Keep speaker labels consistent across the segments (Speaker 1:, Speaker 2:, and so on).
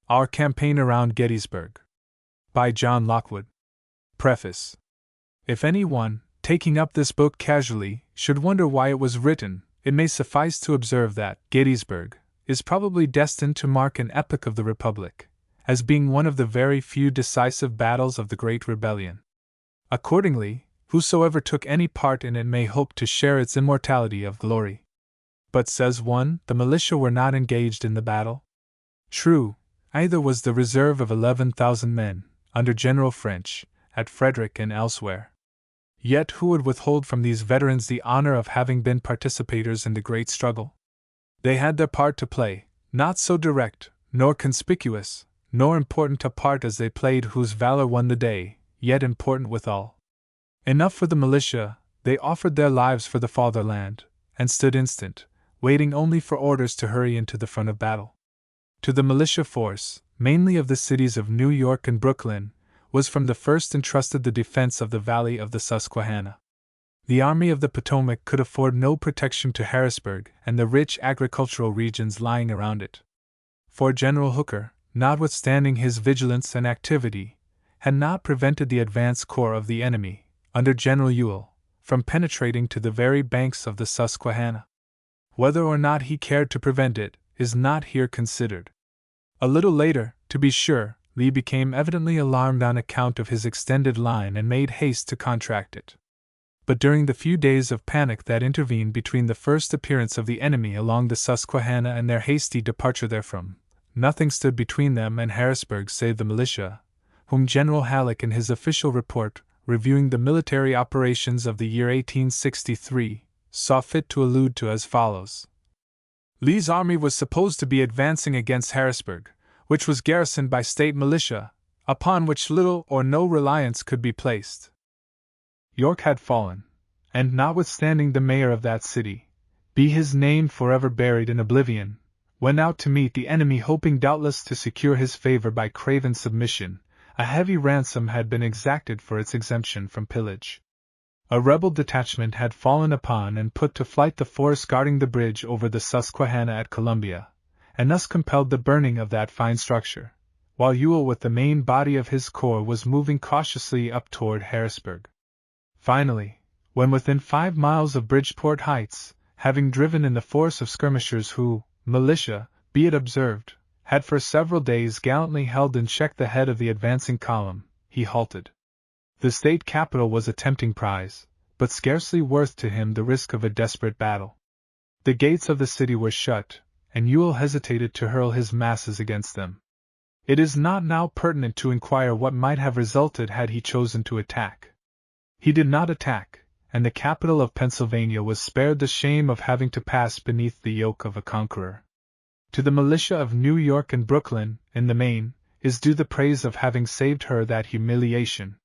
Speaker 1: Our Campaign Around Gettysburg. By John Lockwood. Preface. If anyone, taking up this book casually, should wonder why it was written, it may suffice to observe that Gettysburg is probably destined to mark an epoch of the Republic, as being one of the very few decisive battles of the Great Rebellion. Accordingly, whosoever took any part in it may hope to share its immortality of glory. But says one, the militia were not engaged in the battle? True, either was the reserve of 11,000 men, under General French, at Frederick and elsewhere. Yet who would withhold from these veterans the honor of having been participators in the great struggle? They had their part to play, not so direct, nor conspicuous, nor important a part as they played whose valor won the day, yet important withal. Enough for the militia, they offered their lives for the fatherland, and stood instant, waiting only for orders to hurry into the front of battle. To the militia force, mainly of the cities of New York and Brooklyn, was from the first entrusted the defense of the valley of the Susquehanna. The Army of the Potomac could afford no protection to Harrisburg and the rich agricultural regions lying around it. For General Hooker, notwithstanding his vigilance and activity, had not prevented the advance corps of the enemy, under General Ewell, from penetrating to the very banks of the Susquehanna. Whether or not he cared to prevent it, is not here considered. A little later, to be sure, Lee became evidently alarmed on account of his extended line and made haste to contract it. But during the few days of panic that intervened between the first appearance of the enemy along the Susquehanna and their hasty departure therefrom, nothing stood between them and Harrisburg save the militia, whom General Halleck in his official report, reviewing the military operations of the year 1863, saw fit to allude to as follows. Lee's army was supposed to be advancing against Harrisburg, which was garrisoned by state militia, upon which little or no reliance could be placed. York had fallen, and notwithstanding the mayor of that city, be his name forever buried in oblivion, went out to meet the enemy hoping doubtless to secure his favor by craven submission. A heavy ransom had been exacted for its exemption from pillage. A rebel detachment had fallen upon and put to flight the force guarding the bridge over the Susquehanna at Columbia, and thus compelled the burning of that fine structure, while Ewell with the main body of his corps was moving cautiously up toward Harrisburg. Finally, when within 5 miles of Bridgeport Heights, having driven in the force of skirmishers who, militia, be it observed, had for several days gallantly held in check the head of the advancing column, he halted. The state capital was a tempting prize, but scarcely worth to him the risk of a desperate battle. The gates of the city were shut, and Ewell hesitated to hurl his masses against them. It is not now pertinent to inquire what might have resulted had he chosen to attack. He did not attack, and the capital of Pennsylvania was spared the shame of having to pass beneath the yoke of a conqueror. To the militia of New York and Brooklyn, in the main, is due the praise of having saved her that humiliation.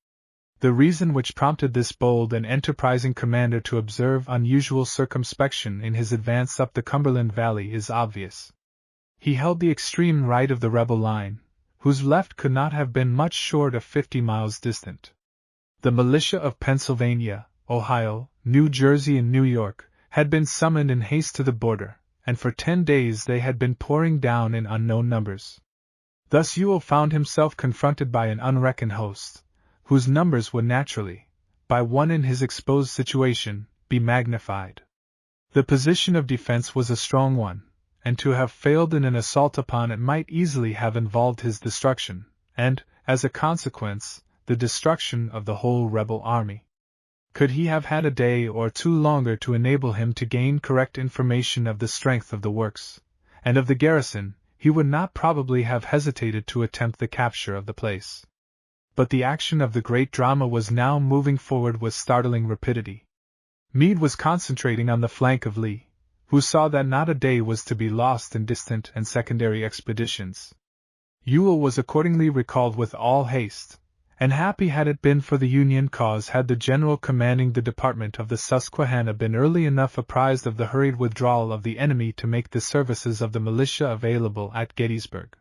Speaker 1: The reason which prompted this bold and enterprising commander to observe unusual circumspection in his advance up the Cumberland Valley is obvious. He held the extreme right of the rebel line, whose left could not have been much short of 50 miles distant. The militia of Pennsylvania, Ohio, New Jersey and New York had been summoned in haste to the border, and for 10 days they had been pouring down in unknown numbers. Thus Ewell found himself confronted by an unreckoned host, whose numbers would naturally, by one in his exposed situation, be magnified. The position of defense was a strong one, and to have failed in an assault upon it might easily have involved his destruction, and, as a consequence, the destruction of the whole rebel army. Could he have had a day or two longer to enable him to gain correct information of the strength of the works, and of the garrison, he would not probably have hesitated to attempt the capture of the place. But the action of the great drama was now moving forward with startling rapidity. Meade was concentrating on the flank of Lee, who saw that not a day was to be lost in distant and secondary expeditions. Ewell was accordingly recalled with all haste, and happy had it been for the Union cause had the general commanding the department of the Susquehanna been early enough apprised of the hurried withdrawal of the enemy to make the services of the militia available at Gettysburg.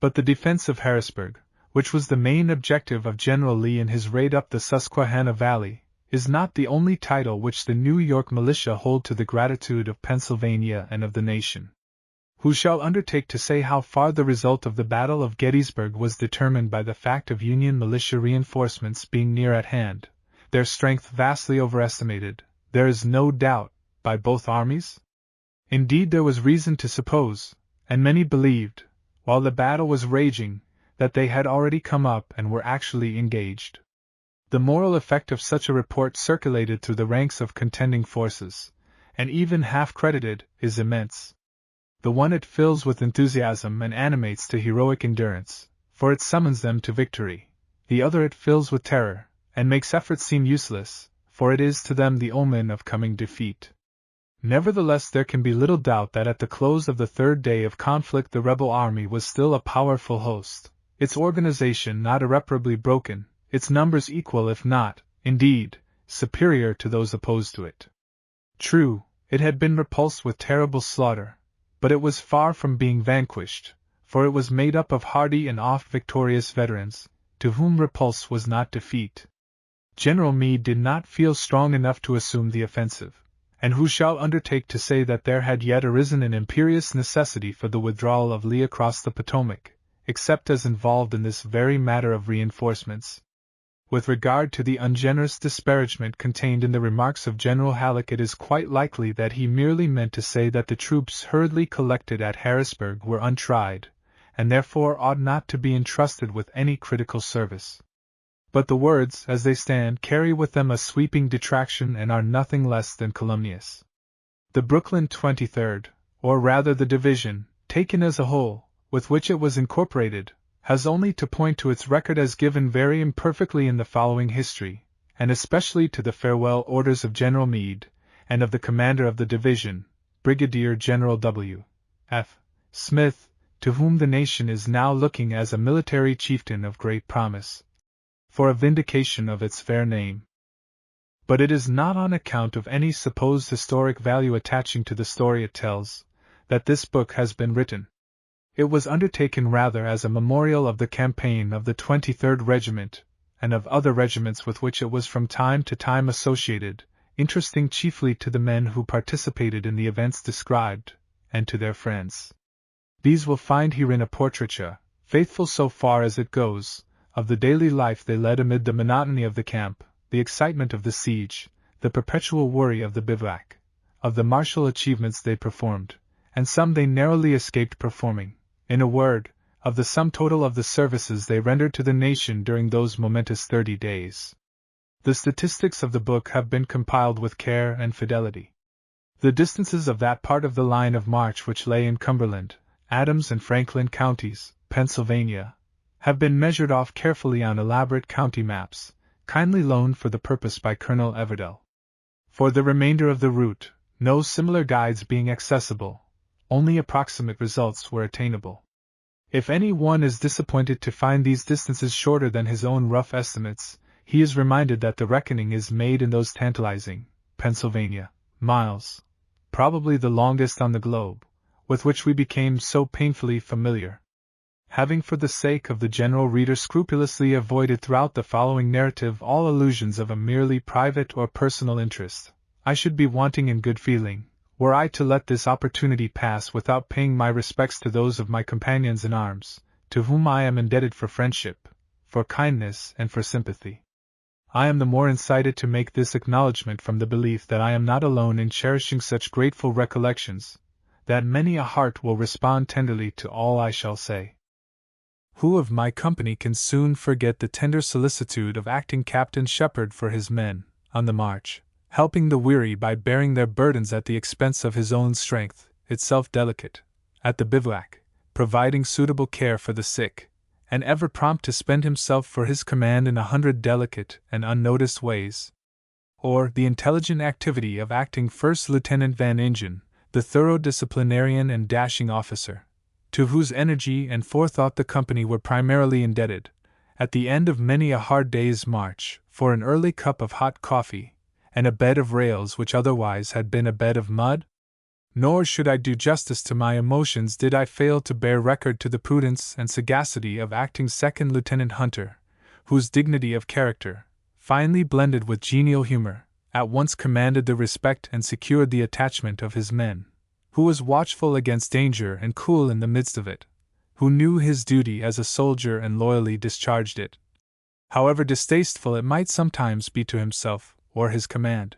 Speaker 1: But the defense of Harrisburg, which was the main objective of General Lee in his raid up the Susquehanna Valley, is not the only title which the New York militia hold to the gratitude of Pennsylvania and of the nation. Who shall undertake to say how far the result of the Battle of Gettysburg was determined by the fact of Union militia reinforcements being near at hand, their strength vastly overestimated, there is no doubt, by both armies? Indeed, there was reason to suppose, and many believed, while the battle was raging, that they had already come up and were actually engaged. The moral effect of such a report circulated through the ranks of contending forces, and even half-credited, is immense. The one it fills with enthusiasm and animates to heroic endurance, for it summons them to victory; the other it fills with terror, and makes effort seem useless, for it is to them the omen of coming defeat. Nevertheless, there can be little doubt that at the close of the third day of conflict the rebel army was still a powerful host, its organization not irreparably broken, its numbers equal if not, indeed, superior to those opposed to it. True, it had been repulsed with terrible slaughter, but it was far from being vanquished, for it was made up of hardy and oft-victorious veterans, to whom repulse was not defeat. General Meade did not feel strong enough to assume the offensive, and who shall undertake to say that there had yet arisen an imperious necessity for the withdrawal of Lee across the Potomac, except as involved in this very matter of reinforcements? With regard to the ungenerous disparagement contained in the remarks of General Halleck, it is quite likely that he merely meant to say that the troops hurriedly collected at Harrisburg were untried, and therefore ought not to be entrusted with any critical service. But the words, as they stand, carry with them a sweeping detraction and are nothing less than calumnious. The Brooklyn 23rd, or rather the division, taken as a whole, with which it was incorporated, has only to point to its record as given very imperfectly in the following history, and especially to the farewell orders of General Meade, and of the commander of the division, Brigadier General W. F. Smith, to whom the nation is now looking as a military chieftain of great promise, for a vindication of its fair name. But it is not on account of any supposed historic value attaching to the story it tells, that this book has been written. It was undertaken rather as a memorial of the campaign of the 23rd Regiment, and of other regiments with which it was from time to time associated, interesting chiefly to the men who participated in the events described, and to their friends. These will find herein a portraiture, faithful so far as it goes, of the daily life they led amid the monotony of the camp, the excitement of the siege, the perpetual worry of the bivouac, of the martial achievements they performed, and some they narrowly escaped performing. In a word, of the sum total of the services they rendered to the nation during those momentous 30 days. The statistics of the book have been compiled with care and fidelity. The distances of that part of the line of march which lay in Cumberland, Adams and Franklin counties, Pennsylvania, have been measured off carefully on elaborate county maps, kindly loaned for the purpose by Colonel Everdell. For the remainder of the route, no similar guides being accessible, only approximate results were attainable. If any one is disappointed to find these distances shorter than his own rough estimates, he is reminded that the reckoning is made in those tantalizing, Pennsylvania, miles, probably the longest on the globe, with which we became so painfully familiar. Having for the sake of the general reader scrupulously avoided throughout the following narrative all allusions of a merely private or personal interest, I should be wanting in good feeling, were I to let this opportunity pass without paying my respects to those of my companions in arms, to whom I am indebted for friendship, for kindness, and for sympathy. I am the more incited to make this acknowledgment from the belief that I am not alone in cherishing such grateful recollections, that many a heart will respond tenderly to all I shall say. Who of my company can soon forget the tender solicitude of acting Captain Shepherd for his men, on the march, helping the weary by bearing their burdens at the expense of his own strength, itself delicate, at the bivouac, providing suitable care for the sick, and ever prompt to spend himself for his command in 100 delicate and unnoticed ways? Or the intelligent activity of acting First Lieutenant Van Ingen, the thorough disciplinarian and dashing officer, to whose energy and forethought the company were primarily indebted, at the end of many a hard day's march, for an early cup of hot coffee, and a bed of rails which otherwise had been a bed of mud? Nor should I do justice to my emotions did I fail to bear record to the prudence and sagacity of acting Second Lieutenant Hunter, whose dignity of character, finely blended with genial humor, at once commanded the respect and secured the attachment of his men, who was watchful against danger and cool in the midst of it, who knew his duty as a soldier and loyally discharged it, however distasteful it might sometimes be to himself or his command.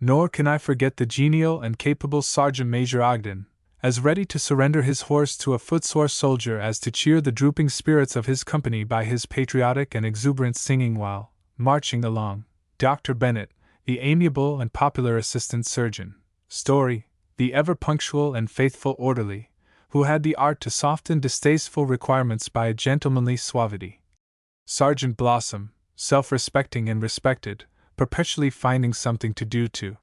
Speaker 1: Nor can I forget the genial and capable Sergeant Major Ogden, as ready to surrender his horse to a footsore soldier as to cheer the drooping spirits of his company by his patriotic and exuberant singing while marching along. Dr. Bennett, the amiable and popular assistant surgeon. Story, the ever punctual and faithful orderly, who had the art to soften distasteful requirements by a gentlemanly suavity. Sergeant Blossom, self-respecting and respected, perpetually finding something to do to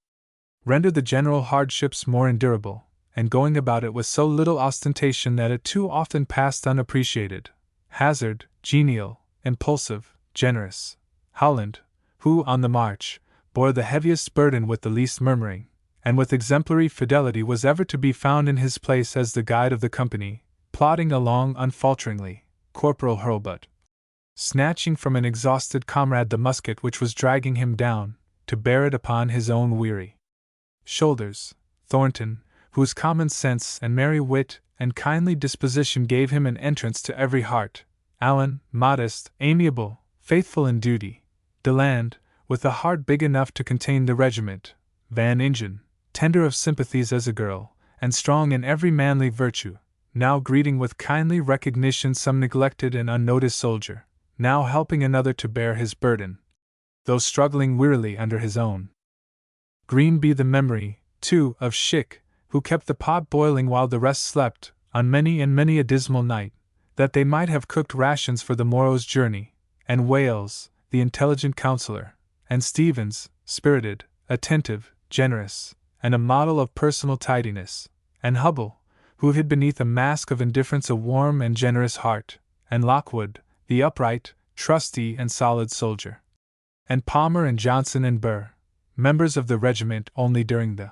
Speaker 1: render the general hardships more endurable, and going about it with so little ostentation that it too often passed unappreciated. Hazard, genial, impulsive, generous. Howland, who, on the march, bore the heaviest burden with the least murmuring, and with exemplary fidelity was ever to be found in his place as the guide of the company, plodding along unfalteringly. Corporal Hurlbut, snatching from an exhausted comrade the musket which was dragging him down, to bear it upon his own weary shoulders. Thornton, whose common sense and merry wit and kindly disposition gave him an entrance to every heart. Allen, modest, amiable, faithful in duty. Deland, with a heart big enough to contain the regiment. Van Ingen, tender of sympathies as a girl, and strong in every manly virtue, now greeting with kindly recognition some neglected and unnoticed soldier, now helping another to bear his burden, though struggling wearily under his own. Green be the memory, too, of Schick, who kept the pot boiling while the rest slept, on many and many a dismal night, that they might have cooked rations for the morrow's journey, and Wales, the intelligent counselor, and Stevens, spirited, attentive, generous, and a model of personal tidiness, and Hubble, who hid beneath a mask of indifference a warm and generous heart, and Lockwood, the upright, trusty, and solid soldier, and Palmer and Johnson and Burr, members of the regiment only during the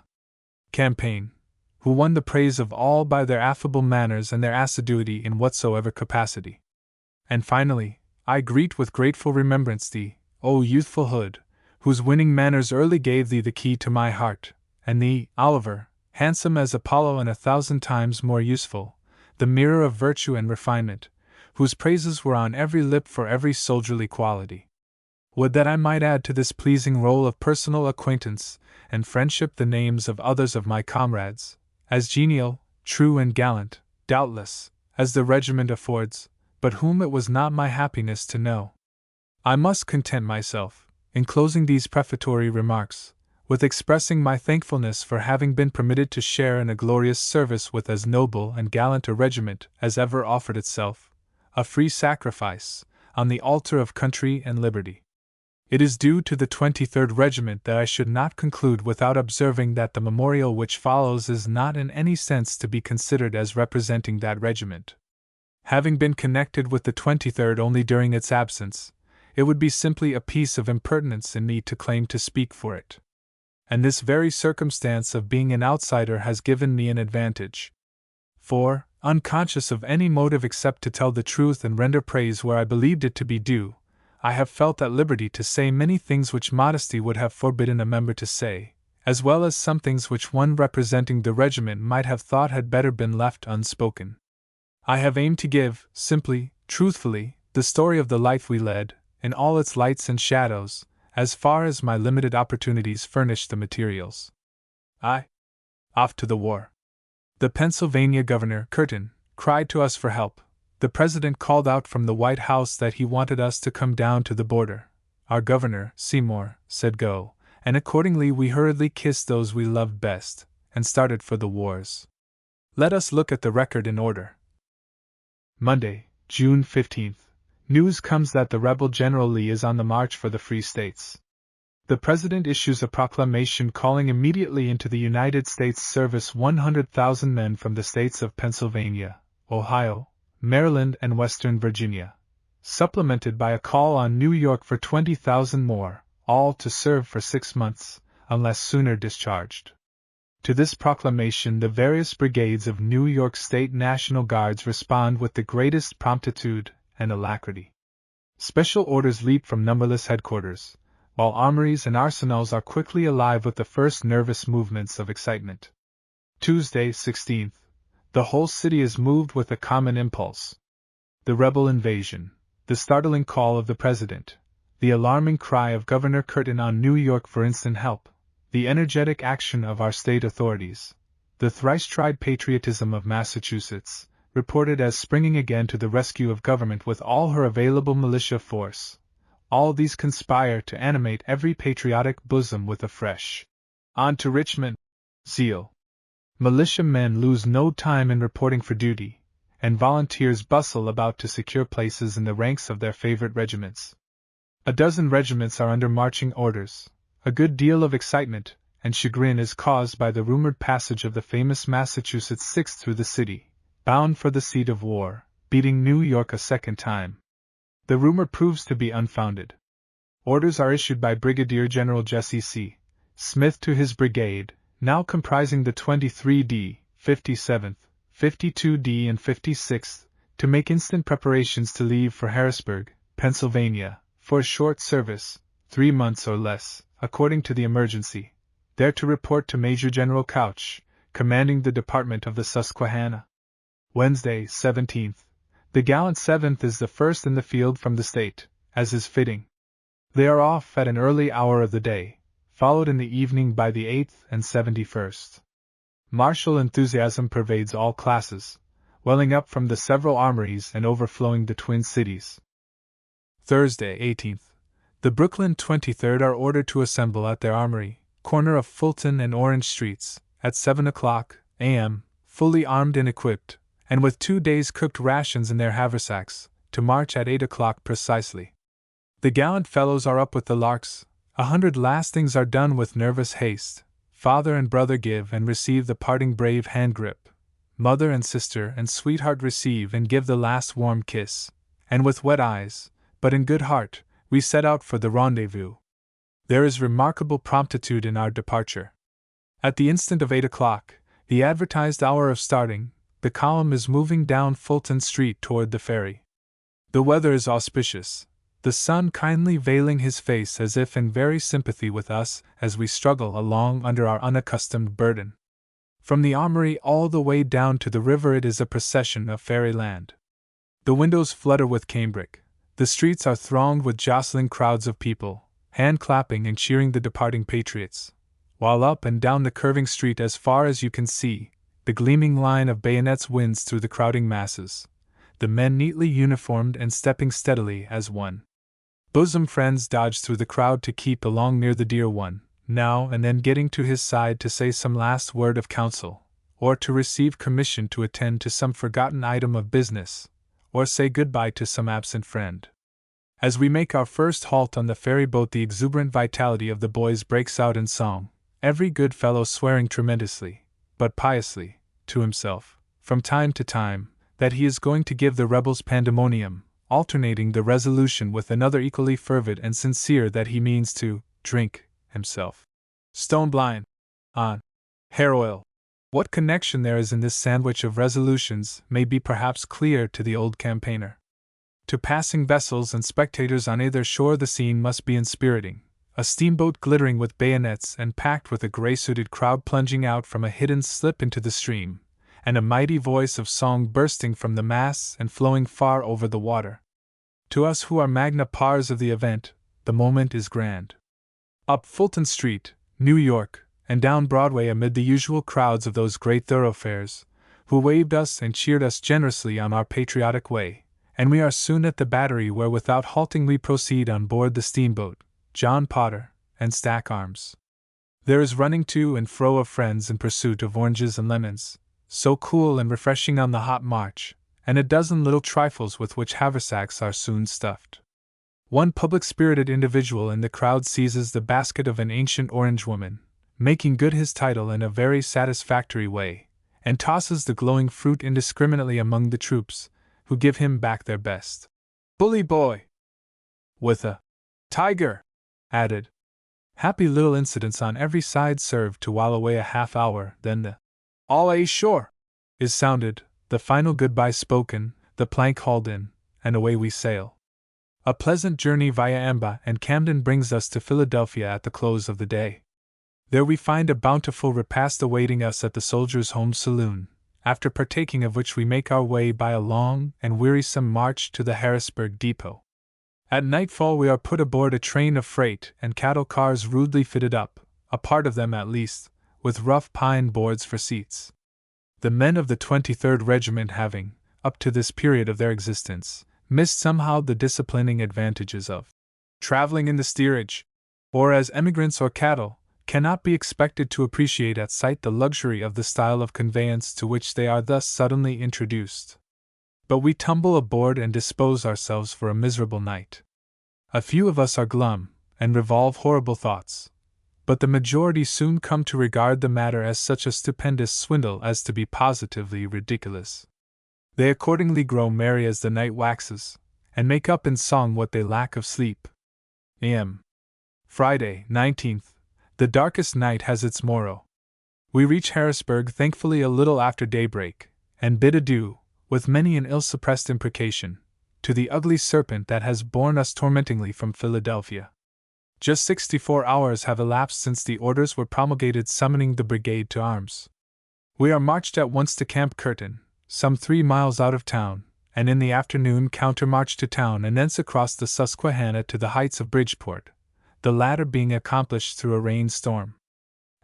Speaker 1: campaign, who won the praise of all by their affable manners and their assiduity in whatsoever capacity. And finally, I greet with grateful remembrance thee, O youthful Hood, whose winning manners early gave thee the key to my heart, and thee, Oliver, handsome as Apollo and 1,000 times more useful, the mirror of virtue and refinement, whose praises were on every lip for every soldierly quality. Would that I might add to this pleasing roll of personal acquaintance and friendship the names of others of my comrades, as genial, true, and gallant, doubtless, as the regiment affords, but whom it was not my happiness to know. I must content myself, in closing these prefatory remarks, with expressing my thankfulness for having been permitted to share in a glorious service with as noble and gallant a regiment as ever offered itself, a free sacrifice, on the altar of country and liberty. It is due to the 23rd Regiment that I should not conclude without observing that the memorial which follows is not in any sense to be considered as representing that regiment. Having been connected with the 23rd only during its absence, it would be simply a piece of impertinence in me to claim to speak for it. And this very circumstance of being an outsider has given me an advantage. For, unconscious of any motive except to tell the truth and render praise where I believed it to be due, I have felt at liberty to say many things which modesty would have forbidden a member to say, as well as some things which one representing the regiment might have thought had better been left unspoken. I have aimed to give, simply, truthfully, the story of the life we led, in all its lights and shadows, as far as my limited opportunities furnished the materials. Off to the war. The Pennsylvania Governor, Curtin, cried to us for help. The President called out from the White House that he wanted us to come down to the border. Our Governor, Seymour, said go, and accordingly we hurriedly kissed those we loved best, and started for the wars. Let us look at the record in order. Monday, June 15th. News comes that the rebel General Lee is on the march for the Free States. The President issues a proclamation calling immediately into the United States service 100,000 men from the states of Pennsylvania, Ohio, Maryland, and Western Virginia, supplemented by a call on New York for 20,000 more, all to serve for 6 months, unless sooner discharged. To this proclamation the various brigades of New York State National Guards respond with the greatest promptitude and alacrity. Special orders leap from numberless headquarters, while armories and arsenals are quickly alive with the first nervous movements of excitement. Tuesday, 16th. The whole city is moved with a common impulse. The rebel invasion, the startling call of the President, the alarming cry of Governor Curtin on New York for instant help, the energetic action of our state authorities, the thrice-tried patriotism of Massachusetts, reported as springing again to the rescue of government with all her available militia force. All these conspire to animate every patriotic bosom with a fresh "On to Richmond" zeal. Militia men lose no time in reporting for duty, and volunteers bustle about to secure places in the ranks of their favorite regiments. A dozen regiments are under marching orders. A good deal of excitement and chagrin is caused by the rumored passage of the famous Massachusetts Sixth through the city, bound for the seat of war, beating New York a second time. The rumor proves to be unfounded. Orders are issued by Brigadier General Jesse C. Smith to his brigade, now comprising the 23d, 57th, 52d and 56th, to make instant preparations to leave for Harrisburg, Pennsylvania, for a short service, 3 months or less, according to the emergency, there to report to Major General Couch, commanding the Department of the Susquehanna. Wednesday, 17th. The gallant 7th is the first in the field from the state, as is fitting. They are off at an early hour of the day, followed in the evening by the 8th and 71st. Martial enthusiasm pervades all classes, welling up from the several armories and overflowing the Twin Cities. Thursday, 18th. The Brooklyn 23rd are ordered to assemble at their armory, corner of Fulton and Orange Streets, at 7 o'clock a.m., fully armed and equipped, and with 2 days' cooked rations in their haversacks, to march at 8 o'clock precisely. The gallant fellows are up with the larks. 100 lastings are done with nervous haste. Father and brother give and receive the parting brave hand grip. Mother and sister and sweetheart receive and give the last warm kiss. And with wet eyes, but in good heart, we set out for the rendezvous. There is remarkable promptitude in our departure. At the instant of 8 o'clock, the advertised hour of starting, the column is moving down Fulton Street toward the ferry. The weather is auspicious, the sun kindly veiling his face as if in very sympathy with us as we struggle along under our unaccustomed burden. From the armory all the way down to the river it is a procession of fairyland. The windows flutter with cambric, the streets are thronged with jostling crowds of people, hand-clapping and cheering the departing patriots, while up and down the curving street as far as you can see, the gleaming line of bayonets winds through the crowding masses, the men neatly uniformed and stepping steadily as one. Bosom friends dodge through the crowd to keep along near the dear one, now and then getting to his side to say some last word of counsel, or to receive commission to attend to some forgotten item of business, or say goodbye to some absent friend. As we make our first halt on the ferry boat, the exuberant vitality of the boys breaks out in song, every good fellow swearing tremendously, but piously, to himself, from time to time, that he is going to give the rebels pandemonium, alternating the resolution with another equally fervid and sincere that he means to drink himself stone blind on hair oil. What connection there is in this sandwich of resolutions may be perhaps clear to the old campaigner. To passing vessels and spectators on either shore the scene must be inspiriting, a steamboat glittering with bayonets and packed with a gray-suited crowd plunging out from a hidden slip into the stream, and a mighty voice of song bursting from the masts and flowing far over the water. To us who are magna pars of the event, the moment is grand. Up Fulton Street, New York, and down Broadway amid the usual crowds of those great thoroughfares, who waved us and cheered us generously on our patriotic way, and we are soon at the Battery where without halting we proceed on board the steamboat, John Potter, and stack arms. There is running to and fro of friends in pursuit of oranges and lemons, so cool and refreshing on the hot march, and a dozen little trifles with which haversacks are soon stuffed. One public-spirited individual in the crowd seizes the basket of an ancient orange woman, making good his title in a very satisfactory way, and tosses the glowing fruit indiscriminately among the troops, who give him back their best. "Bully boy!" with a "Tiger!" added. Happy little incidents on every side serve to while away a half hour, then the "All ashore!" is sounded, the final goodbye spoken, the plank hauled in, and away we sail. A pleasant journey via Amba and Camden brings us to Philadelphia at the close of the day. There we find a bountiful repast awaiting us at the Soldiers' Home Saloon, after partaking of which we make our way by a long and wearisome march to the Harrisburg depot. At nightfall we are put aboard a train of freight and cattle cars rudely fitted up, a part of them at least, with rough pine boards for seats. The men of the 23rd Regiment having, up to this period of their existence, missed somehow the disciplining advantages of traveling in the steerage, or as emigrants or cattle, cannot be expected to appreciate at sight the luxury of the style of conveyance to which they are thus suddenly introduced. But we tumble aboard and dispose ourselves for a miserable night. A few of us are glum, and revolve horrible thoughts, but the majority soon come to regard the matter as such a stupendous swindle as to be positively ridiculous. They accordingly grow merry as the night waxes, and make up in song what they lack of sleep. A.M. Friday, 19th. The darkest night has its morrow. We reach Harrisburg thankfully a little after daybreak, and bid adieu, with many an ill-suppressed imprecation, to the ugly serpent that has borne us tormentingly from Philadelphia. Just 64 hours have elapsed since the orders were promulgated summoning the brigade to arms. We are marched at once to Camp Curtin, some 3 miles out of town, and in the afternoon countermarched to town and thence across the Susquehanna to the heights of Bridgeport, the latter being accomplished through a rain-storm.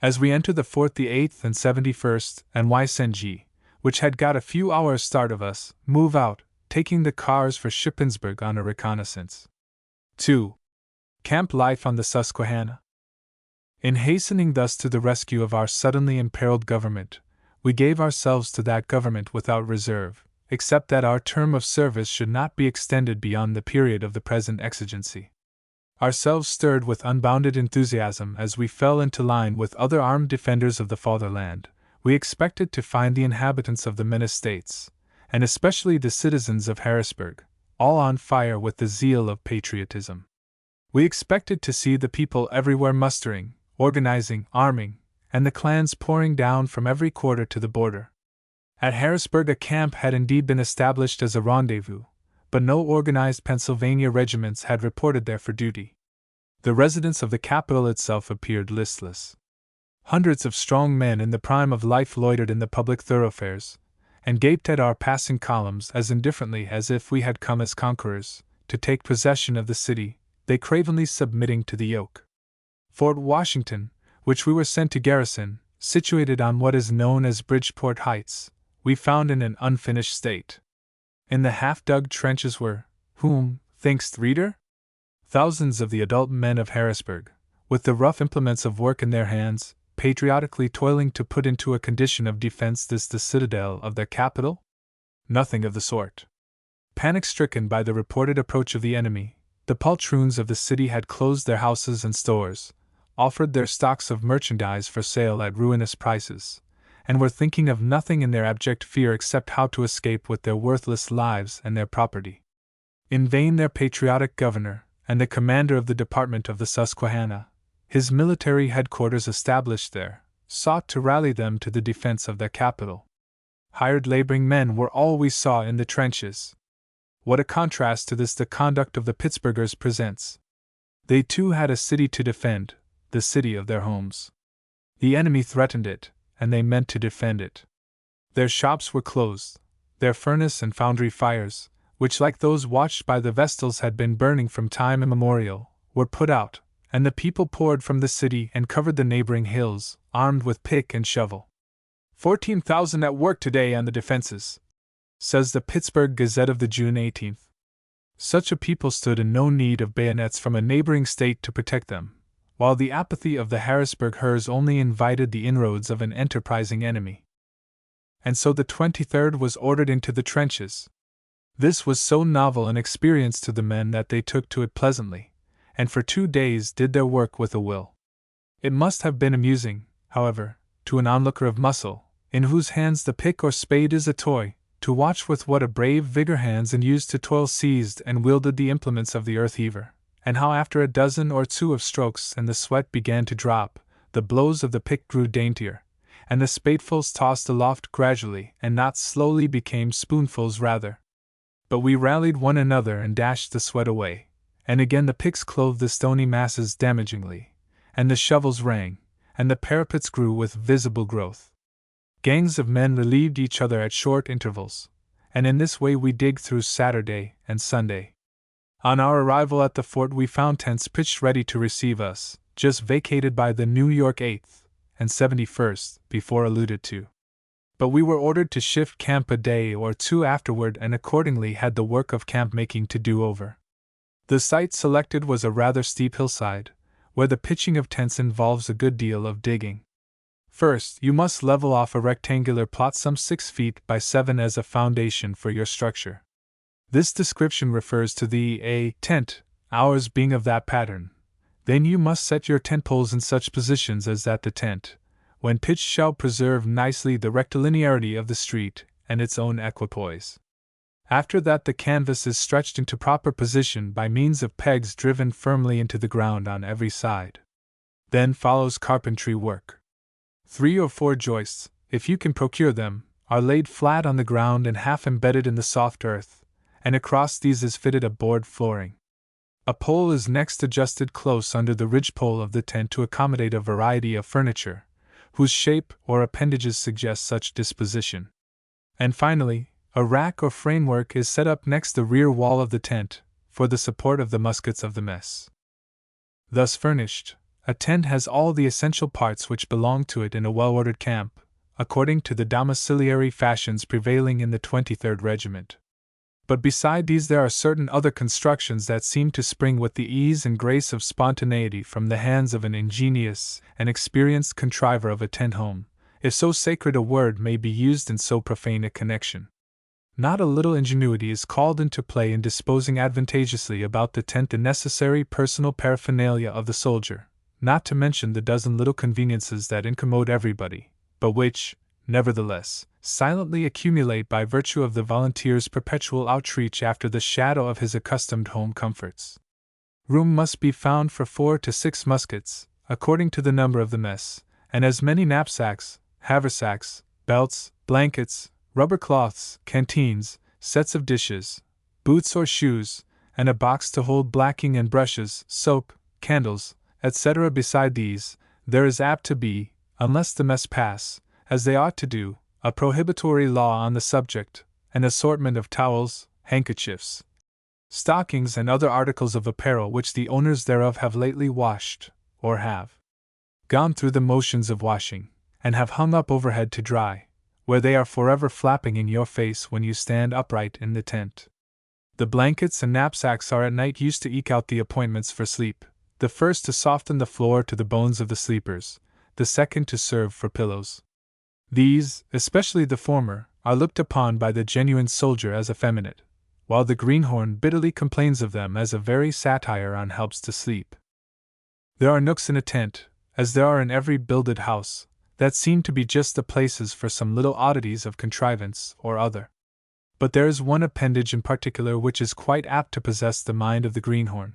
Speaker 1: As we enter the 4th, the 8th, and 71st, and YSNG, which had got a few hours' start of us, move out, taking the cars for Shippensburg on a reconnaissance. 2. Camp life on the Susquehanna. In hastening thus to the rescue of our suddenly imperiled government, we gave ourselves to that government without reserve, except that our term of service should not be extended beyond the period of the present exigency. Ourselves stirred with unbounded enthusiasm as we fell into line with other armed defenders of the fatherland, we expected to find the inhabitants of the menaced states, and especially the citizens of Harrisburg, all on fire with the zeal of patriotism. We expected to see the people everywhere mustering, organizing, arming, and the clans pouring down from every quarter to the border. At Harrisburg a camp had indeed been established as a rendezvous, but no organized Pennsylvania regiments had reported there for duty. The residents of the capital itself appeared listless. Hundreds of strong men in the prime of life loitered in the public thoroughfares, and gaped at our passing columns as indifferently as if we had come as conquerors, to take possession of the city, they cravenly submitting to the yoke. Fort Washington, which we were sent to garrison, situated on what is known as Bridgeport Heights, we found in an unfinished state. In the half-dug trenches were, whom, think'st, reader? Thousands of the adult men of Harrisburg, with the rough implements of work in their hands, patriotically toiling to put into a condition of defense this the citadel of their capital? Nothing of the sort. Panic-stricken by the reported approach of the enemy, the poltroons of the city had closed their houses and stores, offered their stocks of merchandise for sale at ruinous prices, and were thinking of nothing in their abject fear except how to escape with their worthless lives and their property. In vain their patriotic governor, and the commander of the department of the Susquehanna, his military headquarters established there, sought to rally them to the defense of their capital. Hired laboring men were all we saw in the trenches. What a contrast to this the conduct of the Pittsburghers presents. They too had a city to defend, the city of their homes. The enemy threatened it, and they meant to defend it. Their shops were closed, their furnace and foundry fires, which like those watched by the Vestals had been burning from time immemorial, were put out, and the people poured from the city and covered the neighboring hills, armed with pick and shovel. 14,000 at work today on the defenses, says the Pittsburgh Gazette of the June 18th. Such a people stood in no need of bayonets from a neighboring state to protect them, while the apathy of the Harrisburg Hers only invited the inroads of an enterprising enemy. And so the 23rd was ordered into the trenches. This was so novel an experience to the men that they took to it pleasantly, and for 2 days did their work with a will. It must have been amusing, however, to an onlooker of muscle, in whose hands the pick or spade is a toy, to watch with what a brave vigor hands and used to toil seized and wielded the implements of the earth heaver, and how after a dozen or two of strokes and the sweat began to drop, the blows of the pick grew daintier, and the spadefuls tossed aloft gradually and not slowly became spoonfuls rather. But we rallied one another and dashed the sweat away, and again the picks clove the stony masses damagingly, and the shovels rang, and the parapets grew with visible growth. Gangs of men relieved each other at short intervals, and in this way we digged through Saturday and Sunday. On our arrival at the fort we found tents pitched ready to receive us, just vacated by the New York 8th and 71st, before alluded to. But we were ordered to shift camp a day or two afterward and accordingly had the work of camp making to do over. The site selected was a rather steep hillside, where the pitching of tents involves a good deal of digging. First, you must level off a rectangular plot some 6 feet by 7 as a foundation for your structure. This description refers to the tent, ours being of that pattern. Then you must set your tent poles in such positions as that the tent, when pitched, shall preserve nicely the rectilinearity of the street and its own equipoise. After that the canvas is stretched into proper position by means of pegs driven firmly into the ground on every side. Then follows carpentry work. 3 or 4 joists, if you can procure them, are laid flat on the ground and half embedded in the soft earth, and across these is fitted a board flooring. A pole is next adjusted close under the ridgepole of the tent to accommodate a variety of furniture, whose shape or appendages suggest such disposition. And finally, a rack or framework is set up next the rear wall of the tent, for the support of the muskets of the mess. Thus furnished, a tent has all the essential parts which belong to it in a well-ordered camp, according to the domiciliary fashions prevailing in the 23rd Regiment. But beside these there are certain other constructions that seem to spring with the ease and grace of spontaneity from the hands of an ingenious and experienced contriver of a tent home, if so sacred a word may be used in so profane a connection. Not a little ingenuity is called into play in disposing advantageously about the tent the necessary personal paraphernalia of the soldier, not to mention the dozen little conveniences that incommode everybody, but which, nevertheless, silently accumulate by virtue of the volunteer's perpetual outreach after the shadow of his accustomed home comforts. Room must be found for 4 to 6 muskets, according to the number of the mess, and as many knapsacks, haversacks, belts, blankets, rubber cloths, canteens, sets of dishes, boots or shoes, and a box to hold blacking and brushes, soap, candles, etc. Beside these, there is apt to be, unless the mess pass, as they ought to do, a prohibitory law on the subject, an assortment of towels, handkerchiefs, stockings, and other articles of apparel which the owners thereof have lately washed, or have gone through the motions of washing, and have hung up overhead to dry, where they are forever flapping in your face when you stand upright in the tent. The blankets and knapsacks are at night used to eke out the appointments for sleep, the first to soften the floor to the bones of the sleepers, the second to serve for pillows. These, especially the former, are looked upon by the genuine soldier as effeminate, while the greenhorn bitterly complains of them as a very satire on helps to sleep. There are nooks in a tent, as there are in every builded house, that seem to be just the places for some little oddities of contrivance or other. But there is one appendage in particular which is quite apt to possess the mind of the greenhorn.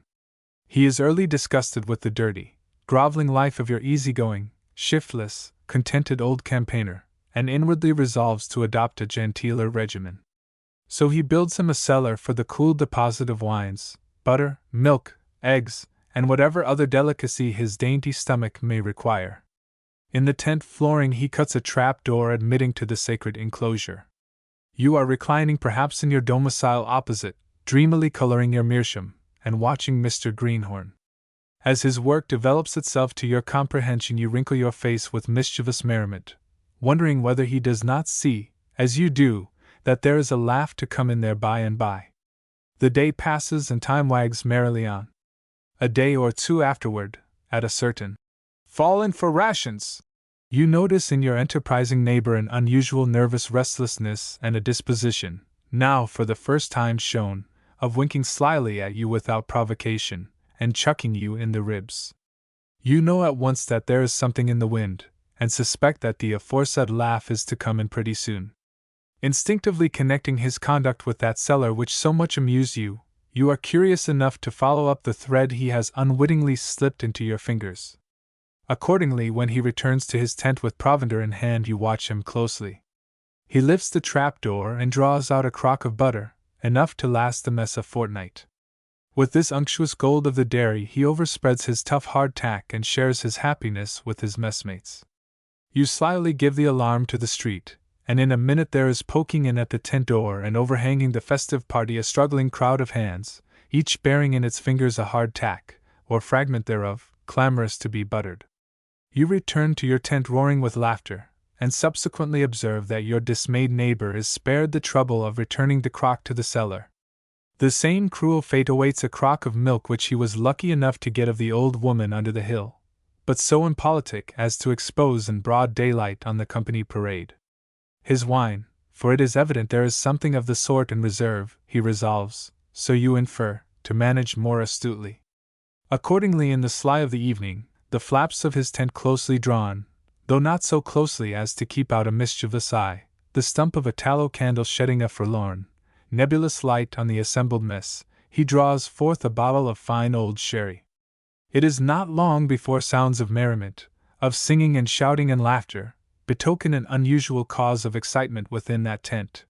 Speaker 1: He is early disgusted with the dirty, groveling life of your easy-going, shiftless, contented old campaigner, and inwardly resolves to adopt a genteeler regimen. So he builds him a cellar for the cool deposit of wines, butter, milk, eggs, and whatever other delicacy his dainty stomach may require. In the tent flooring he cuts a trap door admitting to the sacred enclosure. You are reclining perhaps in your domicile opposite, dreamily coloring your meerschaum, and watching Mr. Greenhorn. As his work develops itself to your comprehension you wrinkle your face with mischievous merriment, wondering whether he does not see, as you do, that there is a laugh to come in there by and by. The day passes and time wags merrily on. A day or two afterward, at a certain fall in for rations, you notice in your enterprising neighbor an unusual nervous restlessness and a disposition, now for the first time shown, of winking slyly at you without provocation, and chucking you in the ribs. You know at once that there is something in the wind, and suspect that the aforesaid laugh is to come in pretty soon. Instinctively connecting his conduct with that cellar which so much amused you, you are curious enough to follow up the thread he has unwittingly slipped into your fingers. Accordingly, when he returns to his tent with provender in hand, you watch him closely. He lifts the trap door and draws out a crock of butter, enough to last the mess a fortnight. With this unctuous gold of the dairy he overspreads his tough hardtack and shares his happiness with his messmates. You slyly give the alarm to the street, and in a minute there is poking in at the tent door and overhanging the festive party a struggling crowd of hands, each bearing in its fingers a hardtack, or fragment thereof, clamorous to be buttered. You return to your tent roaring with laughter, and subsequently observe that your dismayed neighbor is spared the trouble of returning the crock to the cellar. The same cruel fate awaits a crock of milk which he was lucky enough to get of the old woman under the hill, but so impolitic as to expose in broad daylight on the company parade. His wine, for it is evident there is something of the sort in reserve, he resolves, so you infer, to manage more astutely. Accordingly, in the sly of the evening, the flaps of his tent closely drawn, though not so closely as to keep out a mischievous eye, the stump of a tallow candle shedding a forlorn, nebulous light on the assembled mess, he draws forth a bottle of fine old sherry. It is not long before sounds of merriment, of singing and shouting and laughter, betoken an unusual cause of excitement within that tent.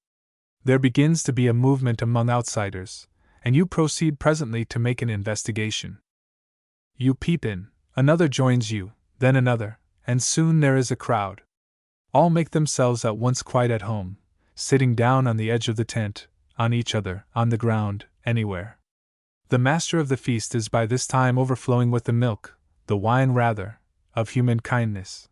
Speaker 1: There begins to be a movement among outsiders, and you proceed presently to make an investigation. You peep in, another joins you, then another, and soon there is a crowd. All make themselves at once quite at home, sitting down on the edge of the tent, on each other, on the ground, anywhere. The master of the feast is by this time overflowing with the milk, the wine rather, of human kindness.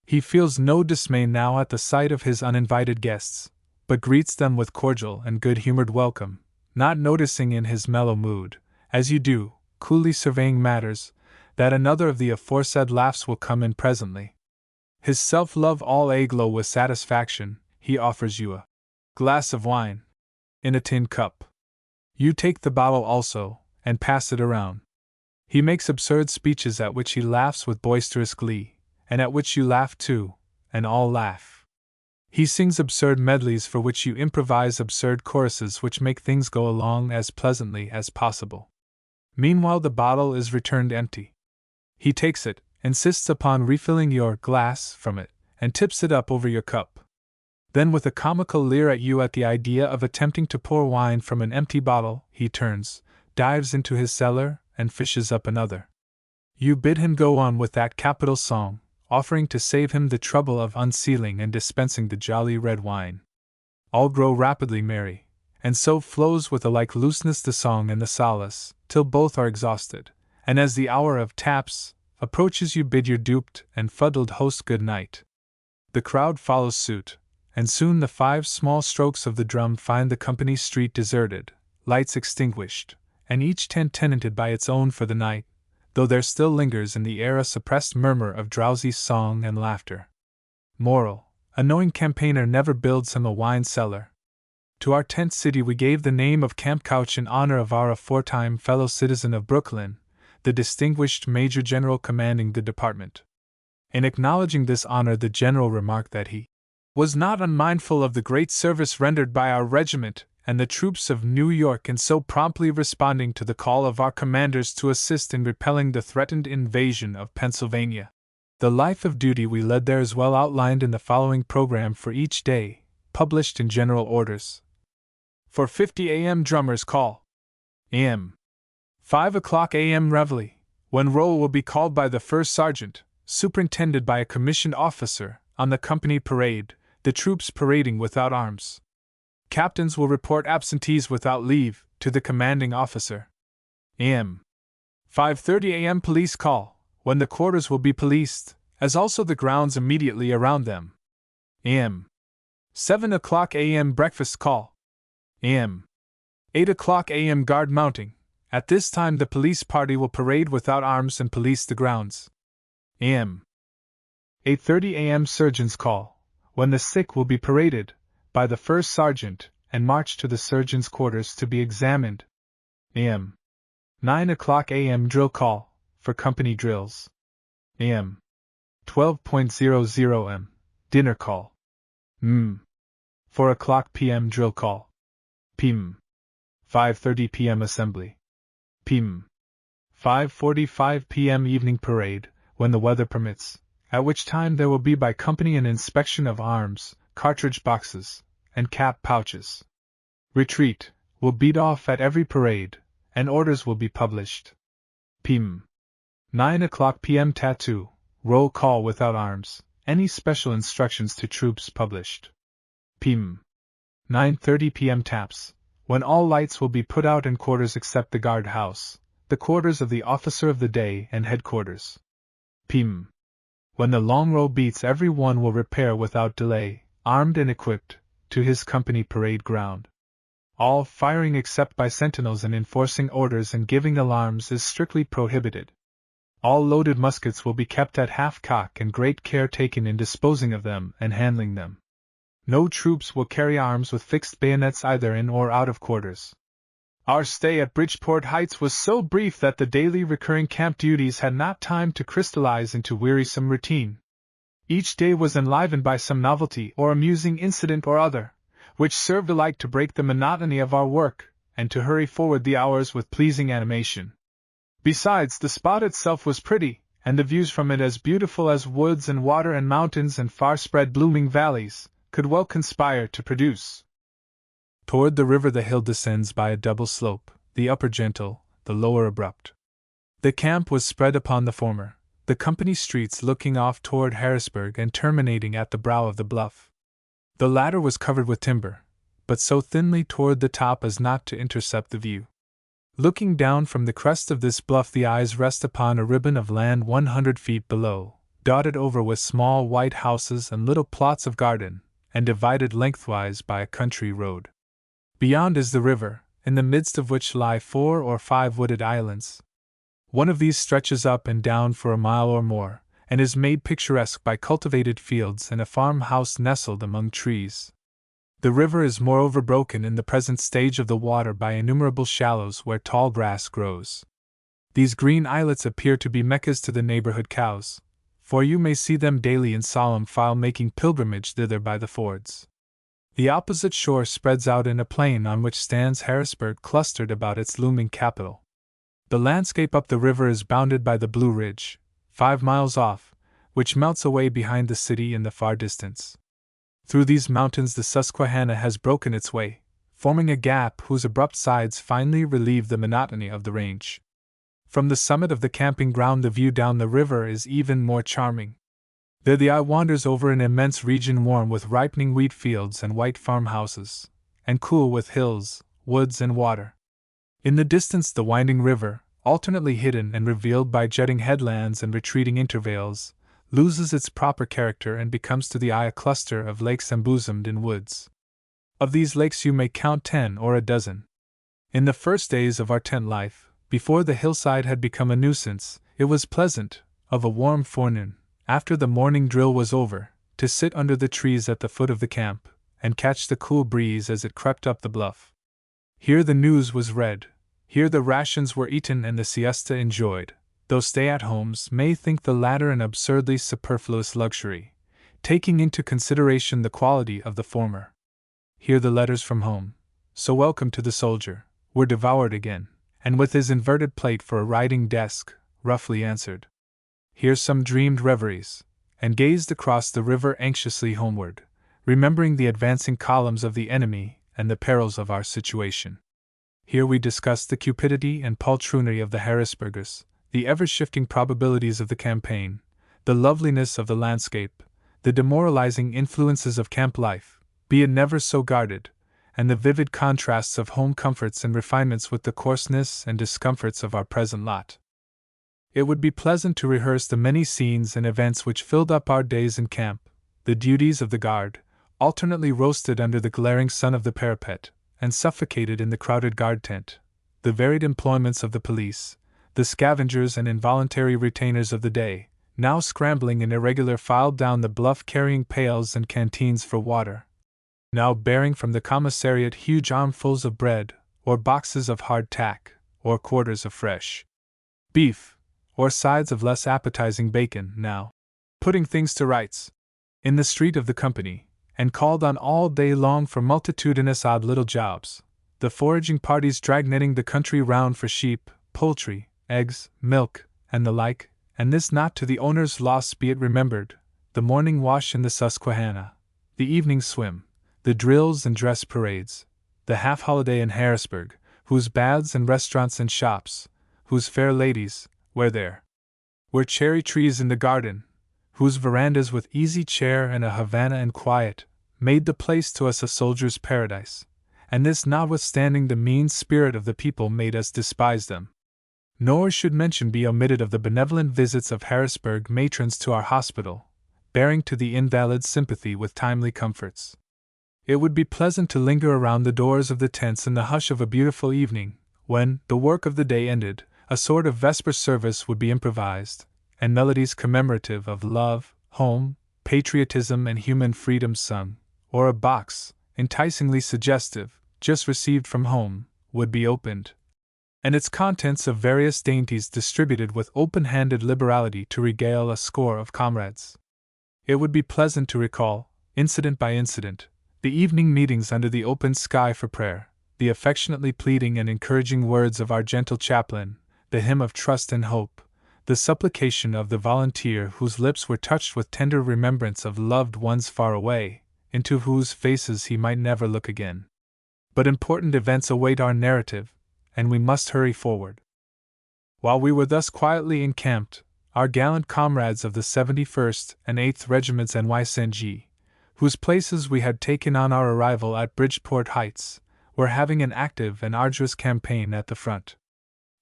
Speaker 1: He feels no dismay now at the sight of his uninvited guests, but greets them with cordial and good-humored welcome, not noticing in his mellow mood, as you do, coolly surveying matters, that another of the aforesaid laughs will come in presently. His self-love all aglow with satisfaction, he offers you a glass of wine, in a tin cup. You take the bottle also, and pass it around. He makes absurd speeches at which he laughs with boisterous glee, and at which you laugh too, and all laugh. He sings absurd medleys for which you improvise absurd choruses which make things go along as pleasantly as possible. Meanwhile the bottle is returned empty. He takes it, insists upon refilling your glass from it, and tips it up over your cup. Then, with a comical leer at you at the idea of attempting to pour wine from an empty bottle, he turns, dives into his cellar, and fishes up another. You bid him go on with that capital song, offering to save him the trouble of unsealing and dispensing the jolly red wine. All grow rapidly merry, and so flows with a like looseness the song and the solace, till both are exhausted, and as the hour of taps approaches you bid your duped and fuddled host good night. The crowd follows suit, and soon the 5 small strokes of the drum find the company street deserted, lights extinguished, and each tent tenanted by its own for the night, though there still lingers in the air a suppressed murmur of drowsy song and laughter. Moral: a knowing campaigner never builds him a wine cellar. To our tent city we gave the name of Camp Couch in honor of our aforetime fellow citizen of Brooklyn, the distinguished Major General commanding the department. In acknowledging this honor, the general remarked that he was not unmindful of the great service rendered by our regiment and the troops of New York in so promptly responding to the call of our commanders to assist in repelling the threatened invasion of Pennsylvania. The life of duty we led there is well outlined in the following program for each day, published in General Orders. For 50 a.m. drummers call. A.m. 5 o'clock a.m. reveille, when roll will be called by the first sergeant, superintended by a commissioned officer, on the company parade, the troops parading without arms. Captains will report absentees without leave to the commanding officer. A.m. 5:30 a.m. police call, when the quarters will be policed, as also the grounds immediately around them. A.m. 7 o'clock a.m. breakfast call. A.m. 8 o'clock a.m. guard mounting. At this time the police party will parade without arms and police the grounds. A.m. 8:30 a.m. surgeon's call, when the sick will be paraded by the first sergeant and marched to the surgeon's quarters to be examined. A.m. 9 o'clock a.m. drill call, for company drills. A.m. 12:00 m. dinner call. 4 o'clock p.m. drill call. P.m. 5:30 p.m. assembly. P.m. 5:45 p.m. evening parade, when the weather permits, at which time there will be by company an inspection of arms, cartridge boxes, and cap pouches. Retreat will beat off at every parade, and orders will be published. P.M. 9 o'clock p.m. Tattoo, roll call without arms, any special instructions to troops published. P.M. 9:30 p.m. Taps, when all lights will be put out in quarters except the guard house, the quarters of the officer of the day and headquarters. P.M. When the long roll beats, every one will repair without delay, armed and equipped, to his company parade ground. All firing except by sentinels and enforcing orders and giving alarms is strictly prohibited. All loaded muskets will be kept at half-cock and great care taken in disposing of them and handling them. No troops will carry arms with fixed bayonets either in or out of quarters. Our stay at Bridgeport Heights was so brief that the daily recurring camp duties had not time to crystallize into wearisome routine. Each day was enlivened by some novelty or amusing incident or other, which served alike to break the monotony of our work and to hurry forward the hours with pleasing animation. Besides, the spot itself was pretty, and the views from it as beautiful as woods and water and mountains and far-spread blooming valleys could well conspire to produce. Toward the river the hill descends by a double slope, the upper gentle, the lower abrupt. The camp was spread upon the former, the company streets looking off toward Harrisburg and terminating at the brow of the bluff. The latter was covered with timber, but so thinly toward the top as not to intercept the view. Looking down from the crest of this bluff, the eyes rest upon a ribbon of land 100 feet below, dotted over with small white houses and little plots of garden, and divided lengthwise by a country road. Beyond is the river, in the midst of which lie 4 or 5 wooded islands. One of these stretches up and down for a mile or more, and is made picturesque by cultivated fields and a farmhouse nestled among trees. The river is moreover broken in the present stage of the water by innumerable shallows where tall grass grows. These green islets appear to be meccas to the neighborhood cows, for you may see them daily in solemn file making pilgrimage thither by the fords. The opposite shore spreads out in a plain on which stands Harrisburg clustered about its looming capital. The landscape up the river is bounded by the Blue Ridge, 5 miles off, which melts away behind the city in the far distance. Through these mountains the Susquehanna has broken its way, forming a gap whose abrupt sides finally relieve the monotony of the range. From the summit of the camping ground the view down the river is even more charming. There the eye wanders over an immense region warm with ripening wheat fields and white farmhouses, and cool with hills, woods, and water. In the distance the winding river, alternately hidden and revealed by jutting headlands and retreating intervales, loses its proper character and becomes to the eye a cluster of lakes embosomed in woods. Of these lakes you may count 10 or a dozen. In the first days of our tent life, before the hillside had become a nuisance, it was pleasant, of a warm forenoon, after the morning drill was over, to sit under the trees at the foot of the camp, and catch the cool breeze as it crept up the bluff. Here the news was read, here the rations were eaten and the siesta enjoyed, though stay-at-homes may think the latter an absurdly superfluous luxury, taking into consideration the quality of the former. Here the letters from home, so welcome to the soldier, were devoured again, and with his inverted plate for a writing desk, roughly answered. Here some dreamed reveries, and gazed across the river anxiously homeward, remembering the advancing columns of the enemy and the perils of our situation. Here we discussed the cupidity and poltroonery of the Harrisburgers, the ever-shifting probabilities of the campaign, the loveliness of the landscape, the demoralizing influences of camp life, be it never so guarded, and the vivid contrasts of home comforts and refinements with the coarseness and discomforts of our present lot. It would be pleasant to rehearse the many scenes and events which filled up our days in camp, the duties of the guard, alternately roasted under the glaring sun of the parapet, and suffocated in the crowded guard tent, the varied employments of the police, the scavengers and involuntary retainers of the day, now scrambling in irregular file down the bluff carrying pails and canteens for water, now bearing from the commissariat huge armfuls of bread, or boxes of hard tack, or quarters of fresh beef, or sides of less appetizing bacon, now putting things to rights in the street of the company, and called on all day long for multitudinous odd little jobs, the foraging parties dragnetting the country round for sheep, poultry, eggs, milk, and the like, and this not to the owner's loss be it remembered, the morning wash in the Susquehanna, the evening swim, the drills and dress parades, the half-holiday in Harrisburg, whose baths and restaurants and shops, whose fair ladies, where there were cherry trees in the garden, whose verandas with easy chair and a Havana and quiet, made the place to us a soldier's paradise, and this notwithstanding the mean spirit of the people made us despise them. Nor should mention be omitted of the benevolent visits of Harrisburg matrons to our hospital, bearing to the invalids sympathy with timely comforts. It would be pleasant to linger around the doors of the tents in the hush of a beautiful evening, when, the work of the day ended, a sort of vesper service would be improvised, and melodies commemorative of love, home, patriotism, and human freedom sung, or a box, enticingly suggestive, just received from home, would be opened, and its contents of various dainties distributed with open-handed liberality to regale a score of comrades. It would be pleasant to recall, incident by incident, the evening meetings under the open sky for prayer, the affectionately pleading and encouraging words of our gentle chaplain, the hymn of trust and hope, the supplication of the volunteer whose lips were touched with tender remembrance of loved ones far away, into whose faces he might never look again. But important events await our narrative, and we must hurry forward. While we were thus quietly encamped, our gallant comrades of the 71st and 8th Regiments NYSNG, whose places we had taken on our arrival at Bridgeport Heights, were having an active and arduous campaign at the front.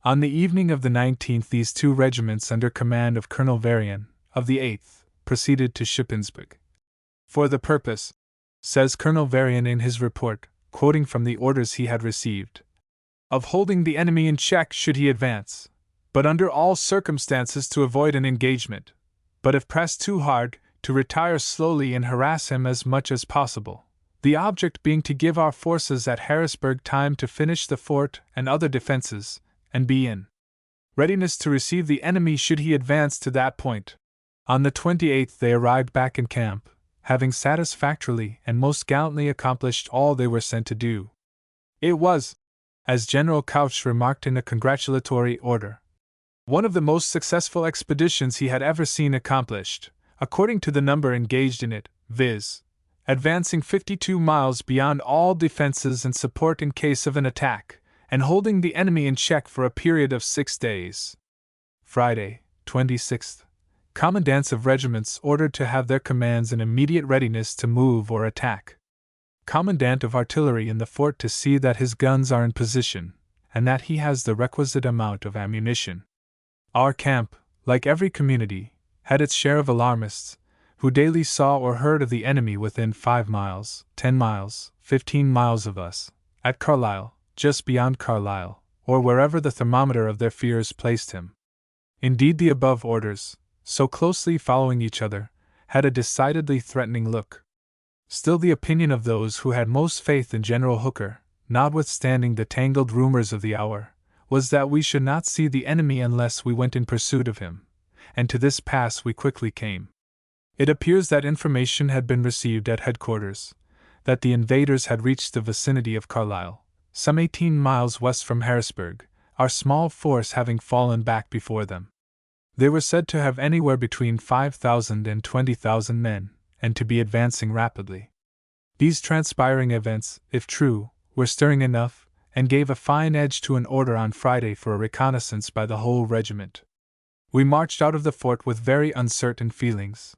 Speaker 1: On the evening of the 19th, these two regiments under command of Colonel Varian, of the 8th, proceeded to Shippensburg. For the purpose, says Colonel Varian in his report, quoting from the orders he had received, of holding the enemy in check should he advance, but under all circumstances to avoid an engagement, but if pressed too hard, to retire slowly and harass him as much as possible, the object being to give our forces at Harrisburg time to finish the fort and other defenses, and be in readiness to receive the enemy should he advance to that point. On the 28th they arrived back in camp, having satisfactorily and most gallantly accomplished all they were sent to do. It was, as General Couch remarked in a congratulatory order, one of the most successful expeditions he had ever seen accomplished, according to the number engaged in it, viz., advancing 52 miles beyond all defenses and support in case of an attack, and holding the enemy in check for a period of 6 days. Friday, 26th. Commandants of regiments ordered to have their commands in immediate readiness to move or attack. Commandant of artillery in the fort to see that his guns are in position, and that he has the requisite amount of ammunition. Our camp, like every community, had its share of alarmists, who daily saw or heard of the enemy within 5 miles, 10 miles, 15 miles of us, at Carlisle, just beyond Carlisle, or wherever the thermometer of their fears placed him. Indeed, the above orders, so closely following each other, had a decidedly threatening look. Still, the opinion of those who had most faith in General Hooker, notwithstanding the tangled rumors of the hour, was that we should not see the enemy unless we went in pursuit of him, and to this pass we quickly came. It appears that information had been received at headquarters, that the invaders had reached the vicinity of Carlisle, some 18 miles west from Harrisburg, our small force having fallen back before them. They were said to have anywhere between 5,000 and 20,000 men, and to be advancing rapidly. These transpiring events, if true, were stirring enough, and gave a fine edge to an order on Friday for a reconnaissance by the whole regiment. We marched out of the fort with very uncertain feelings.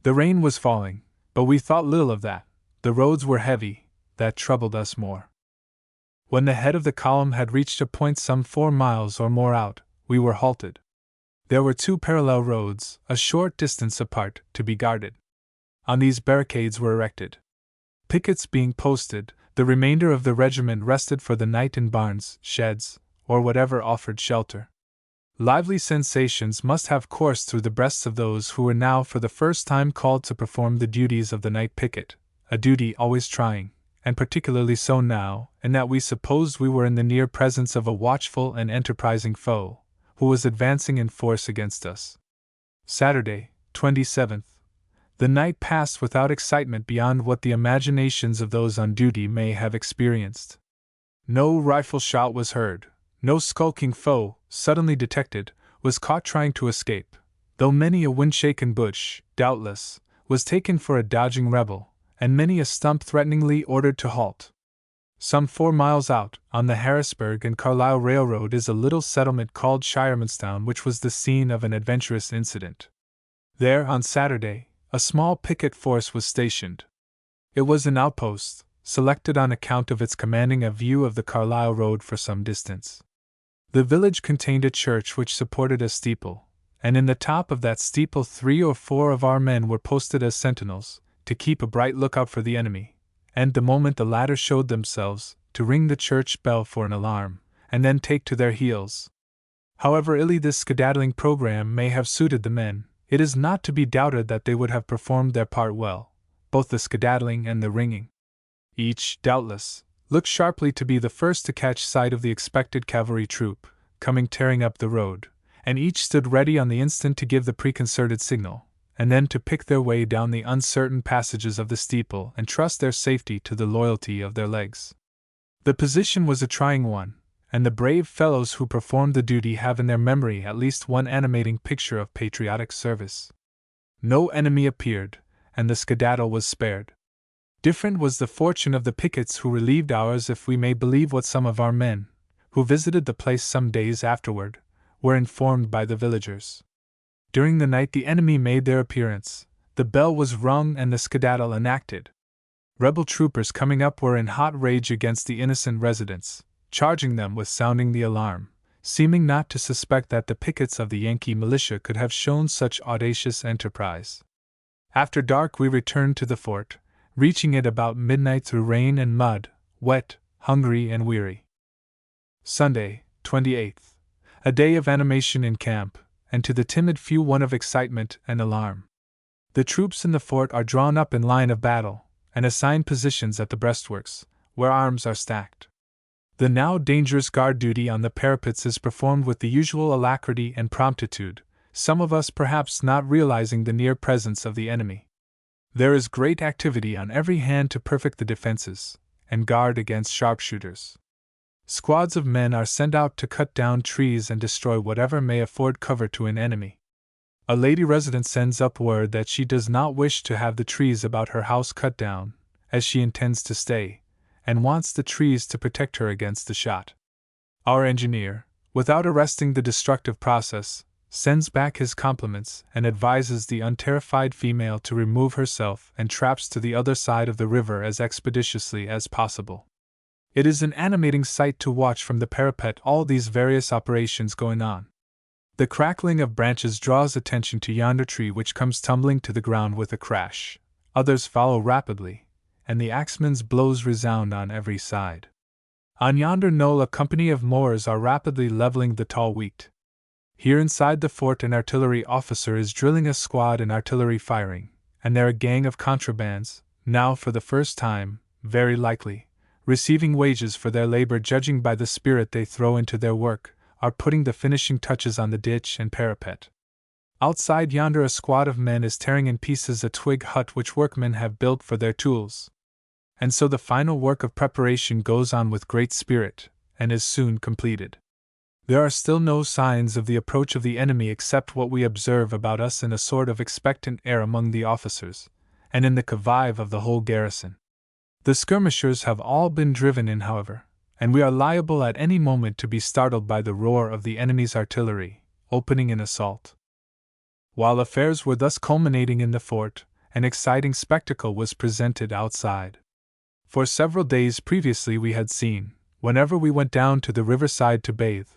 Speaker 1: The rain was falling, but we thought little of that. The roads were heavy, that troubled us more. When the head of the column had reached a point some 4 miles or more out, we were halted. There were 2 parallel roads, a short distance apart, to be guarded. On these barricades were erected pickets being posted. The remainder of the regiment rested for the night in barns, sheds, or whatever offered shelter. Lively sensations must have coursed through the breasts of those who were now for the first time called to perform the duties of the night picket, a duty always trying, and particularly so now, in that we supposed we were in the near presence of a watchful and enterprising foe, who was advancing in force against us. Saturday, 27th. The night passed without excitement beyond what the imaginations of those on duty may have experienced. No rifle shot was heard, no skulking foe, suddenly detected, was caught trying to escape, though many a wind-shaken bush, doubtless, was taken for a dodging rebel, and many a stump threateningly ordered to halt. Some 4 miles out, on the Harrisburg and Carlisle Railroad, is a little settlement called Shiremanstown, which was the scene of an adventurous incident. There, on Saturday, a small picket force was stationed. It was an outpost, selected on account of its commanding a view of the Carlisle Road for some distance. The village contained a church which supported a steeple, and in the top of that steeple 3 or 4 of our men were posted as sentinels, to keep a bright lookout for the enemy, and the moment the latter showed themselves, to ring the church bell for an alarm, and then take to their heels. However illy this skedaddling program may have suited the men, it is not to be doubted that they would have performed their part well, both the skedaddling and the ringing. Each, doubtless, looked sharply to be the first to catch sight of the expected cavalry troop, coming tearing up the road, and each stood ready on the instant to give the preconcerted signal, and then to pick their way down the uncertain passages of the steeple and trust their safety to the loyalty of their legs. The position was a trying one, and the brave fellows who performed the duty have in their memory at least one animating picture of patriotic service. No enemy appeared, and the skedaddle was spared. Different was the fortune of the pickets who relieved ours, if we may believe what some of our men, who visited the place some days afterward, were informed by the villagers. During the night the enemy made their appearance, the bell was rung and the skedaddle enacted. Rebel troopers coming up were in hot rage against the innocent residents, charging them with sounding the alarm, seeming not to suspect that the pickets of the Yankee militia could have shown such audacious enterprise. After dark we returned to the fort, reaching it about midnight through rain and mud, wet, hungry and weary. Sunday, 28th. A day of animation in camp, and to the timid few one of excitement and alarm. The troops in the fort are drawn up in line of battle, and assigned positions at the breastworks, where arms are stacked. The now dangerous guard duty on the parapets is performed with the usual alacrity and promptitude, some of us perhaps not realizing the near presence of the enemy. There is great activity on every hand to perfect the defenses, and guard against sharpshooters. Squads of men are sent out to cut down trees and destroy whatever may afford cover to an enemy. A lady resident sends up word that she does not wish to have the trees about her house cut down, as she intends to stay, and wants the trees to protect her against the shot. Our engineer, without arresting the destructive process, sends back his compliments and advises the unterrified female to remove herself and traps to the other side of the river as expeditiously as possible. It is an animating sight to watch from the parapet all these various operations going on. The crackling of branches draws attention to yonder tree which comes tumbling to the ground with a crash. Others follow rapidly, and the axeman's blows resound on every side. On yonder knoll a company of mowers are rapidly leveling the tall wheat. Here inside the fort an artillery officer is drilling a squad in artillery firing, and there a gang of contrabands, now for the first time, very likely, receiving wages for their labor judging by the spirit they throw into their work, are putting the finishing touches on the ditch and parapet. Outside yonder a squad of men is tearing in pieces a twig hut which workmen have built for their tools. And so the final work of preparation goes on with great spirit, and is soon completed. There are still no signs of the approach of the enemy except what we observe about us in a sort of expectant air among the officers, and in the convive of the whole garrison. The skirmishers have all been driven in, however, and we are liable at any moment to be startled by the roar of the enemy's artillery, opening an assault. While affairs were thus culminating in the fort, an exciting spectacle was presented outside. For several days previously we had seen, whenever we went down to the riverside to bathe,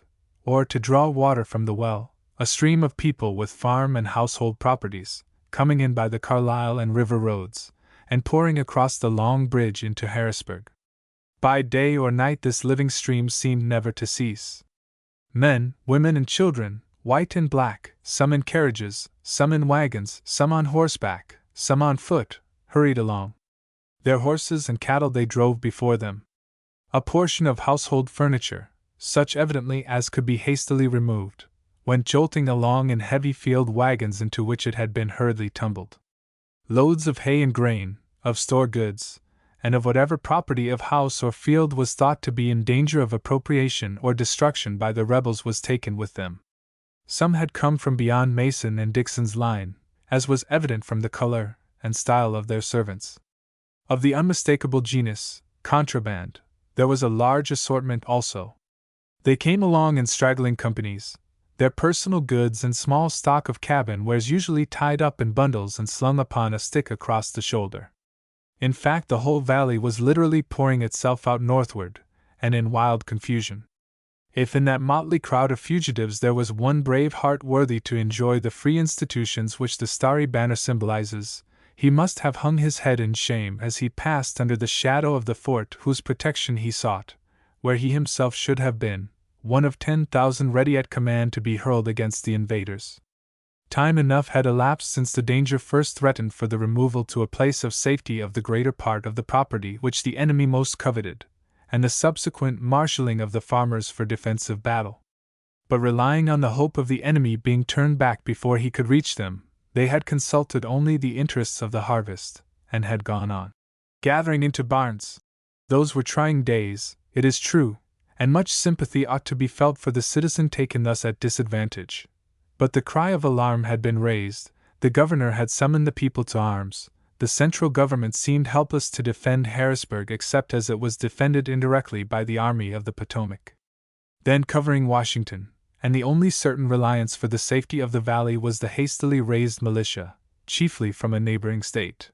Speaker 1: or to draw water from the well, a stream of people with farm and household properties, coming in by the Carlisle and river roads, and pouring across the long bridge into Harrisburg. By day or night this living stream seemed never to cease. Men, women and children, white and black, some in carriages, some in wagons, some on horseback, some on foot, hurried along. Their horses and cattle they drove before them. A portion of household furniture, such evidently as could be hastily removed, went jolting along in heavy field wagons into which it had been hurriedly tumbled. Loads of hay and grain, of store goods, and of whatever property of house or field was thought to be in danger of appropriation or destruction by the rebels was taken with them. Some had come from beyond Mason and Dixon's line, as was evident from the color and style of their servants. Of the unmistakable genus, contraband, There was a large assortment also. They came along in straggling companies, their personal goods and small stock of cabin wares usually tied up in bundles and slung upon a stick across the shoulder. In fact, the whole valley was literally pouring itself out northward, and in wild confusion. If in that motley crowd of fugitives there was one brave heart worthy to enjoy the free institutions which the starry banner symbolizes, he must have hung his head in shame as he passed under the shadow of the fort whose protection he sought, where he himself should have been, one of 10,000 ready at command to be hurled against the invaders. Time enough had elapsed since the danger first threatened for the removal to a place of safety of the greater part of the property which the enemy most coveted, and the subsequent marshalling of the farmers for defensive battle. But relying on the hope of the enemy being turned back before he could reach them, they had consulted only the interests of the harvest, and had gone on, gathering into barns. Those were trying days, it is true, and much sympathy ought to be felt for the citizen taken thus at disadvantage. But the cry of alarm had been raised, the governor had summoned the people to arms, the central government seemed helpless to defend Harrisburg except as it was defended indirectly by the Army of the Potomac, then covering Washington, and the only certain reliance for the safety of the valley was the hastily raised militia, chiefly from a neighboring state.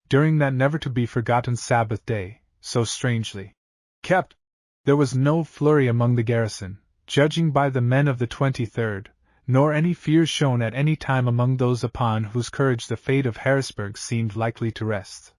Speaker 1: During that never-to-be-forgotten Sabbath day, so strangely kept, there was no flurry among the garrison, judging by the men of the 23rd, nor any fear shown at any time among those upon whose courage the fate of Harrisburg seemed likely to rest.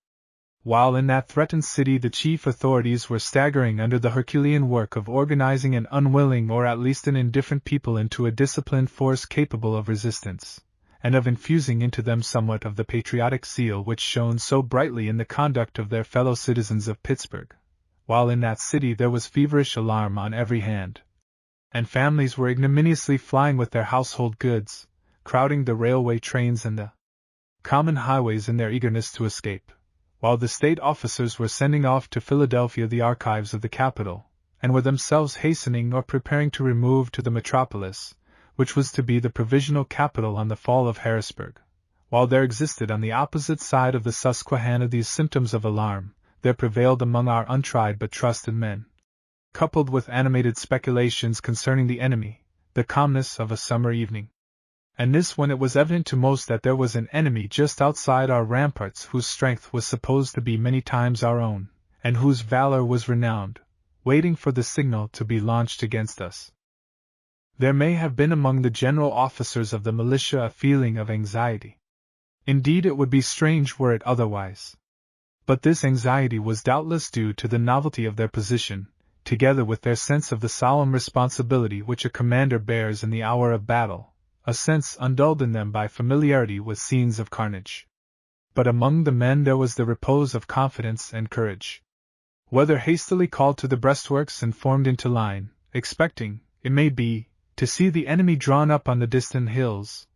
Speaker 1: While in that threatened city the chief authorities were staggering under the Herculean work of organizing an unwilling or at least an indifferent people into a disciplined force capable of resistance, and of infusing into them somewhat of the patriotic zeal which shone so brightly in the conduct of their fellow citizens of Pittsburgh, while in that city there was feverish alarm on every hand, and families were ignominiously flying with their household goods, crowding the railway trains and the common highways in their eagerness to escape, while the state officers were sending off to Philadelphia the archives of the capital, and were themselves hastening or preparing to remove to the metropolis, which was to be the provisional capital on the fall of Harrisburg. While there existed on the opposite side of the Susquehanna these symptoms of alarm, there prevailed among our untried but trusted men, coupled with animated speculations concerning the enemy, the calmness of a summer evening. And this when it was evident to most that there was an enemy just outside our ramparts whose strength was supposed to be many times our own, and whose valor was renowned, waiting for the signal to be launched against us. There may have been among the general officers of the militia a feeling of anxiety. Indeed, it would be strange were it otherwise. But this anxiety was doubtless due to the novelty of their position, together with their sense of the solemn responsibility which a commander bears in the hour of battle, a sense undulled in them by familiarity with scenes of carnage. But among the men there was the repose of confidence and courage. Whether hastily called to the breastworks and formed into line, expecting, it may be, to see the enemy drawn up on the distant hills,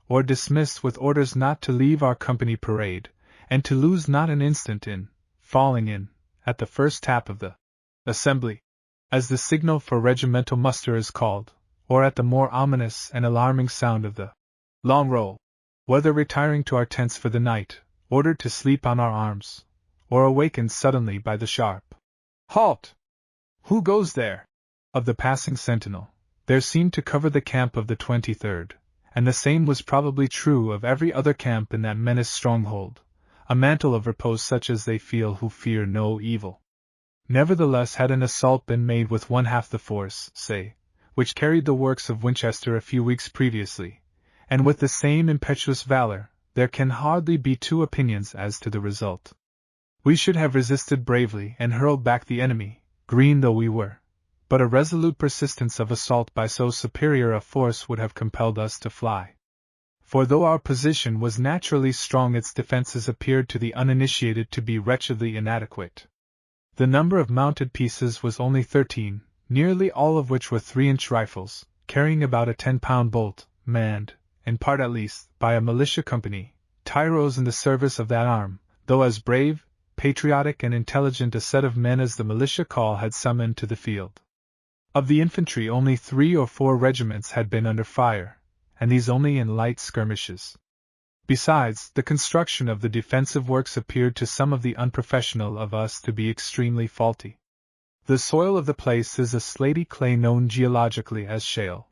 Speaker 1: or dismissed with orders not to leave our company parade, and to lose not an instant in falling in, at the first tap of the assembly, as the signal for regimental muster is called, or at the more ominous and alarming sound of the long roll, whether retiring to our tents for the night, ordered to sleep on our arms, or awakened suddenly by the sharp halt! Who goes there? Of the passing sentinel, there seemed to cover the camp of the 23rd, and the same was probably true of every other camp in that menaced stronghold, a mantle of repose such as they feel who fear no evil. Nevertheless, had an assault been made with one half the force, say, which carried the works of Winchester a few weeks previously, and with the same impetuous valor, there can hardly be two opinions as to the result. We should have resisted bravely and hurled back the enemy, green though we were, but a resolute persistence of assault by so superior a force would have compelled us to fly. For though our position was naturally strong, its defenses appeared to the uninitiated to be wretchedly inadequate. The number of mounted pieces was only 13, nearly all of which were 3-inch rifles, carrying about a 10-pound bolt, manned, in part at least, by a militia company, tyros in the service of that arm, though as brave, patriotic and intelligent a set of men as the militia call had summoned to the field. Of the infantry only 3 or 4 regiments had been under fire, and these only in light skirmishes. Besides, the construction of the defensive works appeared to some of the unprofessional of us to be extremely faulty. The soil of the place is a slaty clay known geologically as shale.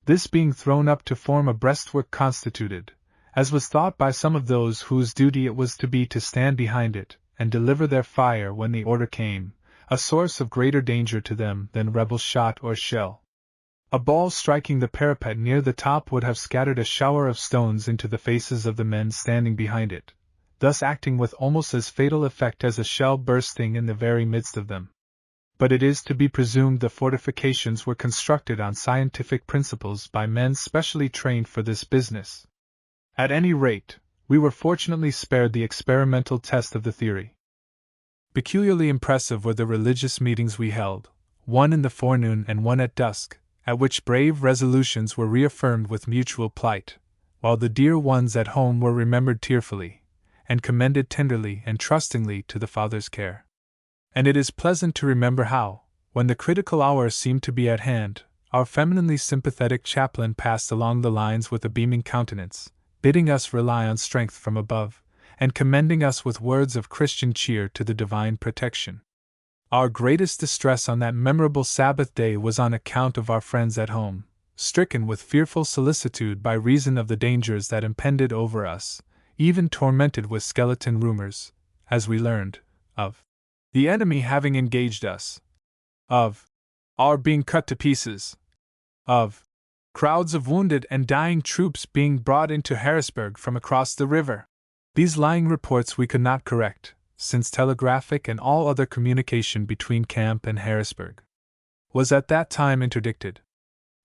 Speaker 1: This being thrown up to form a breastwork constituted, as was thought by some of those whose duty it was to be to stand behind it and deliver their fire when the order came, a source of greater danger to them than rebel shot or shell. A ball striking the parapet near the top would have scattered a shower of stones into the faces of the men standing behind it, thus acting with almost as fatal effect as a shell bursting in the very midst of them. But it is to be presumed the fortifications were constructed on scientific principles by men specially trained for this business. At any rate, we were fortunately spared the experimental test of the theory. Peculiarly impressive were the religious meetings we held, one in the forenoon and one at dusk, at which brave resolutions were reaffirmed with mutual plight, while the dear ones at home were remembered tearfully, and commended tenderly and trustingly to the Father's care. And it is pleasant to remember how, when the critical hour seemed to be at hand, our femininely sympathetic chaplain passed along the lines with a beaming countenance, bidding us rely on strength from above, and commending us with words of Christian cheer to the divine protection. Our greatest distress on that memorable Sabbath day was on account of our friends at home, stricken with fearful solicitude by reason of the dangers that impended over us, even tormented with skeleton rumors, as we learned, of the enemy having engaged us, of our being cut to pieces, of crowds of wounded and dying troops being brought into Harrisburg from across the river. These lying reports we could not correct, since telegraphic and all other communication between camp and Harrisburg was at that time interdicted.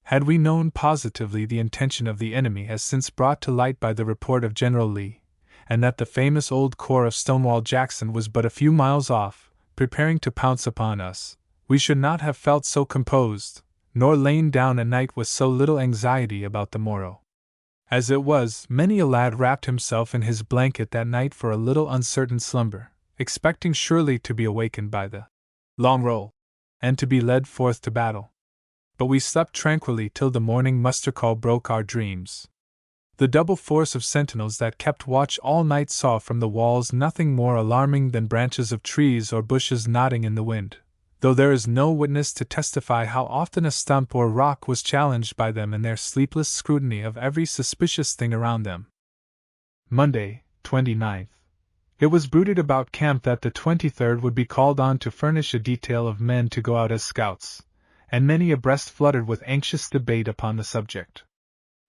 Speaker 1: Had we known positively the intention of the enemy as since brought to light by the report of General Lee, and that the famous old corps of Stonewall Jackson was but a few miles off, preparing to pounce upon us, we should not have felt so composed, nor lain down at night with so little anxiety about the morrow. As it was, many a lad wrapped himself in his blanket that night for a little uncertain slumber, expecting surely to be awakened by the long roll, and to be led forth to battle. But we slept tranquilly till the morning muster call broke our dreams. The double force of sentinels that kept watch all night saw from the walls nothing more alarming than branches of trees or bushes nodding in the wind, though there is no witness to testify how often a stump or rock was challenged by them in their sleepless scrutiny of every suspicious thing around them. Monday, 29th. It was bruited about camp that the 23rd would be called on to furnish a detail of men to go out as scouts, and many a breast fluttered with anxious debate upon the subject.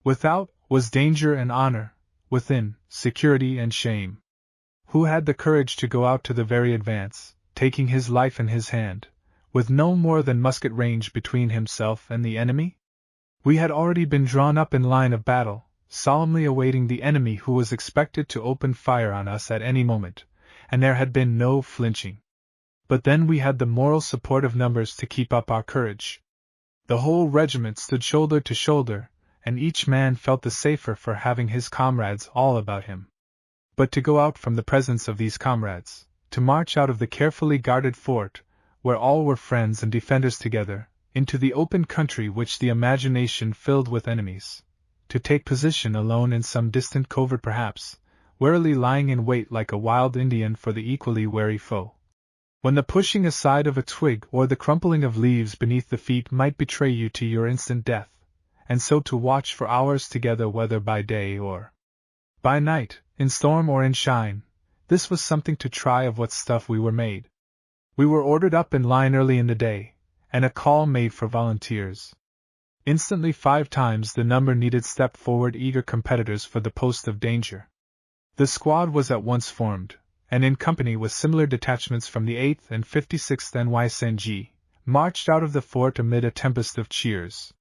Speaker 1: Without was danger and honor, within, security and shame. Who had the courage to go out to the very advance, taking his life in his hand, with no more than musket range between himself and the enemy? We had already been drawn up in line of battle, solemnly awaiting the enemy who was expected to open fire on us at any moment, and there had been no flinching. But then we had the moral support of numbers to keep up our courage. The whole regiment stood shoulder to shoulder, and each man felt the safer for having his comrades all about him. But to go out from the presence of these comrades, to march out of the carefully guarded fort, where all were friends and defenders together, into the open country which the imagination filled with enemies, to take position alone in some distant covert perhaps, warily lying in wait like a wild Indian for the equally wary foe, when the pushing aside of a twig or the crumpling of leaves beneath the feet might betray you to your instant death, and so to watch for hours together whether by day or by night, in storm or in shine, this was something to try of what stuff we were made. We were ordered up in line early in the day, and a call made for volunteers. Instantly 5 times the number needed stepped forward eager competitors for the post of danger. The squad was at once formed, and in company with similar detachments from the 8th and 56th NYSNG, marched out of the fort amid a tempest of cheers.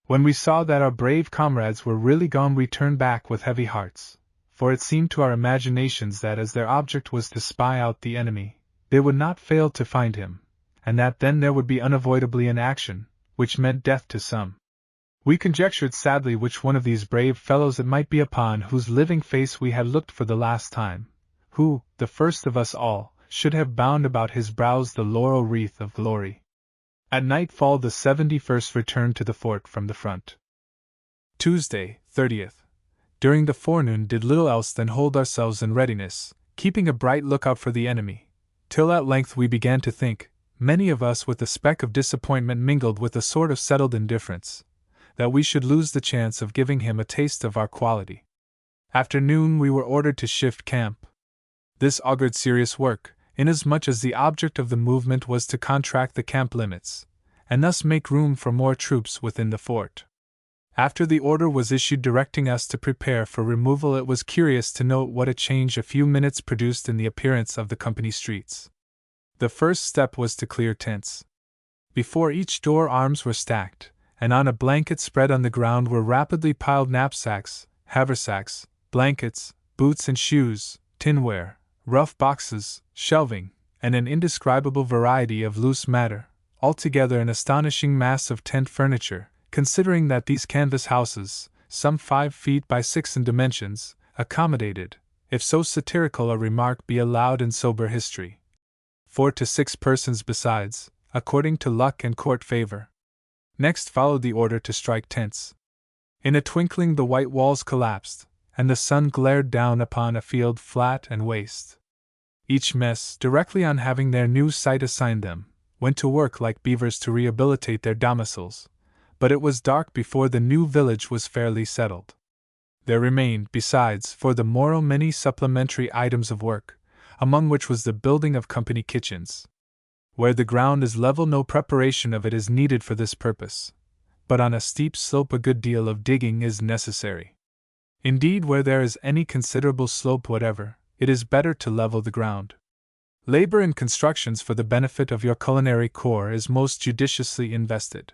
Speaker 1: When we saw that our brave comrades were really gone, we turned back with heavy hearts, for it seemed to our imaginations that as their object was to spy out the enemy, they would not fail to find him, and that then there would be unavoidably an action, which meant death to some. We conjectured sadly which one of these brave fellows it might be upon whose living face we had looked for the last time, who, the first of us all, should have bound about his brows the laurel wreath of glory. At nightfall the 71st returned to the fort from the front. Tuesday, 30th. During the forenoon did little else than hold ourselves in readiness, keeping a bright lookout for the enemy, till at length we began to think, many of us with a speck of disappointment mingled with a sort of settled indifference, that we should lose the chance of giving him a taste of our quality. After noon we were ordered to shift camp. This augured serious work, inasmuch as the object of the movement was to contract the camp limits, and thus make room for more troops within the fort. After the order was issued directing us to prepare for removal, it was curious to note what a change a few minutes produced in the appearance of the company streets. The first step was to clear tents. Before each door arms were stacked, and on a blanket spread on the ground were rapidly piled knapsacks, haversacks, blankets, boots and shoes, tinware, rough boxes, shelving, and an indescribable variety of loose matter, altogether an astonishing mass of tent furniture, considering that these canvas houses, some 5 feet by 6 in dimensions, accommodated, if so satirical a remark be allowed in sober history, 4 to 6 persons besides, according to luck and court favor. Next followed the order to strike tents. In a twinkling the white walls collapsed, and the sun glared down upon a field flat and waste. Each mess, directly on having their new site assigned them, went to work like beavers to rehabilitate their domiciles, but it was dark before the new village was fairly settled. There remained, besides, for the morrow many supplementary items of work, among which was the building of company kitchens. Where the ground is level no preparation of it is needed for this purpose, but on a steep slope a good deal of digging is necessary. Indeed, where there is any considerable slope whatever, it is better to level the ground. Labor in constructions for the benefit of your culinary corps is most judiciously invested.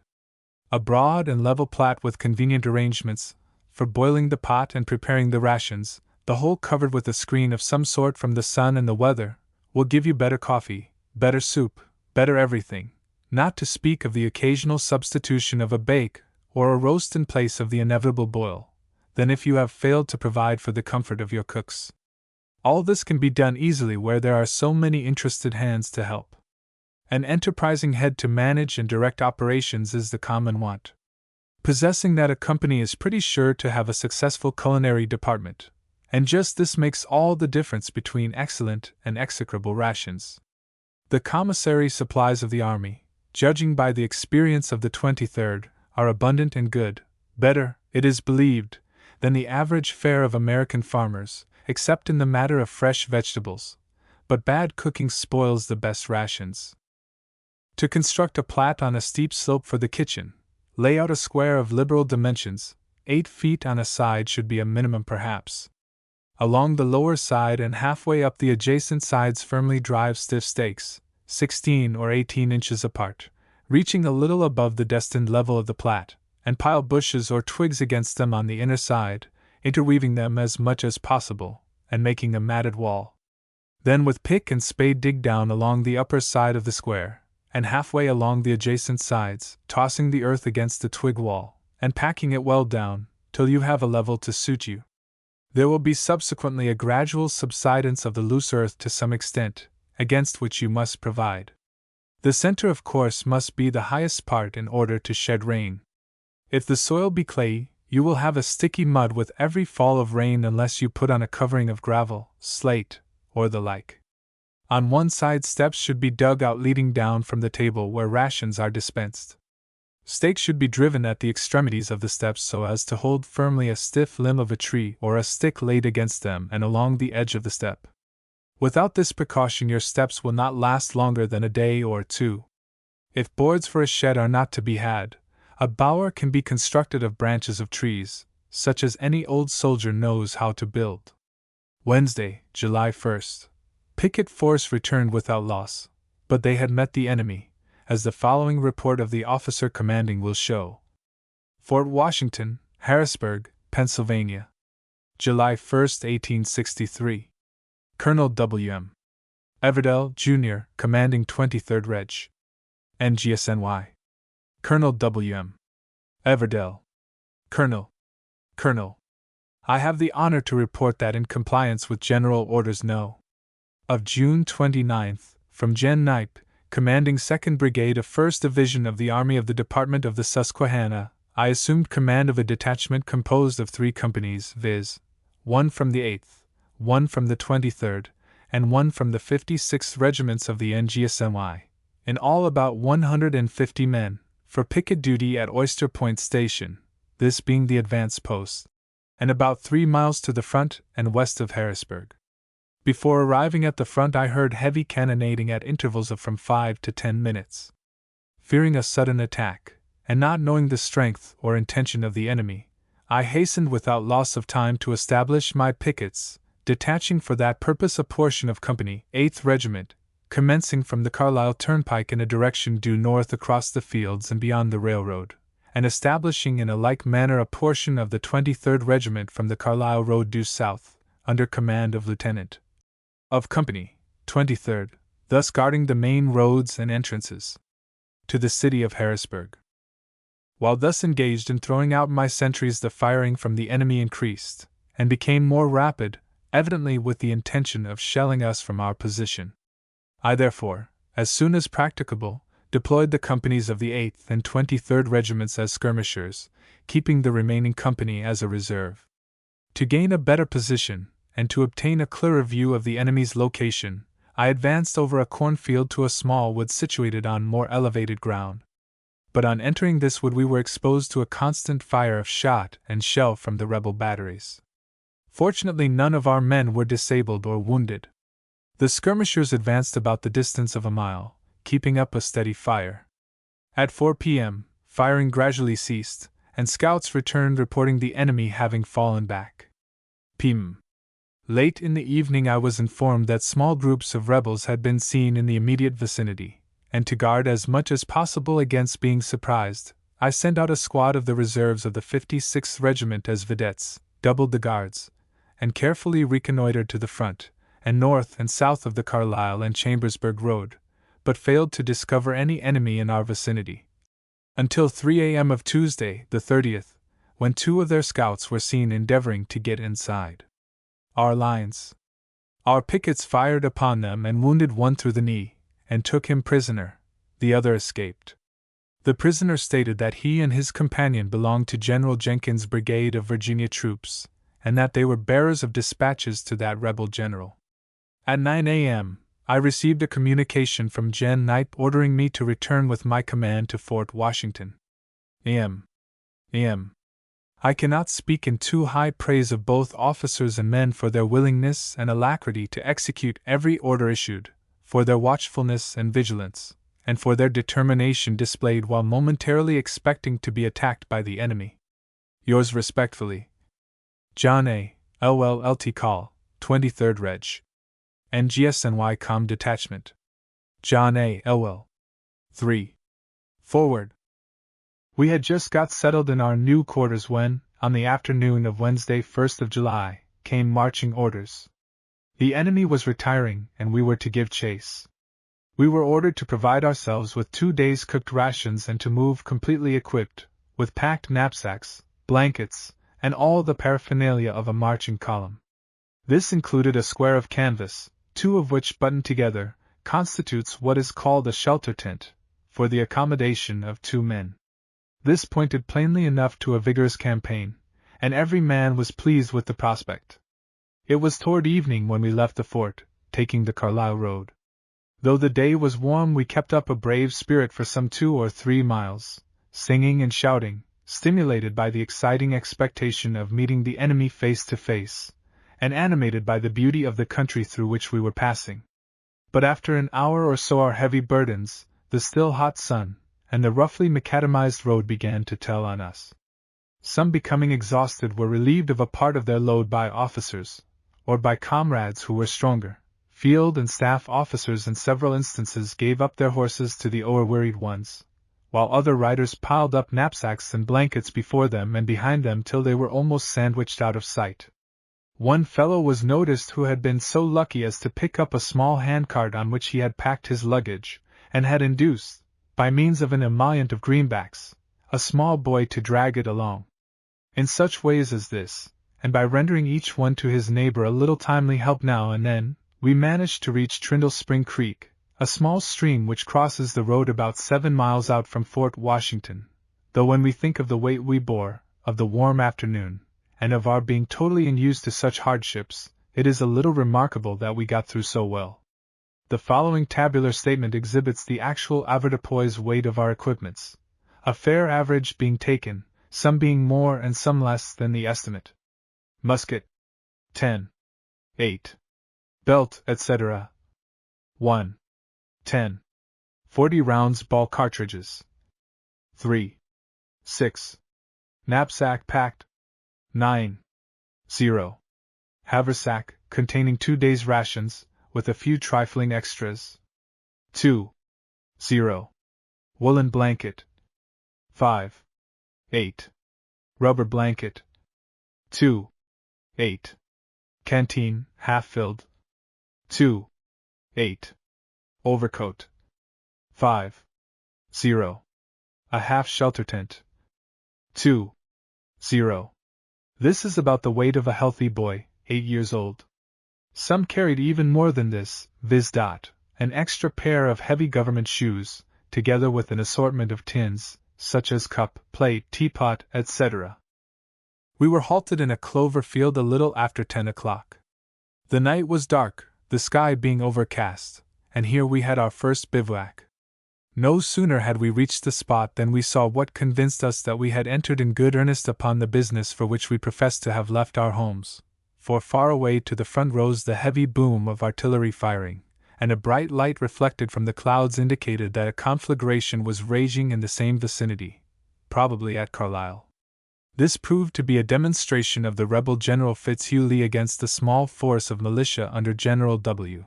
Speaker 1: A broad and level plat with convenient arrangements for boiling the pot and preparing the rations, the whole covered with a screen of some sort from the sun and the weather, will give you better coffee, better soup, better everything, not to speak of the occasional substitution of a bake or a roast in place of the inevitable boil, than if you have failed to provide for the comfort of your cooks. All this can be done easily where there are so many interested hands to help. An enterprising head to manage and direct operations is the common want. Possessing that, a company is pretty sure to have a successful culinary department, and just this makes all the difference between excellent and execrable rations. The commissary supplies of the army, judging by the experience of the 23rd, are abundant and good, better, it is believed, than the average fare of American farmers, except in the matter of fresh vegetables, but bad cooking spoils the best rations. To construct a plat on a steep slope for the kitchen, lay out a square of liberal dimensions, 8 feet on a side should be a minimum perhaps. Along the lower side and halfway up the adjacent sides firmly drive stiff stakes, 16 or 18 inches apart, reaching a little above the destined level of the plat, and pile bushes or twigs against them on the inner side, interweaving them as much as possible, and making a matted wall. Then with pick and spade dig down along the upper side of the square, and halfway along the adjacent sides, tossing the earth against the twig wall, and packing it well down, till you have a level to suit you. There will be subsequently a gradual subsidence of the loose earth to some extent, against which you must provide. The center, of course, must be the highest part in order to shed rain. If the soil be clayey, you will have a sticky mud with every fall of rain unless you put on a covering of gravel, slate, or the like. On one side steps should be dug out leading down from the table where rations are dispensed. Stakes should be driven at the extremities of the steps so as to hold firmly a stiff limb of a tree or a stick laid against them and along the edge of the step. Without this precaution your steps will not last longer than a day or 2. If boards for a shed are not to be had, a bower can be constructed of branches of trees, such as any old soldier knows how to build. Wednesday, July 1st. Picket force returned without loss, but they had met the enemy, as the following report of the officer commanding will show. Fort Washington, Harrisburg, Pennsylvania. July 1st, 1863. Colonel W.M. Everdell, Jr., commanding 23rd Reg. NGSNY. Colonel W.M. Everdell. Colonel. I have the honor to report that in compliance with General Orders No. of June 29th, from Gen. Knipe, commanding 2nd Brigade of 1st Division of the Army of the Department of the Susquehanna, I assumed command of a detachment composed of 3 companies, viz., 1 from the 8th, 1 from the 23rd, and 1 from the 56th Regiments of the NGSNY, in all about 150 men, for picket duty at Oyster Point Station, this being the advance post, and about 3 miles to the front and west of Harrisburg. Before arriving at the front, I heard heavy cannonading at intervals of from 5 to 10 minutes. Fearing a sudden attack, and not knowing the strength or intention of the enemy, I hastened without loss of time to establish my pickets, detaching for that purpose a portion of Company 8th Regiment, commencing from the Carlisle Turnpike in a direction due north across the fields and beyond the railroad, and establishing in a like manner a portion of the 23rd Regiment from the Carlisle Road due south, under command of Lieutenant of Company 23rd, thus guarding the main roads and entrances to the city of Harrisburg. While thus engaged in throwing out my sentries, the firing from the enemy increased, and became more rapid, evidently with the intention of shelling us from our position. I therefore, as soon as practicable, deployed the companies of the 8th and 23rd Regiments as skirmishers, keeping the remaining company as a reserve. To gain a better position, and to obtain a clearer view of the enemy's location, I advanced over a cornfield to a small wood situated on more elevated ground. But on entering this wood we were exposed to a constant fire of shot and shell from the rebel batteries. Fortunately, none of our men were disabled or wounded. The skirmishers advanced about the distance of a mile, keeping up a steady fire. At 4 p.m., firing gradually ceased, and scouts returned reporting the enemy having fallen back. p.m. Late in the evening I was informed that small groups of rebels had been seen in the immediate vicinity, and to guard as much as possible against being surprised, I sent out a squad of the reserves of the 56th Regiment as vedettes, doubled the guards, and carefully reconnoitered to the front, and north and south of the Carlisle and Chambersburg Road, but failed to discover any enemy in our vicinity. Until 3 a.m. of Tuesday, the 30th, when 2 of their scouts were seen endeavoring to get inside our lines. Our pickets fired upon them and wounded one through the knee, and took him prisoner. The other escaped. The prisoner stated that he and his companion belonged to General Jenkins' brigade of Virginia troops, and that they were bearers of dispatches to that rebel general. At 9 a.m., I received a communication from Gen. Knight ordering me to return with my command to Fort Washington. A.M. I cannot speak in too high praise of both officers and men for their willingness and alacrity to execute every order issued, for their watchfulness and vigilance, and for their determination displayed while momentarily expecting to be attacked by the enemy. Yours respectfully, John A. Elwell Lt. Col., 23rd Reg. NGSNY Com Detachment. John A. Elwell. 3. Forward. We had just got settled in our new quarters when, on the afternoon of Wednesday, 1st of July, came marching orders. The enemy was retiring, and we were to give chase. We were ordered to provide ourselves with 2 days' cooked rations and to move completely equipped, with packed knapsacks, blankets, and all the paraphernalia of a marching column. This included a square of canvas, 2 of which, buttoned together, constitutes what is called a shelter tent, for the accommodation of 2 men. This pointed plainly enough to a vigorous campaign, and every man was pleased with the prospect. It was toward evening when we left the fort, taking the Carlisle Road. Though the day was warm, we kept up a brave spirit for some 2 or 3 miles, singing and shouting, stimulated by the exciting expectation of meeting the enemy face to face, and animated by the beauty of the country through which we were passing. But after an hour or so our heavy burdens, the still hot sun, and the roughly macadamized road began to tell on us. Some, becoming exhausted, were relieved of a part of their load by officers, or by comrades who were stronger. Field and staff officers in several instances gave up their horses to the o'er-wearied ones, while other riders piled up knapsacks and blankets before them and behind them till they were almost sandwiched out of sight. One fellow was noticed who had been so lucky as to pick up a small handcart on which he had packed his luggage, and had induced, by means of an emollient of greenbacks, a small boy to drag it along. In such ways as this, and by rendering each one to his neighbor a little timely help now and then, we managed to reach Trindle Spring Creek, a small stream which crosses the road about 7 miles out from Fort Washington, though when we think of the weight we bore, of the warm afternoon, and of our being totally unused to such hardships, it is a little remarkable that we got through so well. The following tabular statement exhibits the actual avoirdupois weight of our equipments, a fair average being taken, some being more and some less than the estimate. Musket 10. 8. Belt, etc. 1. 10. 40 rounds ball cartridges. 3. 6. Knapsack packed. 9. 0. Haversack, containing 2 days' rations, with a few trifling extras. 2. 0. Woolen blanket. 5. 8. Rubber blanket. 2. 8. Canteen, half filled. 2. 8. Overcoat. 5. 0. A half shelter tent. 2. 0. This is about the weight of a healthy boy, 8 years old. Some carried even more than this, viz. An extra pair of heavy government shoes, together with an assortment of tins, such as cup, plate, teapot, etc. We were halted in a clover field a little after 10 o'clock. The night was dark, the sky being overcast, and here we had our first bivouac. No sooner had we reached the spot than we saw what convinced us that we had entered in good earnest upon the business for which we professed to have left our homes, for far away to the front rose the heavy boom of artillery firing, and a bright light reflected from the clouds indicated that a conflagration was raging in the same vicinity, probably at Carlisle. This proved to be a demonstration of the rebel General Fitzhugh Lee against the small force of militia under General W.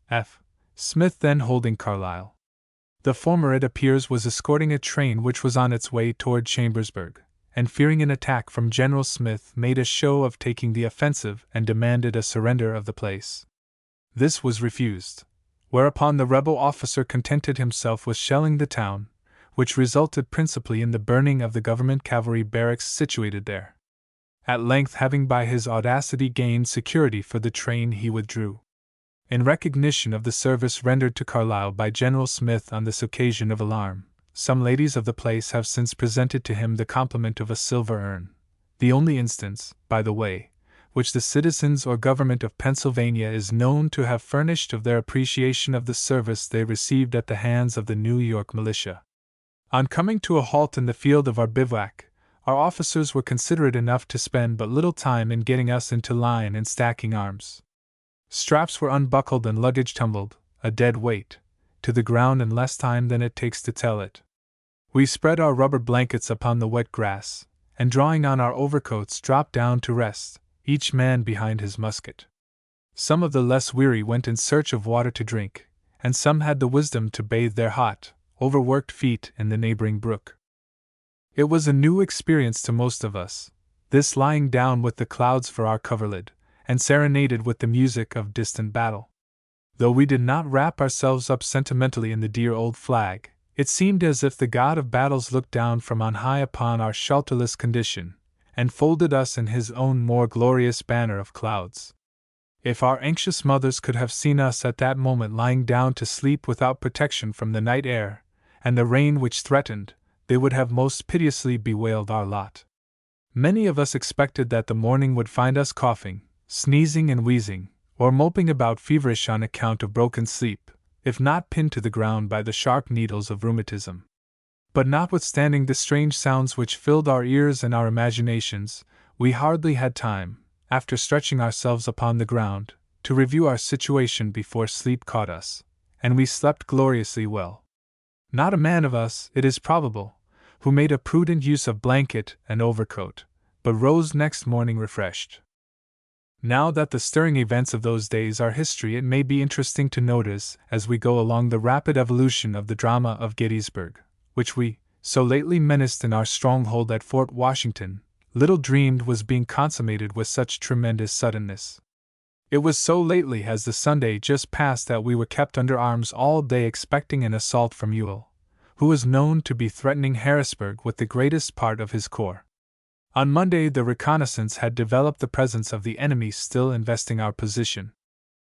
Speaker 1: F. Smith then holding Carlisle. The former, it appears, was escorting a train which was on its way toward Chambersburg, and fearing an attack from General Smith made a show of taking the offensive and demanded a surrender of the place. This was refused, whereupon the rebel officer contented himself with shelling the town, which resulted principally in the burning of the government cavalry barracks situated there. At length, having by his audacity gained security for the train, he withdrew. In recognition of the service rendered to Carlisle by General Smith on this occasion of alarm, some ladies of the place have since presented to him the compliment of a silver urn, the only instance, by the way, which the citizens or government of Pennsylvania is known to have furnished of their appreciation of the service they received at the hands of the New York militia. On coming to a halt in the field of our bivouac, our officers were considerate enough to spend but little time in getting us into line and stacking arms. Straps were unbuckled and luggage tumbled, a dead weight, to the ground in less time than it takes to tell it. We spread our rubber blankets upon the wet grass, and drawing on our overcoats dropped down to rest, each man behind his musket. Some of the less weary went in search of water to drink, and some had the wisdom to bathe their hot, overworked feet in the neighboring brook. It was a new experience to most of us, this lying down with the clouds for our coverlid, and serenaded with the music of distant battle. Though we did not wrap ourselves up sentimentally in the dear old flag, it seemed as if the god of battles looked down from on high upon our shelterless condition, and folded us in his own more glorious banner of clouds. If our anxious mothers could have seen us at that moment lying down to sleep without protection from the night air, and the rain which threatened, they would have most piteously bewailed our lot. Many of us expected that the morning would find us coughing, sneezing and wheezing, or moping about feverish on account of broken sleep, if not pinned to the ground by the sharp needles of rheumatism. But notwithstanding the strange sounds which filled our ears and our imaginations, we hardly had time, after stretching ourselves upon the ground, to review our situation before sleep caught us, and we slept gloriously well. Not a man of us, it is probable, who made a prudent use of blanket and overcoat, but rose next morning refreshed. Now that the stirring events of those days are history, it may be interesting to notice, as we go along the rapid evolution of the drama of Gettysburg, which we, so lately menaced in our stronghold at Fort Washington, little dreamed was being consummated with such tremendous suddenness. It was so lately as the Sunday just past that we were kept under arms all day expecting an assault from Ewell, who was known to be threatening Harrisburg with the greatest part of his corps. On Monday the reconnaissance had developed the presence of the enemy still investing our position.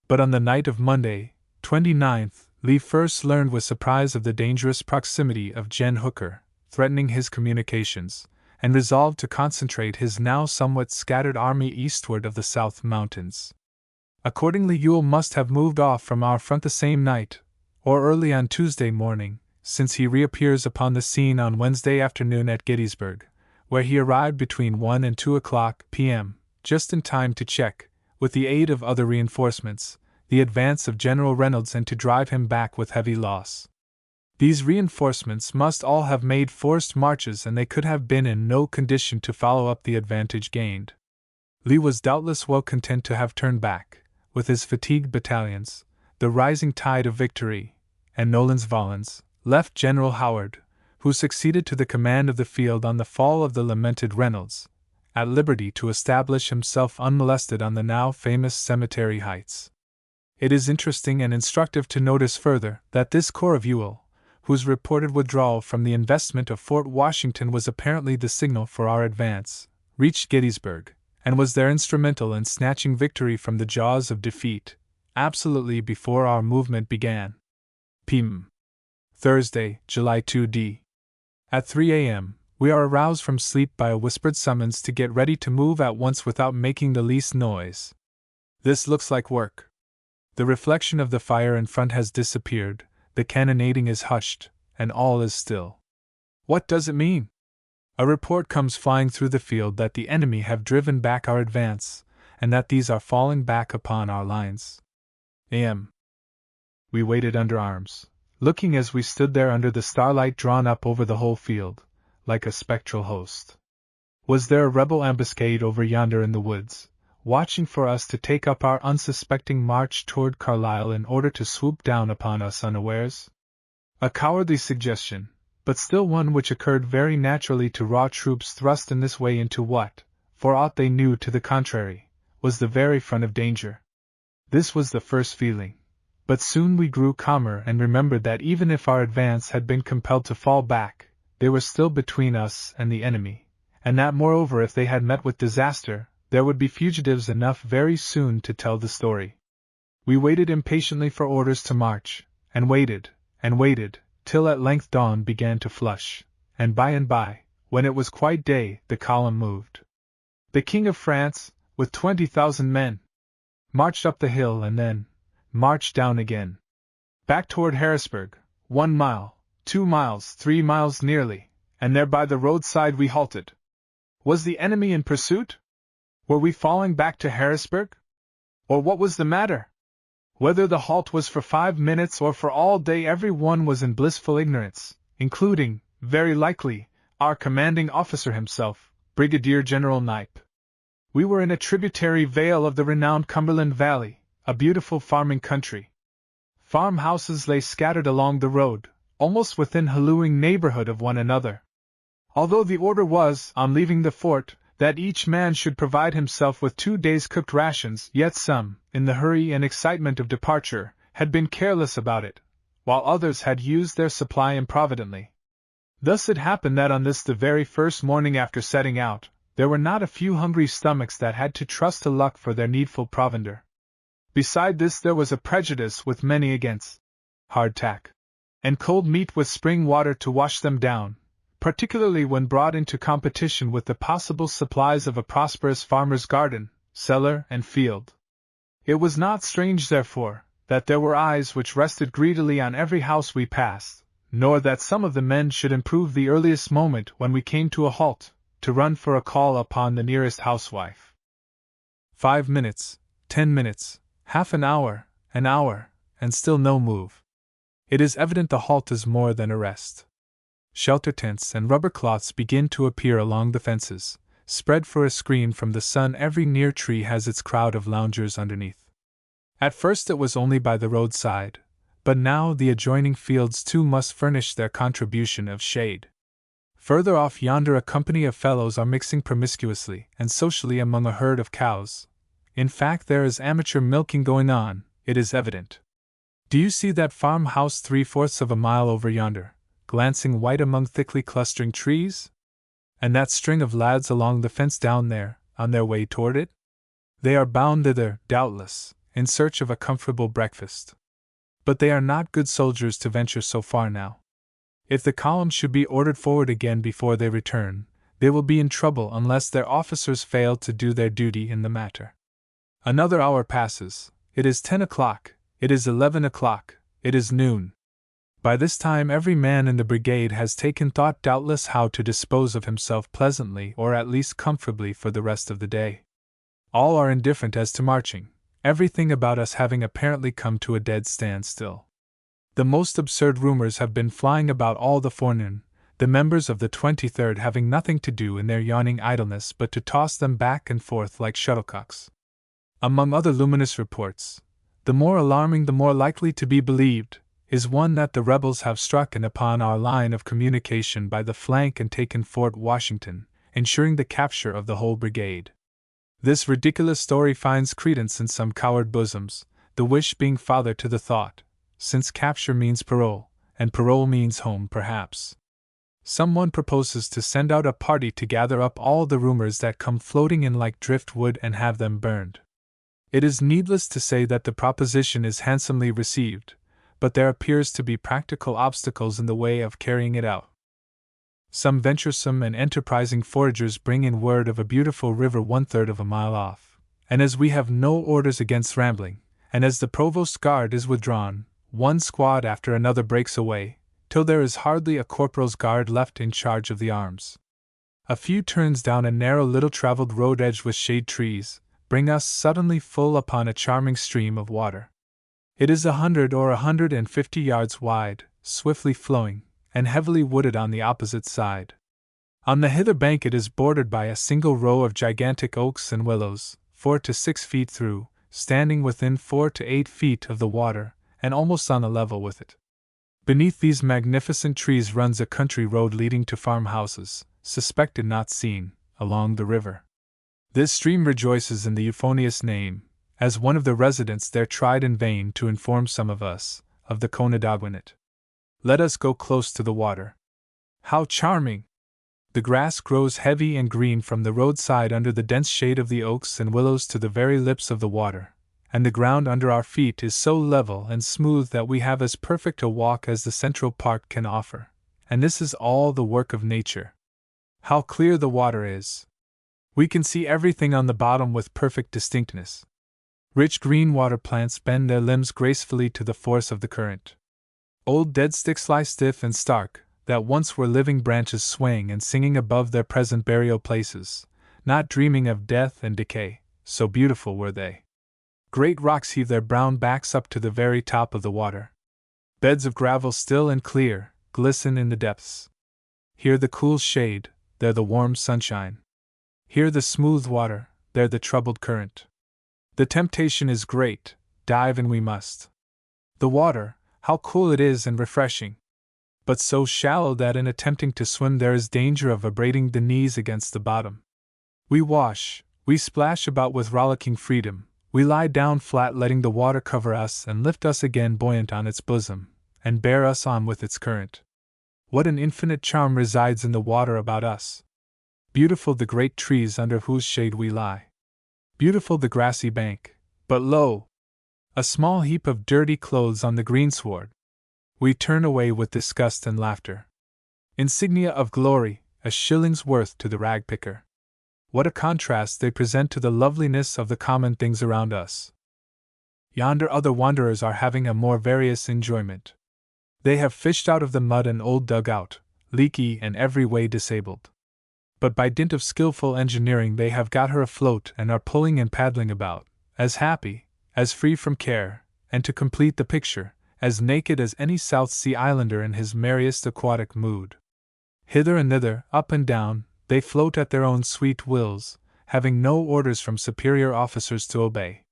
Speaker 1: But on the night of Monday, 29th, Lee first learned with surprise of the dangerous proximity of Gen Hooker, threatening his communications, and resolved to concentrate his now somewhat scattered army eastward of the South Mountains. Accordingly, Ewell must have moved off from our front the same night, or early on Tuesday morning, since he reappears upon the scene on Wednesday afternoon at Gettysburg, where he arrived between 1 and 2 o'clock p.m., just in time to check, with the aid of other reinforcements, the advance of General Reynolds and to drive him back with heavy loss. These reinforcements must all have made forced marches, and they could have been in no condition to follow up the advantage gained. Lee was doubtless well content to have turned back, with his fatigued battalions. The rising tide of victory, and Nolan's Volans, left General Howard, who succeeded to the command of the field on the fall of the lamented Reynolds, at liberty to establish himself unmolested on the now famous Cemetery Heights. It is interesting and instructive to notice further that this corps of Ewell, whose reported withdrawal from the investment of Fort Washington was apparently the signal for our advance, reached Gettysburg, and was there instrumental in snatching victory from the jaws of defeat, absolutely before our movement began. p.m. Thursday, July 2d. At 3 a.m., we are aroused from sleep by a whispered summons to get ready to move at once without making the least noise. This looks like work. The reflection of the fire in front has disappeared, the cannonading is hushed, and all is still. What does it mean? A report comes flying through the field that the enemy have driven back our advance, and that these are falling back upon our lines. A.m. We waited under arms, looking as we stood there under the starlight drawn up over the whole field, like a spectral host. Was there a rebel ambuscade over yonder in the woods, watching for us to take up our unsuspecting march toward Carlisle in order to swoop down upon us unawares? A cowardly suggestion, but still one which occurred very naturally to raw troops thrust in this way into what, for aught they knew to the contrary, was the very front of danger. This was the first feeling, but soon we grew calmer and remembered that even if our advance had been compelled to fall back, they were still between us and the enemy, and that moreover if they had met with disaster, there would be fugitives enough very soon to tell the story. We waited impatiently for orders to march, and waited, till at length dawn began to flush, and by, when it was quite day, the column moved. The King of France, with 20,000 men, marched up the hill and then marched down again. Back toward Harrisburg, 1 mile, 2 miles, 3 miles nearly, and there by the roadside we halted. Was the enemy in pursuit? Were we falling back to Harrisburg? Or what was the matter? Whether the halt was for 5 minutes or for all day, every one was in blissful ignorance, including, very likely, our commanding officer himself, Brigadier General Knipe. We were in a tributary vale of the renowned Cumberland Valley, a beautiful farming country. Farmhouses lay scattered along the road, almost within hallooing neighborhood of one another. Although the order was, on leaving the fort, that each man should provide himself with 2 days' cooked rations, yet some, in the hurry and excitement of departure, had been careless about it, while others had used their supply improvidently. Thus it happened that on this the very first morning after setting out, there were not a few hungry stomachs that had to trust to luck for their needful provender. Beside this there was a prejudice with many against hardtack and cold meat with spring water to wash them down, particularly when brought into competition with the possible supplies of a prosperous farmer's garden, cellar, and field. It was not strange, therefore, that there were eyes which rested greedily on every house we passed, nor that some of the men should improve the earliest moment when we came to a halt, to run for a call upon the nearest housewife. 5 minutes, 10 minutes, half an hour, and still no move. It is evident the halt is more than a rest. Shelter tents and rubber cloths begin to appear along the fences, spread for a screen from the sun. Every near tree has its crowd of loungers underneath. At first it was only by the roadside, but now the adjoining fields too must furnish their contribution of shade. Further off yonder a company of fellows are mixing promiscuously and socially among a herd of cows. In fact, there is amateur milking going on, it is evident. Do you see that farmhouse 3/4 of a mile over yonder, glancing white among thickly clustering trees? And that string of lads along the fence down there, on their way toward it? They are bound thither, doubtless, in search of a comfortable breakfast. But they are not good soldiers to venture so far now. If the column should be ordered forward again before they return, they will be in trouble unless their officers fail to do their duty in the matter. Another hour passes. It is 10 o'clock, it is 11 o'clock, it is noon. By this time every man in the brigade has taken thought doubtless how to dispose of himself pleasantly or at least comfortably for the rest of the day. All are indifferent as to marching, everything about us having apparently come to a dead standstill. The most absurd rumors have been flying about all the forenoon, the members of the 23rd having nothing to do in their yawning idleness but to toss them back and forth like shuttlecocks. Among other luminous reports, the more alarming, the more likely to be believed, is one that the rebels have struck in upon our line of communication by the flank and taken Fort Washington, ensuring the capture of the whole brigade. This ridiculous story finds credence in some coward bosoms, the wish being father to the thought, since capture means parole, and parole means home perhaps. Someone proposes to send out a party to gather up all the rumors that come floating in like driftwood and have them burned. It is needless to say that the proposition is handsomely received, but there appears to be practical obstacles in the way of carrying it out. Some venturesome and enterprising foragers bring in word of a beautiful river 1/3 of a mile off, and as we have no orders against rambling, and as the provost's guard is withdrawn, one squad after another breaks away, till there is hardly a corporal's guard left in charge of the arms. A few turns down a narrow little traveled road edged with shade trees bring us suddenly full upon a charming stream of water. It is 100 or 150 yards wide, swiftly flowing, and heavily wooded on the opposite side. On the hither bank it is bordered by a single row of gigantic oaks and willows, 4 to 6 feet through, standing within 4 to 8 feet of the water, and almost on a level with it. Beneath these magnificent trees runs a country road leading to farmhouses, suspected not seen, along the river. This stream rejoices in the euphonious name, as one of the residents there tried in vain to inform some of us of the Conadaguanet. Let us go close to the water. How charming! The grass grows heavy and green from the roadside under the dense shade of the oaks and willows to the very lips of the water, and the ground under our feet is so level and smooth that we have as perfect a walk as the Central Park can offer, and this is all the work of nature. How clear the water is! We can see everything on the bottom with perfect distinctness. Rich green water plants bend their limbs gracefully to the force of the current. Old dead sticks lie stiff and stark, that once were living branches swaying and singing above their present burial places, not dreaming of death and decay, so beautiful were they. Great rocks heave their brown backs up to the very top of the water. Beds of gravel still and clear glisten in the depths. Here the cool shade, there the warm sunshine. Here the smooth water, there the troubled current. The temptation is great, dive and we must. The water, how cool it is and refreshing! But so shallow that in attempting to swim there is danger of abrading the knees against the bottom. We wash, we splash about with rollicking freedom, we lie down flat letting the water cover us and lift us again buoyant on its bosom, and bear us on with its current. What an infinite charm resides in the water about us! Beautiful the great trees under whose shade we lie. Beautiful the grassy bank, but lo! A small heap of dirty clothes on the greensward. We turn away with disgust and laughter. Insignia of glory, a shilling's worth to the rag picker. What a contrast they present to the loveliness of the common things around us. Yonder other wanderers are having a more various enjoyment. They have fished out of the mud an old dugout, leaky and every way disabled. But by dint of skillful engineering they have got her afloat and are pulling and paddling about, as happy, as free from care, and to complete the picture, as naked as any South Sea Islander in his merriest aquatic mood. Hither and thither, up and down, they float at their own sweet wills, having no orders from superior officers to obey.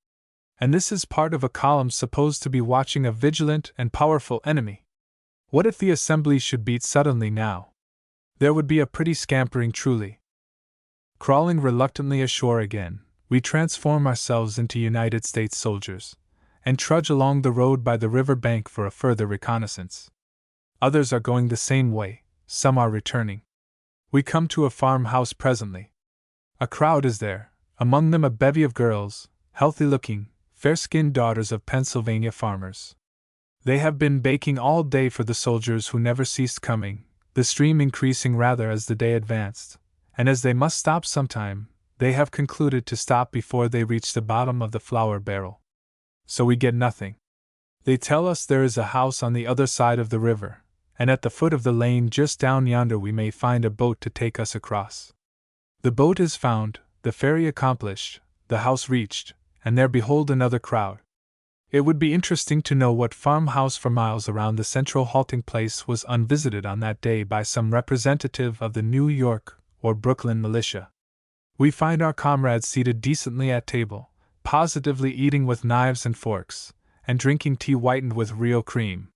Speaker 1: And this is part of a column supposed to be watching a vigilant and powerful enemy. What if the assembly should beat suddenly now? There would be a pretty scampering truly. Crawling reluctantly ashore again, we transform ourselves into United States soldiers, and trudge along the road by the river bank for a further reconnaissance. Others are going the same way, some are returning. We come to a farmhouse presently. A crowd is there, among them a bevy of girls, healthy-looking, fair-skinned daughters of Pennsylvania farmers. They have been baking all day for the soldiers who never ceased coming, the stream increasing rather as the day advanced, and as they must stop sometime, they have concluded to stop before they reach the bottom of the flour barrel. So we get nothing. They tell us there is a house on the other side of the river, and at the foot of the lane just down yonder we may find a boat to take us across. The boat is found, the ferry accomplished, the house reached, and there behold another crowd. It would be interesting to know what farmhouse for miles around the central halting place was unvisited on that day by some representative of the New York or Brooklyn militia. We find our comrades seated decently at table, positively eating with knives and forks, and drinking tea whitened with real cream.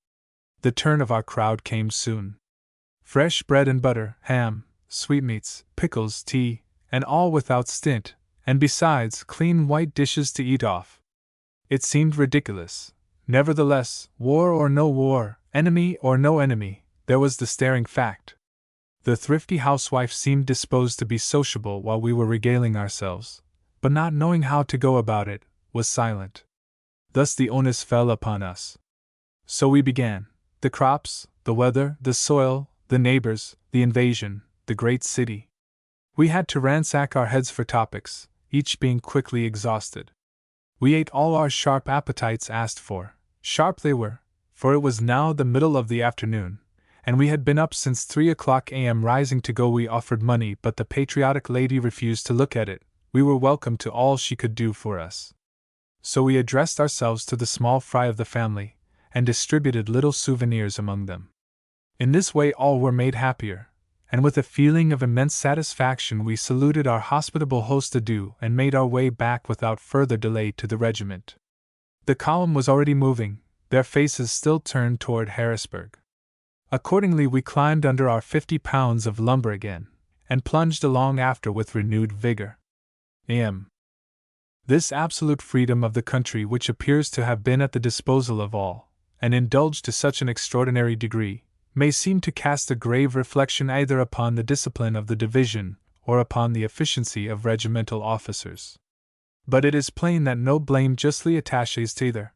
Speaker 1: The turn of our crowd came soon. Fresh bread and butter, ham, sweetmeats, pickles, tea, and all without stint, and besides, clean white dishes to eat off. It seemed ridiculous. Nevertheless, war or no war, enemy or no enemy, there was the staring fact. The thrifty housewife seemed disposed to be sociable while we were regaling ourselves, but not knowing how to go about it, was silent. Thus the onus fell upon us. So we began. The crops, the weather, the soil, the neighbors, the invasion, the great city. We had to ransack our heads for topics, each being quickly exhausted. We ate all our sharp appetites asked for. Sharp they were, for it was now the middle of the afternoon, and we had been up since 3 o'clock a.m. rising to go. We offered money, but the patriotic lady refused to look at it. We were welcome to all she could do for us. So we addressed ourselves to the small fry of the family, and distributed little souvenirs among them. In this way all were made happier, and with a feeling of immense satisfaction we saluted our hospitable host adieu and made our way back without further delay to the regiment. The column was already moving, their faces still turned toward Harrisburg. Accordingly we climbed under our 50 pounds of lumber again, and plunged along after with renewed vigor. This absolute freedom of the country, which appears to have been at the disposal of all, and indulged to such an extraordinary degree, may seem to cast a grave reflection either upon the discipline of the division or upon the efficiency of regimental officers. But it is plain that no blame justly attaches to either.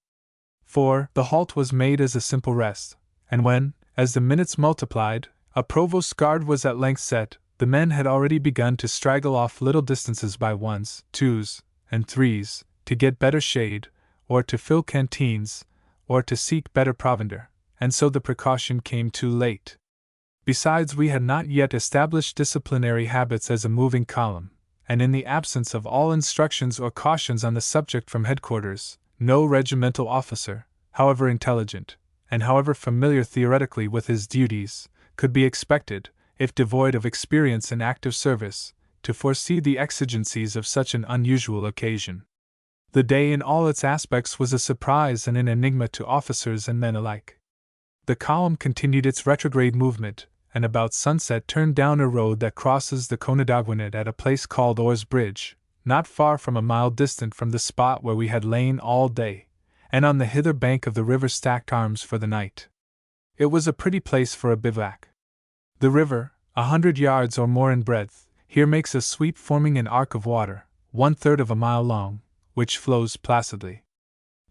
Speaker 1: For the halt was made as a simple rest, and when, as the minutes multiplied, a provost guard was at length set, the men had already begun to straggle off little distances by ones, twos, and threes, to get better shade, or to fill canteens, or to seek better provender, and so the precaution came too late. Besides, we had not yet established disciplinary habits as a moving column, and in the absence of all instructions or cautions on the subject from headquarters, no regimental officer, however intelligent, and however familiar theoretically with his duties, could be expected, if devoid of experience in active service, to foresee the exigencies of such an unusual occasion. The day in all its aspects was a surprise and an enigma to officers and men alike. The column continued its retrograde movement, and about sunset turned down a road that crosses the Conedogwinet at a place called Orr's Bridge, not far from a mile distant from the spot where we had lain all day, and on the hither bank of the river stacked arms for the night. It was a pretty place for a bivouac. The river, 100 yards or more in breadth, here makes a sweep forming an arc of water, 1/3 of a mile long, which flows placidly.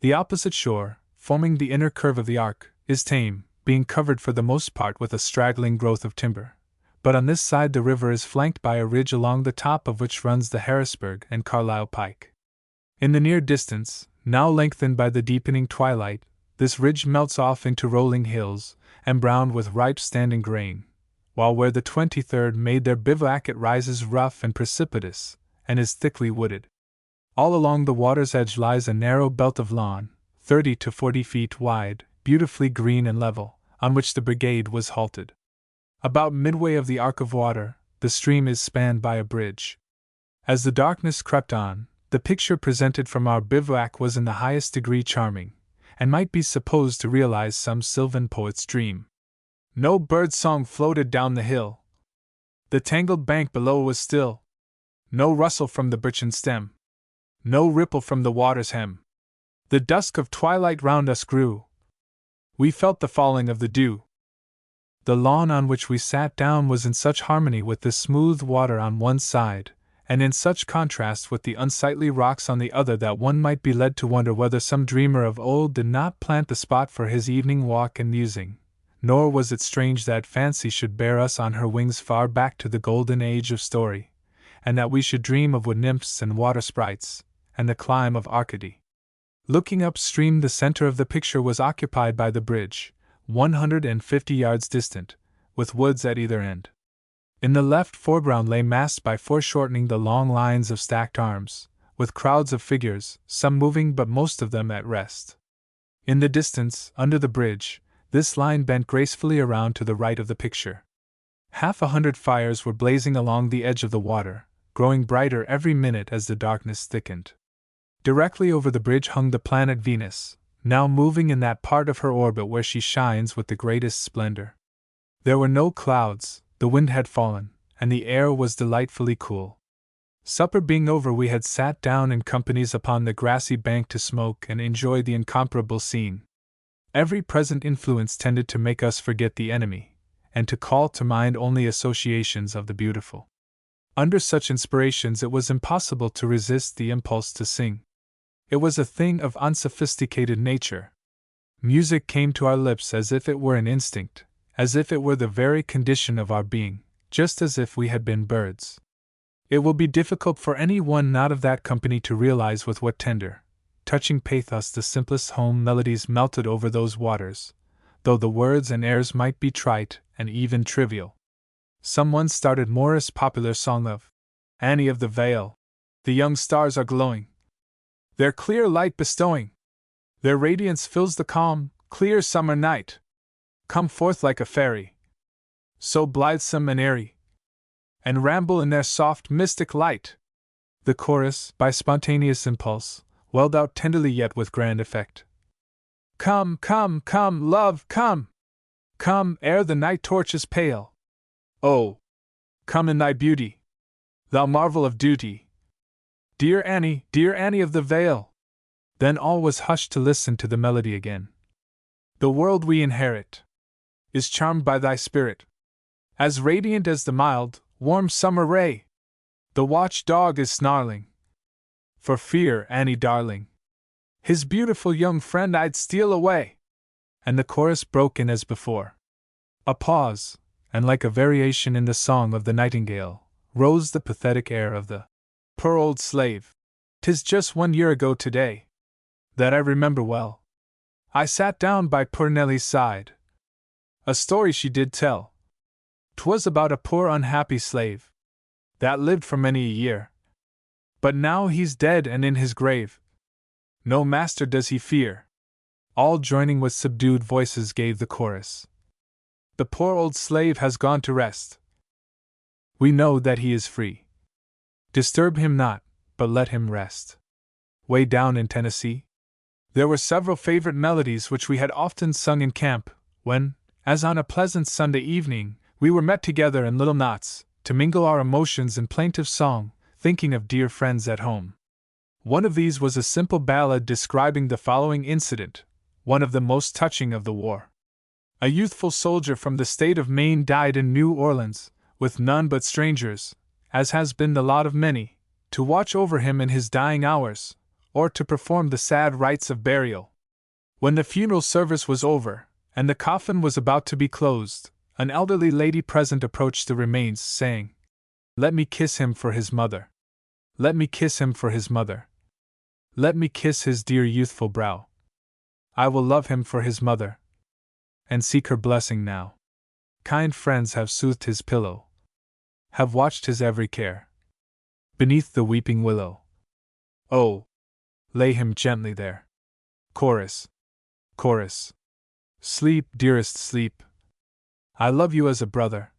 Speaker 1: The opposite shore, forming the inner curve of the arc, is tame, being covered for the most part with a straggling growth of timber, but on this side the river is flanked by a ridge along the top of which runs the Harrisburg and Carlisle pike. In the near distance, now lengthened by the deepening twilight, this ridge melts off into rolling hills, embrowned with ripe standing grain, while where the 23rd made their bivouac it rises rough and precipitous, and is thickly wooded. All along the water's edge lies a narrow belt of lawn, 30 to 40 feet wide, beautifully green and level, on which the brigade was halted. About midway of the arc of water, the stream is spanned by a bridge. As the darkness crept on, the picture presented from our bivouac was in the highest degree charming, and might be supposed to realize some sylvan poet's dream. No bird song floated down the hill. The tangled bank below was still. No rustle from the birchen stem. No ripple from the water's hem. The dusk of twilight round us grew. We felt the falling of the dew. The lawn on which we sat down was in such harmony with the smooth water on one side, and in such contrast with the unsightly rocks on the other, that one might be led to wonder whether some dreamer of old did not plant the spot for his evening walk and musing. Nor was it strange that fancy should bear us on her wings far back to the golden age of story, and that we should dream of wood nymphs and water sprites, and the clime of Arcady. Looking upstream, the center of the picture was occupied by the bridge, 150 yards distant, with woods at either end. In the left foreground lay massed by foreshortening the long lines of stacked arms, with crowds of figures, some moving but most of them at rest. In the distance, under the bridge, this line bent gracefully around to the right of the picture. 100 fires were blazing along the edge of the water, growing brighter every minute as the darkness thickened. Directly over the bridge hung the planet Venus, now moving in that part of her orbit where she shines with the greatest splendor. There were no clouds, the wind had fallen, and the air was delightfully cool. Supper being over, we had sat down in companies upon the grassy bank to smoke and enjoy the incomparable scene. Every present influence tended to make us forget the enemy, and to call to mind only associations of the beautiful. Under such inspirations it was impossible to resist the impulse to sing. It was a thing of unsophisticated nature. Music came to our lips as if it were an instinct, as if it were the very condition of our being, just as if we had been birds. It will be difficult for any one not of that company to realize with what tender, touching pathos the simplest home melodies melted over those waters, though the words and airs might be trite and even trivial. Someone started Morris' popular song of Annie of the Vale. The young stars are glowing, their clear light bestowing. Their radiance fills the calm, clear summer night. Come forth like a fairy, so blithesome and airy, and ramble in their soft, mystic light. The chorus, by spontaneous impulse, welled out tenderly yet with grand effect. Come, come, come, love, come! Come, ere the night torches pale. Oh, come in thy beauty, thou marvel of duty. Dear Annie of the Vale! Then all was hushed to listen to the melody again. The world we inherit is charmed by thy spirit, as radiant as the mild, warm summer ray. The watch-dog is snarling, for fear, Annie darling, his beautiful young friend I'd steal away. And the chorus broke in as before. A pause, and like a variation in the song of the nightingale, rose the pathetic air of the poor old slave. 'Tis just 1 year ago today that I remember well. I sat down by poor Nellie's side. A story she did tell. 'Twas about a poor unhappy slave that lived for many a year. But now he's dead and in his grave. No master does he fear. All joining with subdued voices gave the chorus. The poor old slave has gone to rest. We know that he is free. Disturb him not, but let him rest. Way down in Tennessee, there were several favorite melodies which we had often sung in camp, when, as on a pleasant Sunday evening, we were met together in little knots, to mingle our emotions in plaintive song, thinking of dear friends at home. One of these was a simple ballad describing the following incident, one of the most touching of the war. A youthful soldier from the state of Maine died in New Orleans, with none but strangers, as has been the lot of many, to watch over him in his dying hours, or to perform the sad rites of burial. When the funeral service was over, and the coffin was about to be closed, an elderly lady present approached the remains, saying, "Let me kiss him for his mother. Let me kiss him for his mother. Let me kiss his dear youthful brow. I will love him for his mother, and seek her blessing now. Kind friends have soothed his pillow, have watched his every care, beneath the weeping willow. Oh, lay him gently there." Chorus. Chorus. Sleep, dearest, sleep. I love you as a brother.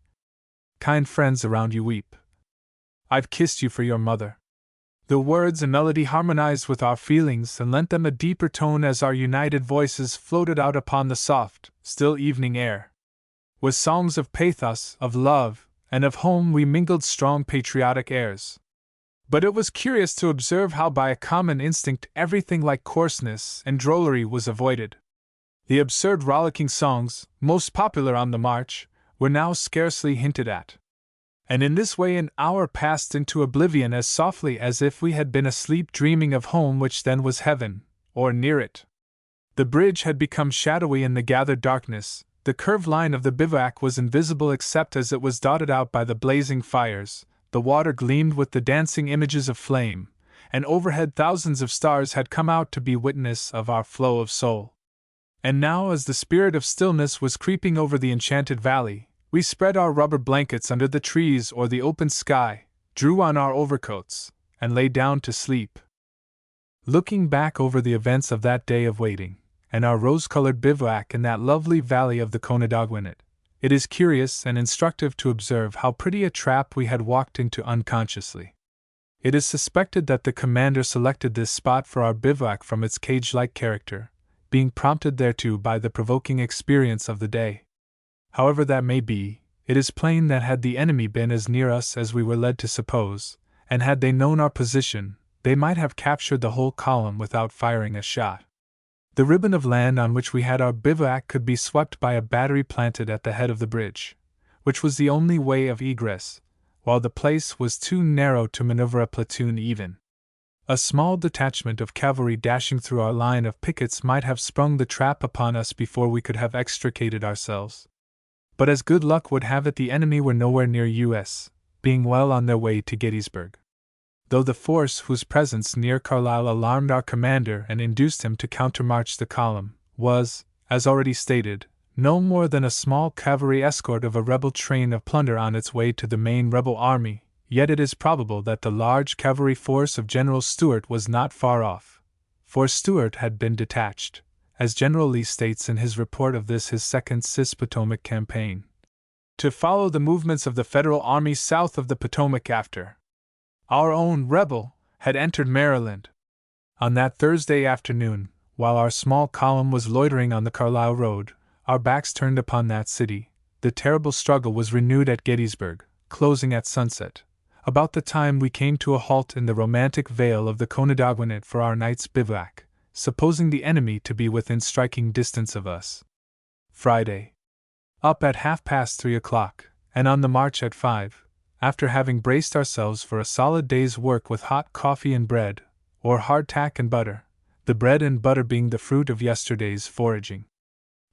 Speaker 1: Kind friends around you weep. I've kissed you for your mother. The words and melody harmonized with our feelings and lent them a deeper tone as our united voices floated out upon the soft, still evening air. With songs of pathos, of love, and of home we mingled strong patriotic airs. But it was curious to observe how by a common instinct everything like coarseness and drollery was avoided. The absurd rollicking songs, most popular on the march, were now scarcely hinted at. And in this way an hour passed into oblivion as softly as if we had been asleep dreaming of home which then was heaven, or near it. The bridge had become shadowy in the gathered darkness, the curved line of the bivouac was invisible except as it was dotted out by the blazing fires, the water gleamed with the dancing images of flame, and overhead thousands of stars had come out to be witness of our flow of soul. And now, as the spirit of stillness was creeping over the enchanted valley, we spread our rubber blankets under the trees or the open sky, drew on our overcoats, and lay down to sleep. Looking back over the events of that day of waiting, and our rose-colored bivouac in that lovely valley of the Conedogwinet, it is curious and instructive to observe how pretty a trap we had walked into unconsciously. It is suspected that the commander selected this spot for our bivouac from its cage-like character, being prompted thereto by the provoking experience of the day. However that may be, it is plain that had the enemy been as near us as we were led to suppose, and had they known our position, they might have captured the whole column without firing a shot. The ribbon of land on which we had our bivouac could be swept by a battery planted at the head of the bridge, which was the only way of egress, while the place was too narrow to maneuver a platoon even. A small detachment of cavalry dashing through our line of pickets might have sprung the trap upon us before we could have extricated ourselves. But as good luck would have it, the enemy were nowhere near us, being well on their way to Gettysburg. Though the force whose presence near Carlisle alarmed our commander and induced him to countermarch the column, was, as already stated, no more than a small cavalry escort of a rebel train of plunder on its way to the main rebel army, yet it is probable that the large cavalry force of General Stuart was not far off, for Stuart had been detached, as General Lee states in his report of this his second Cis Potomac campaign, to follow the movements of the Federal army south of the Potomac after our own rebel had entered Maryland. On that Thursday afternoon, while our small column was loitering on the Carlisle road, our backs turned upon that city, the terrible struggle was renewed at Gettysburg, closing at sunset, about the time we came to a halt in the romantic vale of the Conedogwinet for our night's bivouac, supposing the enemy to be within striking distance of us. Friday. Up at 3:30, and on the march at 5, after having braced ourselves for a solid day's work with hot coffee and bread, or hardtack and butter, the bread and butter being the fruit of yesterday's foraging.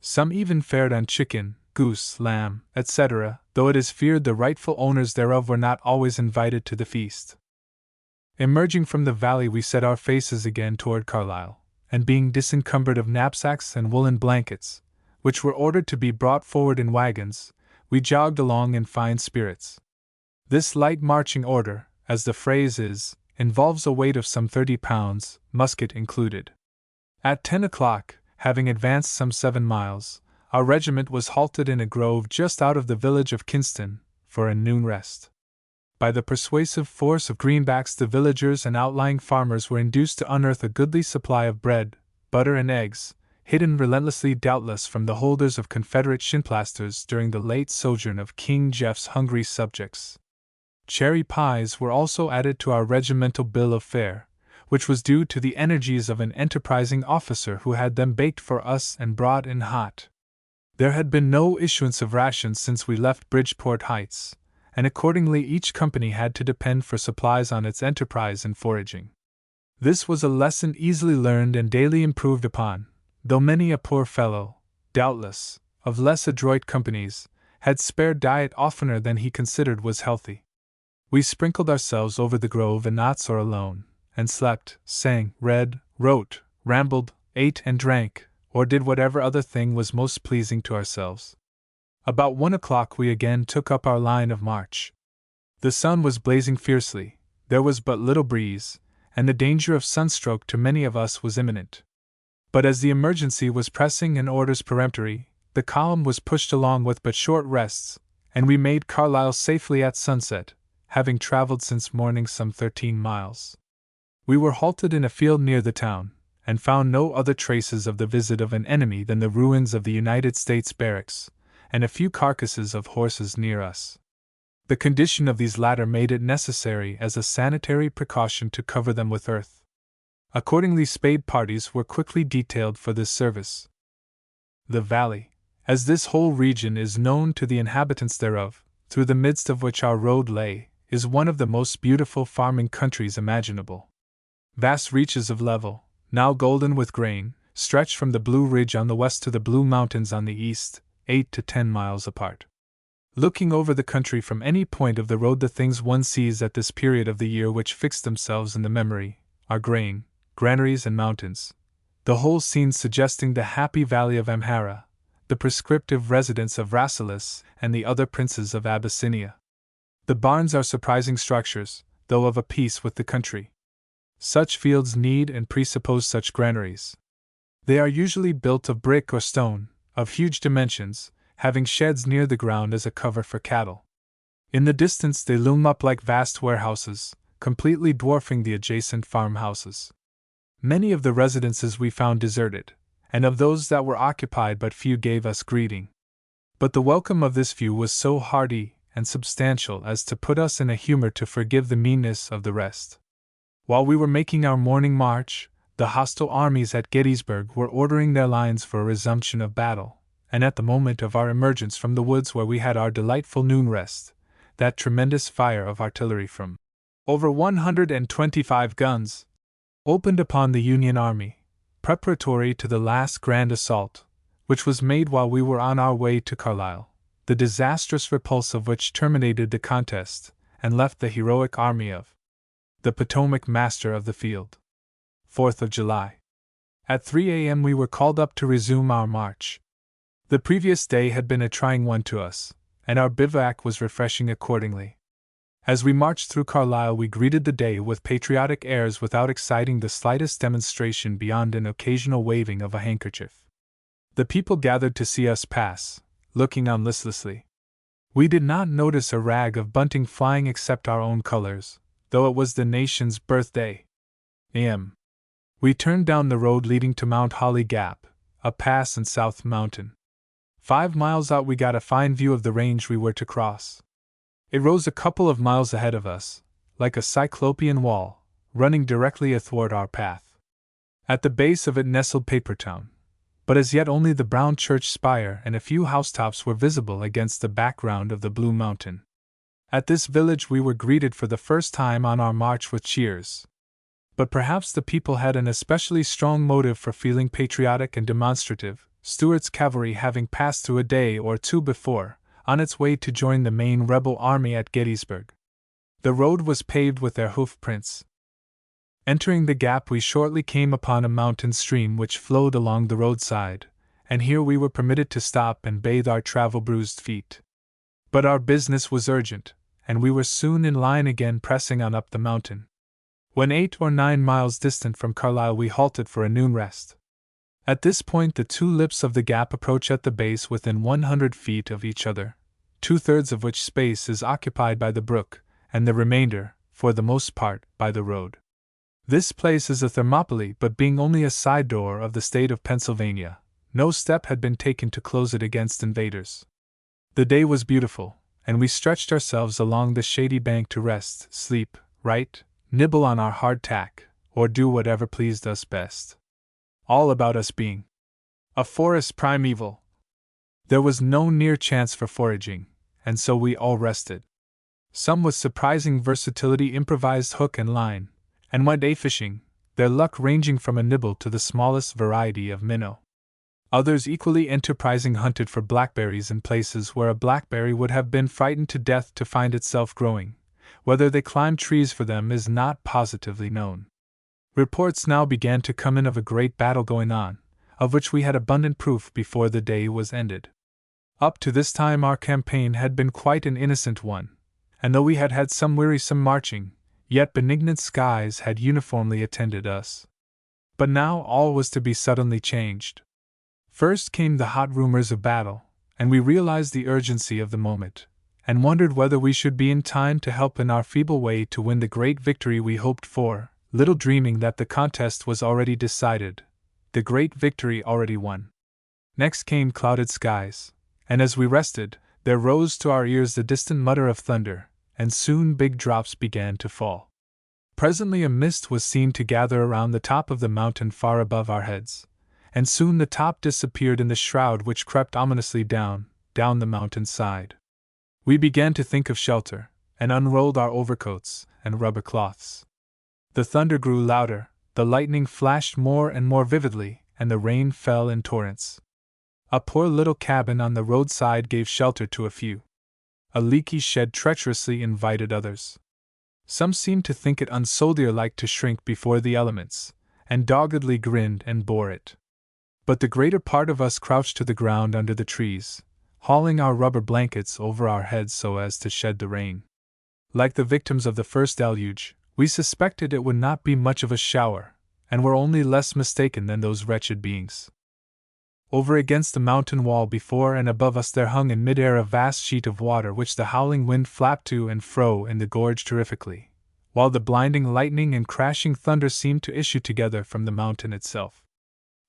Speaker 1: Some even fared on chicken, goose, lamb, etc., though it is feared the rightful owners thereof were not always invited to the feast. Emerging from the valley, we set our faces again toward Carlisle, and being disencumbered of knapsacks and woolen blankets, which were ordered to be brought forward in wagons, we jogged along in fine spirits. This light marching order, as the phrase is, involves a weight of some 30 pounds, musket included. At 10 o'clock, having advanced some 7 miles, our regiment was halted in a grove just out of the village of Kinston, for a noon rest. By the persuasive force of greenbacks, the villagers and outlying farmers were induced to unearth a goodly supply of bread, butter, and eggs, hidden relentlessly doubtless from the holders of Confederate shinplasters during the late sojourn of King Jeff's hungry subjects. Cherry pies were also added to our regimental bill of fare, which was due to the energies of an enterprising officer who had them baked for us and brought in hot. There had been no issuance of rations since we left Bridgeport Heights, and accordingly each company had to depend for supplies on its enterprise in foraging. This was a lesson easily learned and daily improved upon, though many a poor fellow, doubtless, of less adroit companies, had spared diet oftener than he considered was healthy. We sprinkled ourselves over the grove in knots or alone, and slept, sang, read, wrote, rambled, ate and drank, or did whatever other thing was most pleasing to ourselves. About 1 o'clock we again took up our line of march. The sun was blazing fiercely, there was but little breeze, and the danger of sunstroke to many of us was imminent. But as the emergency was pressing and orders peremptory, the column was pushed along with but short rests, and we made Carlisle safely at sunset, having traveled since morning some 13 miles. We were halted in a field near the town, and found no other traces of the visit of an enemy than the ruins of the United States barracks, and a few carcasses of horses near us. The condition of these latter made it necessary as a sanitary precaution to cover them with earth. Accordingly, spade parties were quickly detailed for this service. The valley, as this whole region is known to the inhabitants thereof, through the midst of which our road lay, is one of the most beautiful farming countries imaginable. Vast reaches of level, now golden with grain, stretch from the Blue Ridge on the west to the Blue Mountains on the east, 8 to 10 miles apart. Looking over the country from any point of the road, the things one sees at this period of the year which fix themselves in the memory are grain, granaries, and mountains, the whole scene suggesting the happy valley of Amhara, the prescriptive residence of Rasselas and the other princes of Abyssinia. The barns are surprising structures, though of a piece with the country. Such fields need and presuppose such granaries. They are usually built of brick or stone, of huge dimensions, having sheds near the ground as a cover for cattle. In the distance they loom up like vast warehouses, completely dwarfing the adjacent farmhouses. Many of the residences we found deserted, and of those that were occupied but few gave us greeting. But the welcome of this view was so hearty and substantial as to put us in a humor to forgive the meanness of the rest. While we were making our morning march, the hostile armies at Gettysburg were ordering their lines for a resumption of battle, and at the moment of our emergence from the woods where we had our delightful noon rest, that tremendous fire of artillery from over 125 guns opened upon the Union Army, preparatory to the last grand assault, which was made while we were on our way to Carlisle, the disastrous repulse of which terminated the contest, and left the heroic army of the Potomac master of the field. 4th of July. At 3 a.m. we were called up to resume our march. The previous day had been a trying one to us, and our bivouac was refreshing accordingly. As we marched through Carlisle, we greeted the day with patriotic airs without exciting the slightest demonstration beyond an occasional waving of a handkerchief. The people gathered to see us pass, looking on listlessly. We did not notice a rag of bunting flying except our own colors, though it was the nation's birthday. A.M. We turned down the road leading to Mount Holly Gap, a pass in South Mountain. 5 miles out we got a fine view of the range we were to cross. It rose a couple of miles ahead of us, like a cyclopean wall, running directly athwart our path. At the base of it nestled Papertown, but as yet only the brown church spire and a few housetops were visible against the background of the blue mountain. At this village we were greeted for the first time on our march with cheers. But perhaps the people had an especially strong motive for feeling patriotic and demonstrative, Stuart's cavalry having passed through a day or two before, on its way to join the main rebel army at Gettysburg. The road was paved with their hoof prints. Entering the gap we shortly came upon a mountain stream which flowed along the roadside, and here we were permitted to stop and bathe our travel-bruised feet. But our business was urgent, and we were soon in line again pressing on up the mountain. When 8 or 9 miles distant from Carlisle we halted for a noon rest. At this point the two lips of the gap approach at the base within 100 feet of each other, 2/3 of which space is occupied by the brook, and the remainder, for the most part, by the road. This place is a Thermopylae, but being only a side door of the state of Pennsylvania, no step had been taken to close it against invaders. The day was beautiful, and we stretched ourselves along the shady bank to rest, sleep, write, nibble on our hardtack, or do whatever pleased us best. All about us being a forest primeval, there was no near chance for foraging, and so we all rested. Some with surprising versatility improvised hook and line, and went a-fishing, their luck ranging from a nibble to the smallest variety of minnow. Others equally enterprising hunted for blackberries in places where a blackberry would have been frightened to death to find itself growing. Whether they climbed trees for them is not positively known. Reports now began to come in of a great battle going on, of which we had abundant proof before the day was ended. Up to this time our campaign had been quite an innocent one, and though we had had some wearisome marching, yet benignant skies had uniformly attended us. But now all was to be suddenly changed. First came the hot rumors of battle, and we realized the urgency of the moment, and wondered whether we should be in time to help in our feeble way to win the great victory we hoped for, little dreaming that the contest was already decided, the great victory already won. Next came clouded skies, and as we rested, there rose to our ears the distant mutter of thunder, and soon big drops began to fall. Presently a mist was seen to gather around the top of the mountain far above our heads, and soon the top disappeared in the shroud which crept ominously down the mountain side. We began to think of shelter, and unrolled our overcoats and rubber cloths. The thunder grew louder, the lightning flashed more and more vividly, and the rain fell in torrents. A poor little cabin on the roadside gave shelter to a few. A leaky shed treacherously invited others. Some seemed to think it unsoldier-like to shrink before the elements, and doggedly grinned and bore it. But the greater part of us crouched to the ground under the trees, hauling our rubber blankets over our heads so as to shed the rain. Like the victims of the first deluge, we suspected it would not be much of a shower, and were only less mistaken than those wretched beings. Over against the mountain wall before and above us there hung in mid-air a vast sheet of water which the howling wind flapped to and fro in the gorge terrifically, while the blinding lightning and crashing thunder seemed to issue together from the mountain itself.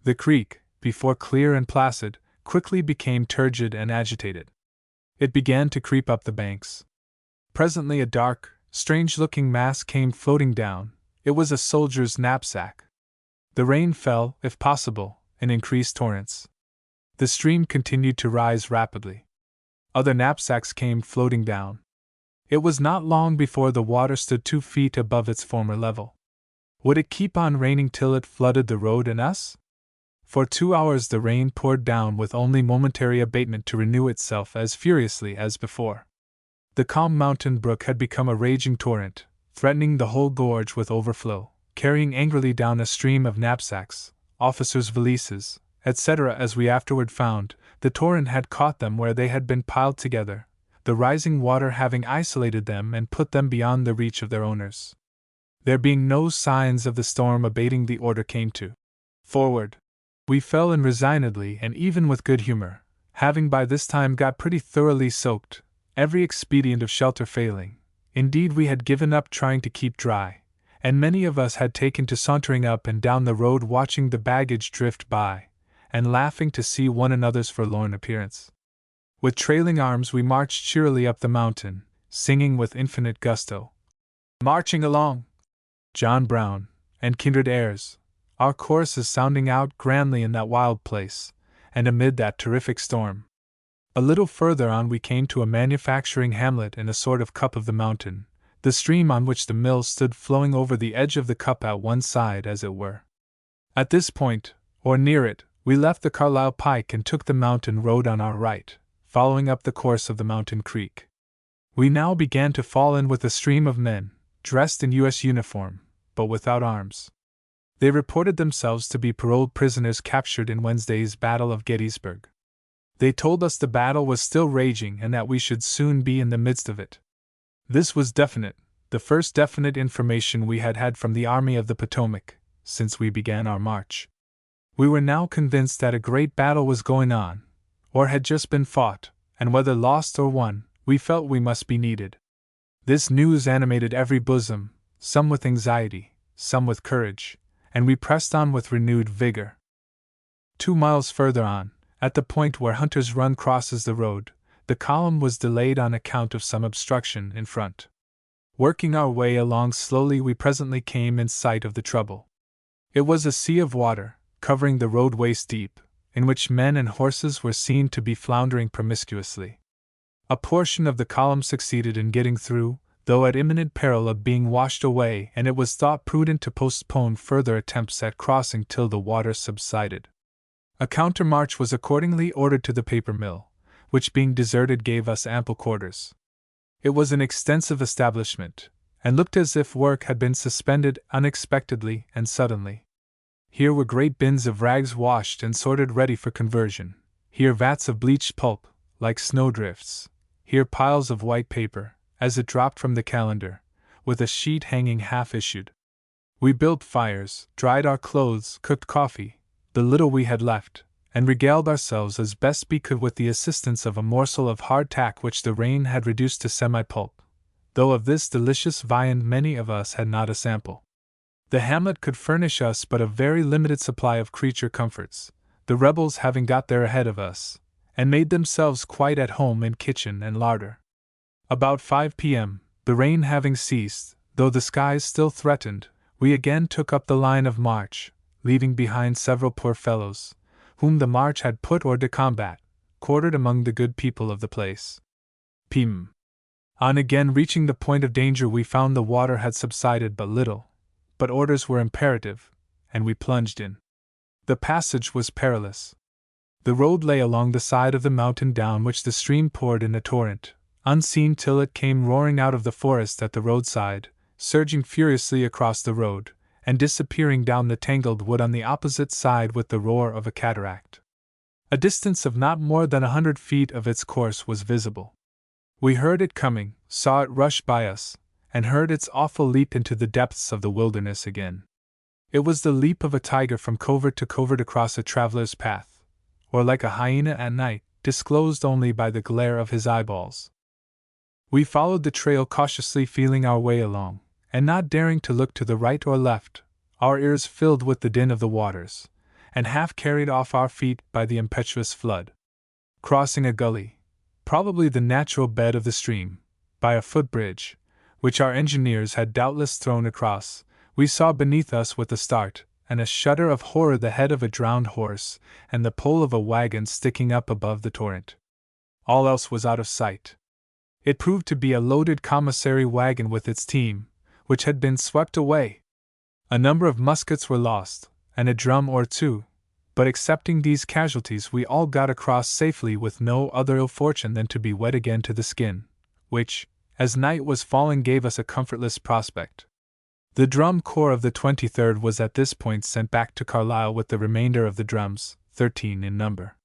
Speaker 1: The creek, before clear and placid, quickly became turgid and agitated. It began to creep up the banks. Presently a dark, strange-looking mass came floating down. It was a soldier's knapsack. The rain fell, if possible, in increased torrents. The stream continued to rise rapidly. Other knapsacks came floating down. It was not long before the water stood 2 feet above its former level. Would it keep on raining till it flooded the road and us? For 2 hours the rain poured down with only momentary abatement to renew itself as furiously as before. The calm mountain brook had become a raging torrent, threatening the whole gorge with overflow, carrying angrily down a stream of knapsacks, officers' valises, etc. As we afterward found, the torrent had caught them where they had been piled together, the rising water having isolated them and put them beyond the reach of their owners. There being no signs of the storm abating, the order came to forward. We fell in resignedly and even with good humor, having by this time got pretty thoroughly soaked, every expedient of shelter failing. Indeed, we had given up trying to keep dry, and many of us had taken to sauntering up and down the road watching the baggage drift by, and laughing to see one another's forlorn appearance. With trailing arms we marched cheerily up the mountain, singing with infinite gusto, "Marching along," John Brown, and kindred airs, our choruses sounding out grandly in that wild place, and amid that terrific storm. A little further on we came to a manufacturing hamlet in a sort of cup of the mountain, the stream on which the mill stood flowing over the edge of the cup at one side as it were. At this point, or near it, we left the Carlisle Pike and took the mountain road on our right, following up the course of the mountain creek. We now began to fall in with a stream of men, dressed in U.S. uniform, but without arms. They reported themselves to be paroled prisoners captured in Wednesday's Battle of Gettysburg. They told us the battle was still raging and that we should soon be in the midst of it. This was definite, the first definite information we had had from the Army of the Potomac since we began our march. We were now convinced that a great battle was going on, or had just been fought, and whether lost or won, we felt we must be needed. This news animated every bosom, some with anxiety, some with courage, and we pressed on with renewed vigor. 2 miles further on, at the point where Hunter's Run crosses the road, the column was delayed on account of some obstruction in front. Working our way along slowly, we presently came in sight of the trouble. It was a sea of water, covering the road waist deep, in which men and horses were seen to be floundering promiscuously. A portion of the column succeeded in getting through, though at imminent peril of being washed away, and it was thought prudent to postpone further attempts at crossing till the water subsided. A countermarch was accordingly ordered to the paper mill, which being deserted gave us ample quarters. It was an extensive establishment, and looked as if work had been suspended unexpectedly and suddenly. Here were great bins of rags washed and sorted ready for conversion, here vats of bleached pulp, like snowdrifts, here piles of white paper, as it dropped from the calendar, with a sheet hanging half-issued. We built fires, dried our clothes, cooked coffee, the little we had left, and regaled ourselves as best we could with the assistance of a morsel of hardtack which the rain had reduced to semi-pulp, though of this delicious viand many of us had not a sample. The hamlet could furnish us but a very limited supply of creature comforts, the rebels having got there ahead of us, and made themselves quite at home in kitchen and larder. About 5 p.m., the rain having ceased, though the skies still threatened, we again took up the line of march, leaving behind several poor fellows, whom the march had put hors de combat, quartered among the good people of the place. p.m. On again reaching the point of danger, we found the water had subsided but little, but orders were imperative, and we plunged in. The passage was perilous. The road lay along the side of the mountain down which the stream poured in a torrent, unseen till it came roaring out of the forest at the roadside, surging furiously across the road, and disappearing down the tangled wood on the opposite side with the roar of a cataract. A distance of not more than 100 feet of its course was visible. We heard it coming, saw it rush by us, and heard its awful leap into the depths of the wilderness again. It was the leap of a tiger from covert to covert across a traveler's path, or like a hyena at night, disclosed only by the glare of his eyeballs. We followed the trail cautiously, feeling our way along, and not daring to look to the right or left, our ears filled with the din of the waters, and half carried off our feet by the impetuous flood. Crossing a gully, probably the natural bed of the stream, by a footbridge, which our engineers had doubtless thrown across, we saw beneath us with a start and a shudder of horror the head of a drowned horse and the pole of a wagon sticking up above the torrent. All else was out of sight. It proved to be a loaded commissary wagon with its team, which had been swept away. A number of muskets were lost, and a drum or two, but excepting these casualties we all got across safely with no other ill fortune than to be wet again to the skin, which, as night was falling, gave us a comfortless prospect. The drum corps of the 23rd was at this point sent back to Carlisle with the remainder of the drums, 13 in number.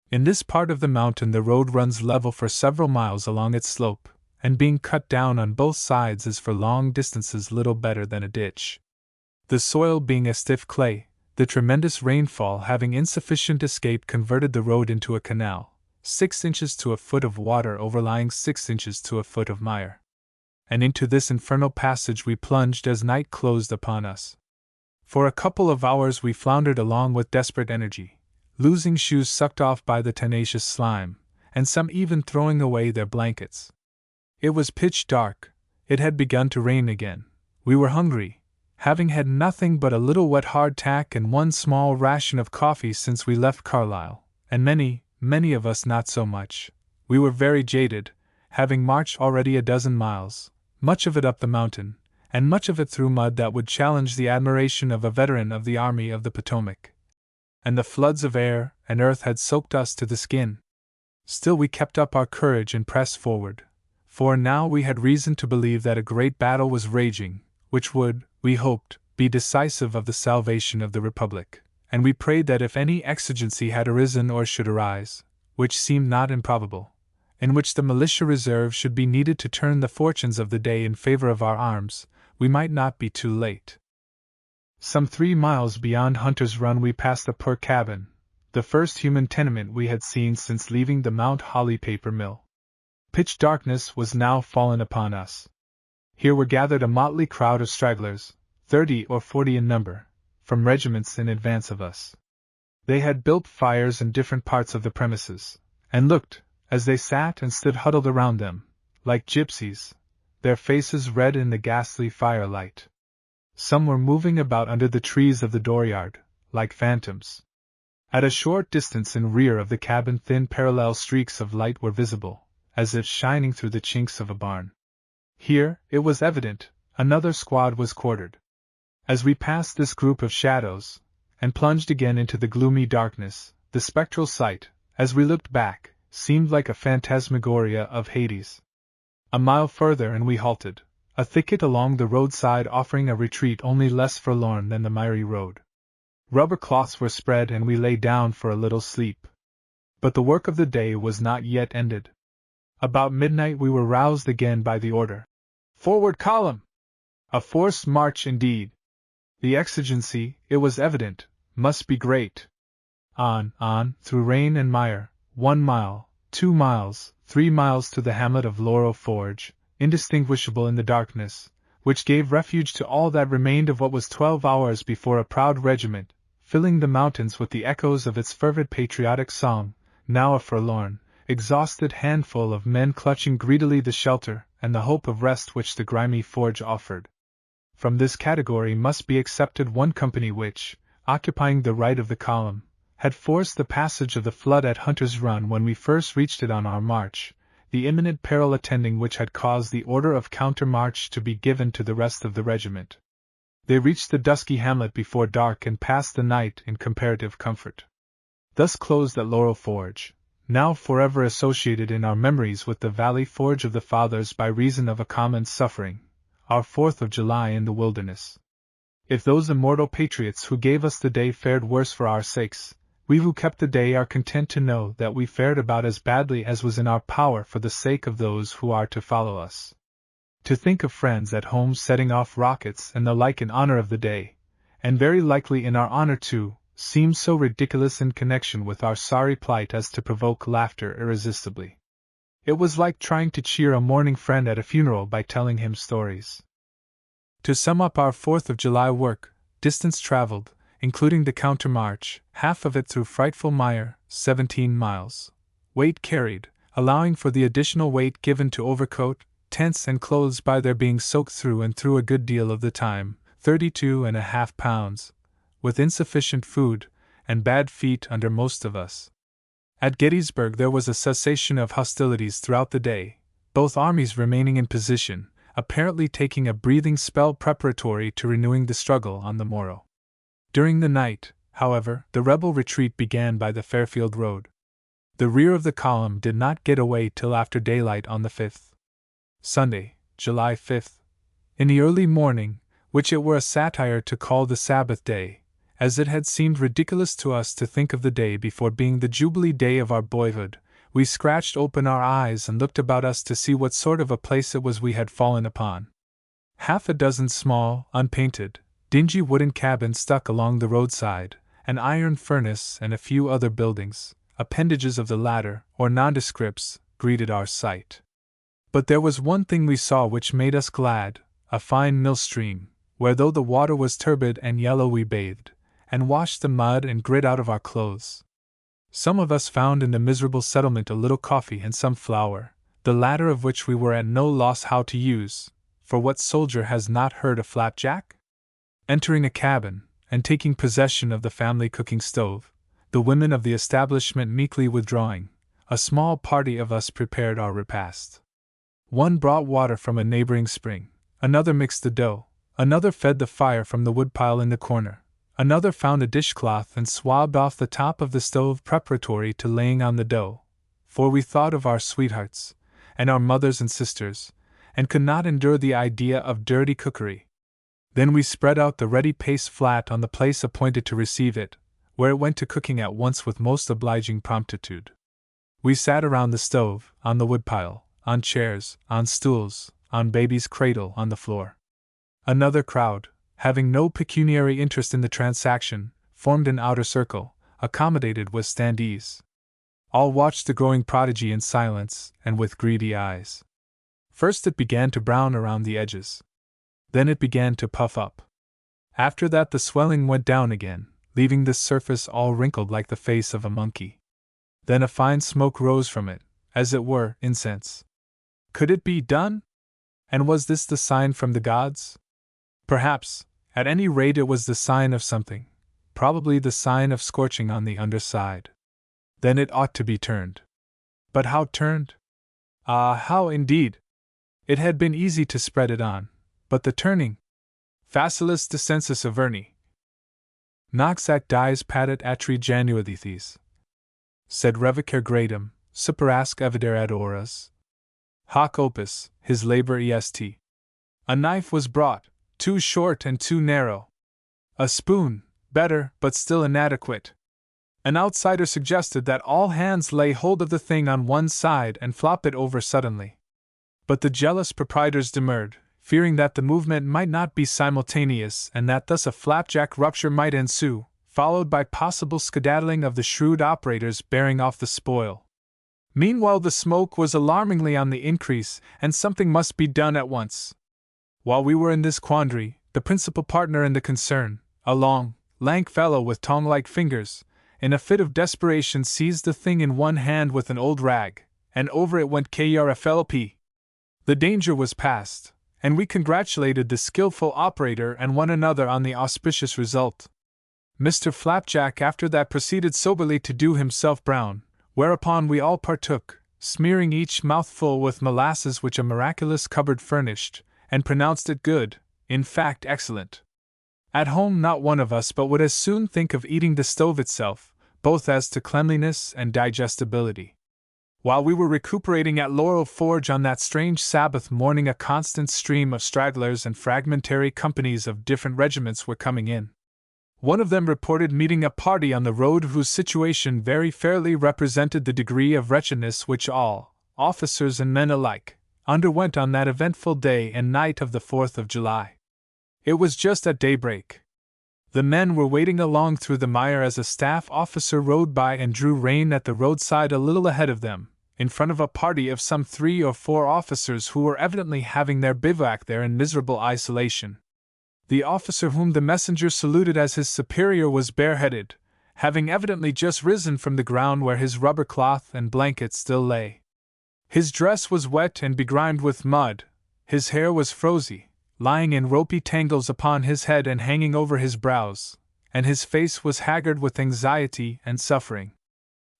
Speaker 1: In this part of the mountain the road runs level for several miles along its slope, and being cut down on both sides is for long distances little better than a ditch. The soil being a stiff clay, the tremendous rainfall having insufficient escape converted the road into a canal, 6 inches to a foot of water overlying 6 inches to a foot of mire. And into this infernal passage we plunged as night closed upon us. For a couple of hours we floundered along with desperate energy, losing shoes sucked off by the tenacious slime, and some even throwing away their blankets. It was pitch dark, it had begun to rain again, we were hungry, having had nothing but a little wet hardtack and one small ration of coffee since we left Carlisle, and many of us not so much. We were very jaded, having marched already a dozen miles, much of it up the mountain, and much of it through mud that would challenge the admiration of a veteran of the Army of the Potomac. And the floods of air and earth had soaked us to the skin. Still we kept up our courage and pressed forward, for now we had reason to believe that a great battle was raging, which would, we hoped, be decisive of the salvation of the Republic, and we prayed that if any exigency had arisen or should arise, which seemed not improbable, in which the militia reserve should be needed to turn the fortunes of the day in favor of our arms, we might not be too late. Some 3 miles beyond Hunter's Run we passed a poor cabin, the first human tenement we had seen since leaving the Mount Holly paper mill. Pitch darkness was now fallen upon us. Here were gathered a motley crowd of stragglers, 30 or 40 in number, from regiments in advance of us. They had built fires in different parts of the premises, and looked, as they sat and stood huddled around them, like gypsies, their faces red in the ghastly firelight. Some were moving about under the trees of the dooryard, like phantoms. At a short distance in rear of the cabin thin parallel streaks of light were visible, as if shining through the chinks of a barn. Here, it was evident, another squad was quartered. As we passed this group of shadows, and plunged again into the gloomy darkness, the spectral sight, as we looked back, seemed like a phantasmagoria of Hades. A mile further and we halted, a thicket along the roadside offering a retreat only less forlorn than the miry road. Rubber cloths were spread and we lay down for a little sleep. But the work of the day was not yet ended. About midnight we were roused again by the order, "Forward column!" A forced march indeed. The exigency, it was evident, must be great. On, through rain and mire, 1 mile, 2 miles, 3 miles to the hamlet of Laurel Forge, indistinguishable in the darkness, which gave refuge to all that remained of what was 12 hours before a proud regiment, filling the mountains with the echoes of its fervid patriotic song, now a forlorn, exhausted handful of men clutching greedily the shelter and the hope of rest which the grimy forge offered. From this category must be excepted one company which, occupying the right of the column, had forced the passage of the flood at Hunter's Run when we first reached it on our march, the imminent peril attending which had caused the order of counter-march to be given to the rest of the regiment. They reached the dusky hamlet before dark and passed the night in comparative comfort. Thus closed at Laurel Forge, now forever associated in our memories with the Valley Forge of the Fathers by reason of a common suffering, our 4th of July in the wilderness. If those immortal patriots who gave us the day fared worse for our sakes, we who kept the day are content to know that we fared about as badly as was in our power for the sake of those who are to follow us. To think of friends at home setting off rockets and the like in honor of the day, and very likely in our honor too, seemed so ridiculous in connection with our sorry plight as to provoke laughter irresistibly. It was like trying to cheer a mourning friend at a funeral by telling him stories. To sum up our 4th of July work: distance traveled, including the countermarch, half of it through frightful mire, 17 miles. Weight carried, allowing for the additional weight given to overcoat, tents and clothes by their being soaked through and through a good deal of the time, 32.5 pounds, with insufficient food, and bad feet under most of us. At Gettysburg there was a cessation of hostilities throughout the day, both armies remaining in position, apparently taking a breathing spell preparatory to renewing the struggle on the morrow. During the night, however, the rebel retreat began by the Fairfield Road. The rear of the column did not get away till after daylight on the 5th. Sunday, July 5th. In the early morning, which it were a satire to call the Sabbath day, as it had seemed ridiculous to us to think of the day before being the Jubilee day of our boyhood, we scratched open our eyes and looked about us to see what sort of a place it was we had fallen upon. Half a dozen small, unpainted, dingy wooden cabins stuck along the roadside, an iron furnace and a few other buildings, appendages of the latter, or nondescripts, greeted our sight. But there was one thing we saw which made us glad: a fine mill stream, where though the water was turbid and yellow we bathed, and washed the mud and grit out of our clothes. Some of us found in the miserable settlement a little coffee and some flour, the latter of which we were at no loss how to use, for what soldier has not heard of flapjack? Entering a cabin, and taking possession of the family cooking stove, the women of the establishment meekly withdrawing, a small party of us prepared our repast. One brought water from a neighboring spring, another mixed the dough, another fed the fire from the woodpile in the corner, another found a dishcloth and swabbed off the top of the stove preparatory to laying on the dough, for we thought of our sweethearts, and our mothers and sisters, and could not endure the idea of dirty cookery. Then we spread out the ready paste flat on the place appointed to receive it, where it went to cooking at once with most obliging promptitude. We sat around the stove, on the woodpile, on chairs, on stools, on baby's cradle on the floor. Another crowd, having no pecuniary interest in the transaction, formed an outer circle, accommodated with standees. All watched the growing prodigy in silence and with greedy eyes. First it began to brown around the edges. Then it began to puff up. After that the swelling went down again, leaving the surface all wrinkled like the face of a monkey. Then a fine smoke rose from it, as it were incense. Could it be done? And was this the sign from the gods? Perhaps. At any rate it was the sign of something, probably the sign of scorching on the underside. Then it ought to be turned. But how turned? Ah, how indeed! It had been easy to spread it on, but the turning? Facilis descensus averni. Nox ac dies patet atri januathes, sed revocer gradum, superasque evider ad horas. Hoc opus, his labor est. A knife was brought, too short and too narrow. A spoon, better, but still inadequate. An outsider suggested that all hands lay hold of the thing on one side and flop it over suddenly. But the jealous proprietors demurred, fearing that the movement might not be simultaneous and that thus a flapjack rupture might ensue, followed by possible skedaddling of the shrewd operators bearing off the spoil. Meanwhile the smoke was alarmingly on the increase, and something must be done at once. While we were in this quandary, the principal partner in the concern, a long, lank fellow with tongue-like fingers, in a fit of desperation seized the thing in one hand with an old rag, and over it went KRFLP. The danger was past, and we congratulated the skillful operator and one another on the auspicious result. Mr. Flapjack after that proceeded soberly to do himself brown, whereupon we all partook, smearing each mouthful with molasses which a miraculous cupboard furnished, and pronounced it good, in fact excellent. At home not one of us but would as soon think of eating the stove itself, both as to cleanliness and digestibility. While we were recuperating at Laurel Forge on that strange Sabbath morning, a constant stream of stragglers and fragmentary companies of different regiments were coming in. One of them reported meeting a party on the road whose situation very fairly represented the degree of wretchedness which all, officers and men alike, underwent on that eventful day and night of the 4th of July. It was just at daybreak. The men were wading along through the mire as a staff officer rode by and drew rein at the roadside a little ahead of them, in front of a party of some 3 or 4 officers who were evidently having their bivouac there in miserable isolation. The officer whom the messenger saluted as his superior was bareheaded, having evidently just risen from the ground where his rubber cloth and blanket still lay. His dress was wet and begrimed with mud, his hair was frosy, lying in ropey tangles upon his head and hanging over his brows, and his face was haggard with anxiety and suffering.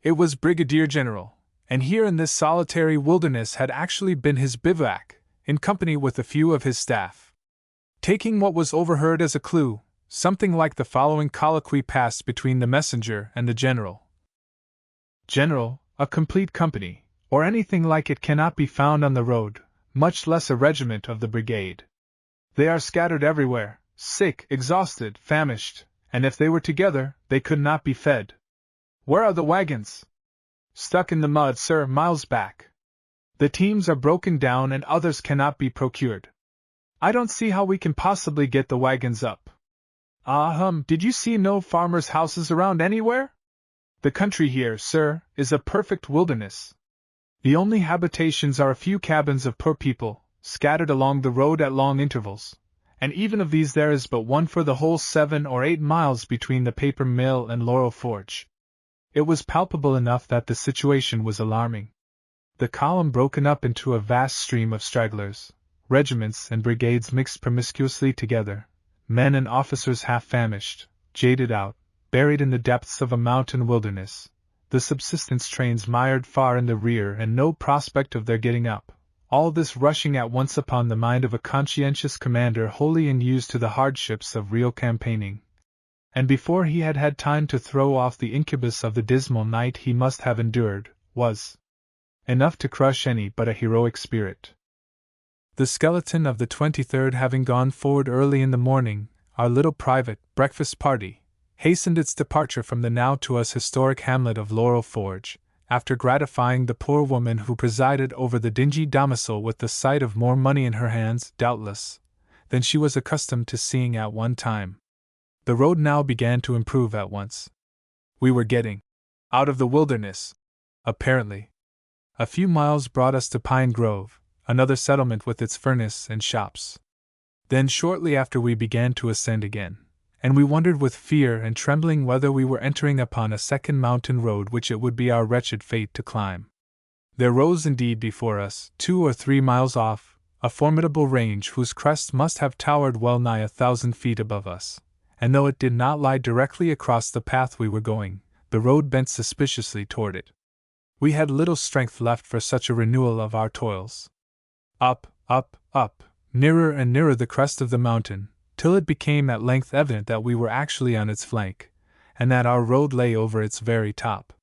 Speaker 1: It was Brigadier General, and here in this solitary wilderness had actually been his bivouac, in company with a few of his staff. Taking what was overheard as a clue, something like the following colloquy passed between the messenger and the general. General, a complete company, or anything like it, cannot be found on the road, much less a regiment of the brigade. They are scattered everywhere, sick, exhausted, famished, and if they were together, they could not be fed. Where are the wagons? Stuck in the mud, sir, miles back. The teams are broken down and others cannot be procured. I don't see how we can possibly get the wagons up. Did you see no farmers' houses around anywhere? The country here, sir, is a perfect wilderness. The only habitations are a few cabins of poor people, scattered along the road at long intervals, and even of these there is but one for the whole 7 or 8 miles between the paper mill and Laurel Forge. It was palpable enough that the situation was alarming. The column broken up into a vast stream of stragglers, regiments and brigades mixed promiscuously together, men and officers half famished, jaded out, buried in the depths of a mountain wilderness, the subsistence trains mired far in the rear and no prospect of their getting up. All this rushing at once upon the mind of a conscientious commander wholly unused to the hardships of real campaigning. And before he had had time to throw off the incubus of the dismal night he must have endured, was enough to crush any but a heroic spirit. The skeleton of the 23rd having gone forward early in the morning, our little private breakfast party hastened its departure from the now to us historic hamlet of Laurel Forge, after gratifying the poor woman who presided over the dingy domicile with the sight of more money in her hands, doubtless, than she was accustomed to seeing at one time. The road now began to improve at once. We were getting out of the wilderness, apparently. A few miles brought us to Pine Grove, another settlement with its furnace and shops. Then shortly after we began to ascend again, and we wondered with fear and trembling whether we were entering upon a second mountain road which it would be our wretched fate to climb. There rose indeed before us, 2 or 3 miles off, a formidable range whose crest must have towered well nigh 1,000 feet above us, and though it did not lie directly across the path we were going, the road bent suspiciously toward it. We had little strength left for such a renewal of our toils. Up, up, up, nearer and nearer the crest of the mountain, till it became at length evident that we were actually on its flank, and that our road lay over its very top.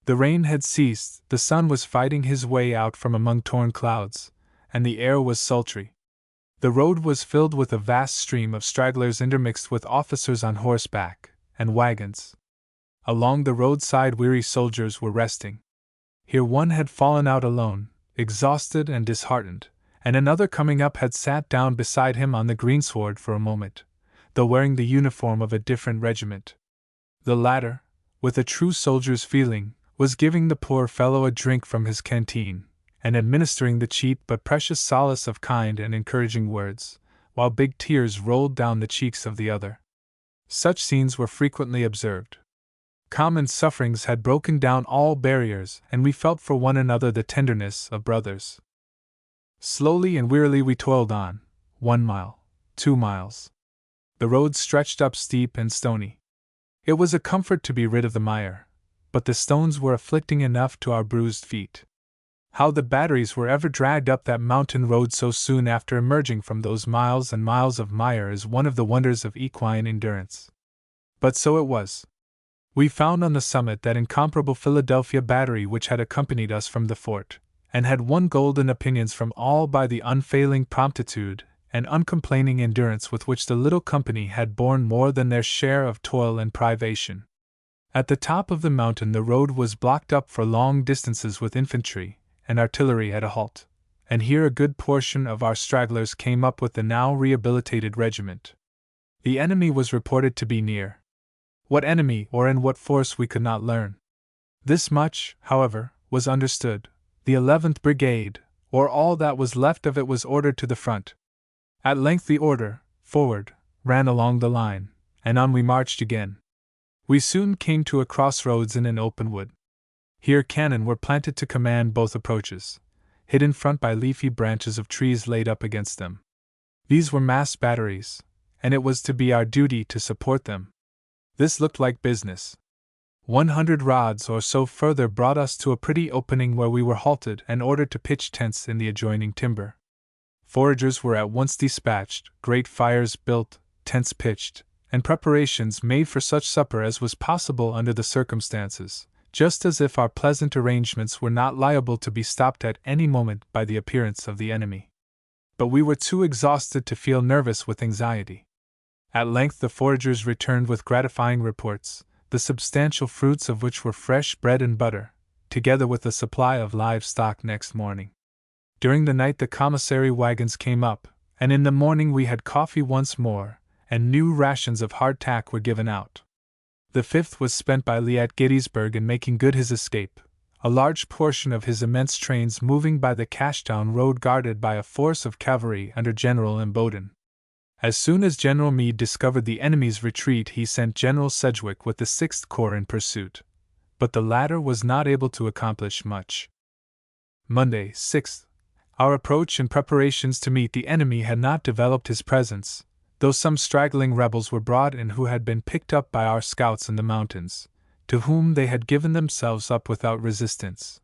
Speaker 1: The rain had ceased, the sun was fighting his way out from among torn clouds, and the air was sultry. The road was filled with a vast stream of stragglers intermixed with officers on horseback, and wagons. Along the roadside weary soldiers were resting. Here one had fallen out alone, exhausted and disheartened, and another coming up had sat down beside him on the greensward for a moment, though wearing the uniform of a different regiment. The latter, with a true soldier's feeling, was giving the poor fellow a drink from his canteen, and administering the cheap but precious solace of kind and encouraging words, while big tears rolled down the cheeks of the other. Such scenes were frequently observed. Common sufferings had broken down all barriers, and we felt for one another the tenderness of brothers. Slowly and wearily we toiled on, 1 mile, 2 miles. The road stretched up steep and stony. It was a comfort to be rid of the mire, but the stones were afflicting enough to our bruised feet. How the batteries were ever dragged up that mountain road so soon after emerging from those miles and miles of mire is one of the wonders of equine endurance. But so it was. We found on the summit that incomparable Philadelphia battery which had accompanied us from the fort, and had won golden opinions from all by the unfailing promptitude and uncomplaining endurance with which the little company had borne more than their share of toil and privation. At the top of the mountain the road was blocked up for long distances with infantry and artillery at a halt, and here a good portion of our stragglers came up with the now rehabilitated regiment. The enemy was reported to be near. What enemy or in what force we could not learn. This much, however, was understood: the 11th Brigade, or all that was left of it, was ordered to the front. At length the order, "Forward," ran along the line, and on we marched again. We soon came to a crossroads in an open wood. Here cannon were planted to command both approaches, hid in front by leafy branches of trees laid up against them. These were masked batteries, and it was to be our duty to support them. This looked like business. 100 rods or so further brought us to a pretty opening where we were halted and ordered to pitch tents in the adjoining timber. Foragers were at once dispatched, great fires built, tents pitched, and preparations made for such supper as was possible under the circumstances, just as if our pleasant arrangements were not liable to be stopped at any moment by the appearance of the enemy. But we were too exhausted to feel nervous with anxiety. At length the foragers returned with gratifying reports, the substantial fruits of which were fresh bread and butter, together with a supply of livestock next morning. During the night the commissary wagons came up, and in the morning we had coffee once more, and new rations of hardtack were given out. The 5th was spent by Lee at Gettysburg in making good his escape, a large portion of his immense trains moving by the Cashtown road guarded by a force of cavalry under General Imboden. As soon as General Meade discovered the enemy's retreat he sent General Sedgwick with the 6th Corps in pursuit, but the latter was not able to accomplish much. Monday, 6th. Our approach and preparations to meet the enemy had not developed his presence, though some straggling rebels were brought in who had been picked up by our scouts in the mountains, to whom they had given themselves up without resistance.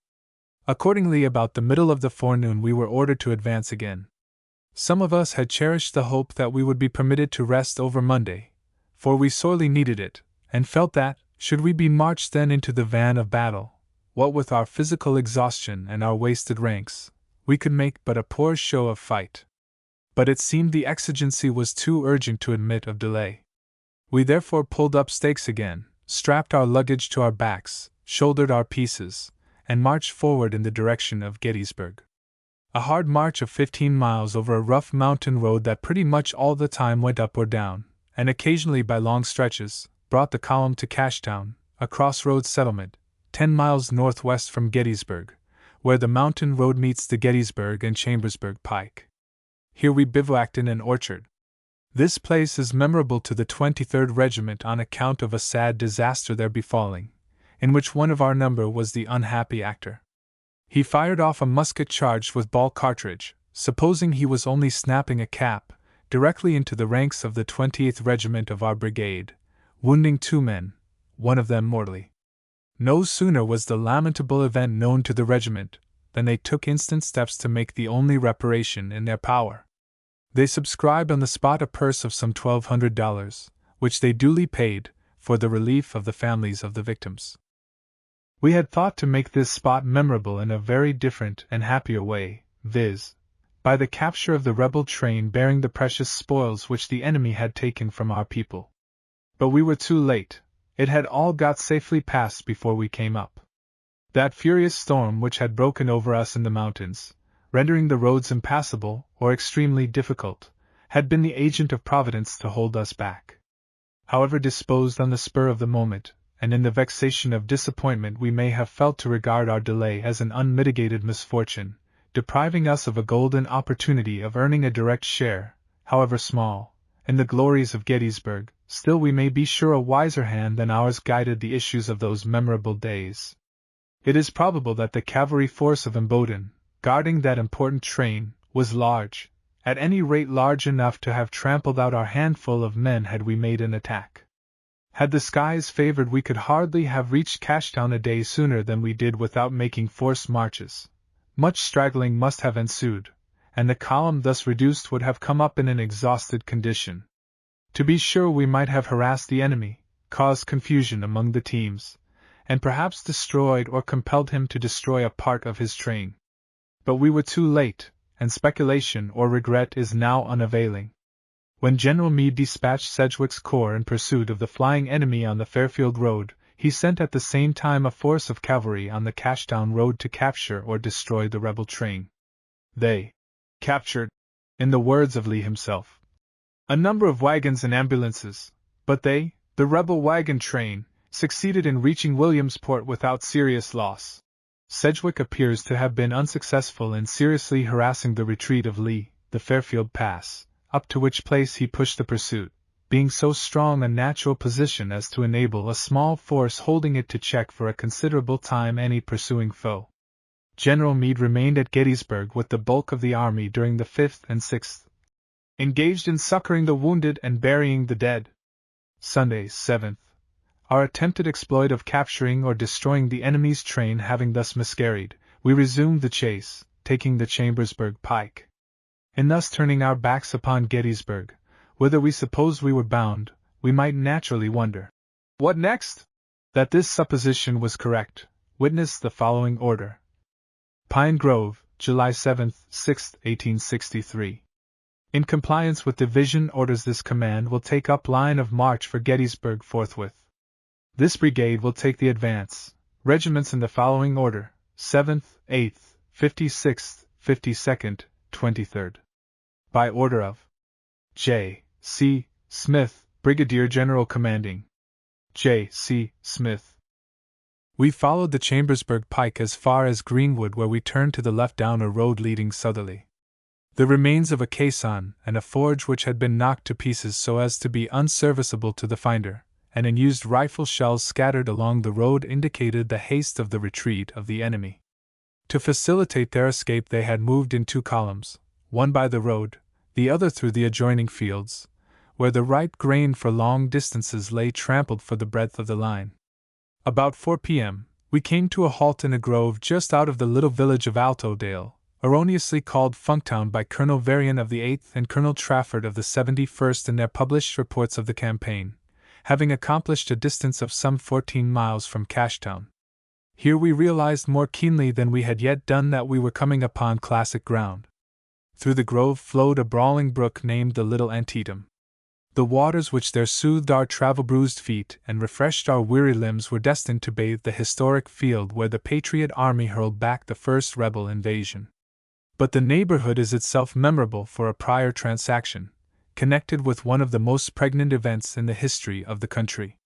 Speaker 1: Accordingly, about the middle of the forenoon we were ordered to advance again. Some of us had cherished the hope that we would be permitted to rest over Monday, for we sorely needed it, and felt that, should we be marched then into the van of battle, what with our physical exhaustion and our wasted ranks, we could make but a poor show of fight. But it seemed the exigency was too urgent to admit of delay. We therefore pulled up stakes again, strapped our luggage to our backs, shouldered our pieces, and marched forward in the direction of Gettysburg. A hard march of 15 miles over a rough mountain road that pretty much all the time went up or down, and occasionally by long stretches, brought the column to Cashtown, a crossroads settlement, 10 miles northwest from Gettysburg, where the mountain road meets the Gettysburg and Chambersburg pike. Here we bivouacked in an orchard. This place is memorable to the 23rd Regiment on account of a sad disaster there befalling, in which one of our number was the unhappy actor. He fired off a musket charged with ball cartridge, supposing he was only snapping a cap, directly into the ranks of the 20th Regiment of our brigade, wounding 2 men, one of them mortally. No sooner was the lamentable event known to the regiment than they took instant steps to make the only reparation in their power. They subscribed on the spot a purse of some $1,200, which they duly paid, for the relief of the families of the victims. We had thought to make this spot memorable in a very different and happier way, viz., by the capture of the rebel train bearing the precious spoils which the enemy had taken from our people. But we were too late. It had all got safely past before we came up. That furious storm which had broken over us in the mountains, rendering the roads impassable or extremely difficult, had been the agent of Providence to hold us back. However disposed on the spur of the moment, and in the vexation of disappointment we may have felt to regard our delay as an unmitigated misfortune, depriving us of a golden opportunity of earning a direct share, however small, in the glories of Gettysburg, still we may be sure a wiser hand than ours guided the issues of those memorable days. It is probable that the cavalry force of Imboden, guarding that important train, was large, at any rate large enough to have trampled out our handful of men had we made an attack. Had the skies favored we could hardly have reached Cashtown a day sooner than we did without making forced marches. Much straggling must have ensued, and the column thus reduced would have come up in an exhausted condition. To be sure we might have harassed the enemy, caused confusion among the teams, and perhaps destroyed or compelled him to destroy a part of his train. But we were too late, and speculation or regret is now unavailing. When General Meade dispatched Sedgwick's corps in pursuit of the flying enemy on the Fairfield road, he sent at the same time a force of cavalry on the Cashtown road to capture or destroy the rebel train. They captured, in the words of Lee himself, a number of wagons and ambulances, but they, the rebel wagon train, succeeded in reaching Williamsport without serious loss. Sedgwick appears to have been unsuccessful in seriously harassing the retreat of Lee, the Fairfield Pass, up to which place he pushed the pursuit, being so strong a natural position as to enable a small force holding it to check for a considerable time any pursuing foe. General Meade remained at Gettysburg with the bulk of the army during the 5th and 6th, engaged in succoring the wounded and burying the dead. Sunday, 7th. Our attempted exploit of capturing or destroying the enemy's train having thus miscarried, we resumed the chase, taking the Chambersburg pike. In thus turning our backs upon Gettysburg, whither we supposed we were bound, we might naturally wonder, what next? That this supposition was correct, witness the following order. Pine Grove, July 7, 6, 1863. In compliance with division orders, this command will take up line of march for Gettysburg forthwith. This brigade will take the advance, regiments in the following order: 7th, 8th, 56th, 52nd, 23rd. By order of J. C. Smith, Brigadier General Commanding. J. C. Smith. We followed the Chambersburg pike as far as Greenwood, where we turned to the left down a road leading southerly. The remains of a caisson and a forge which had been knocked to pieces so as to be unserviceable to the finder, and unused rifle shells scattered along the road indicated the haste of the retreat of the enemy. To facilitate their escape they had moved in 2 columns, one by the road, the other through the adjoining fields, where the ripe grain for long distances lay trampled for the breadth of the line. About 4 p.m., we came to a halt in a grove just out of the little village of Altodale, erroneously called Funktown by Colonel Varian of the 8th and Colonel Trafford of the 71st in their published reports of the campaign, having accomplished a distance of some 14 miles from Cashtown. Here we realized more keenly than we had yet done that we were coming upon classic ground. Through the grove flowed a brawling brook named the Little Antietam. The waters which there soothed our travel-bruised feet and refreshed our weary limbs were destined to bathe the historic field where the Patriot Army hurled back the first rebel invasion. But the neighborhood is itself memorable for a prior transaction, connected with one of the most pregnant events in the history of the country.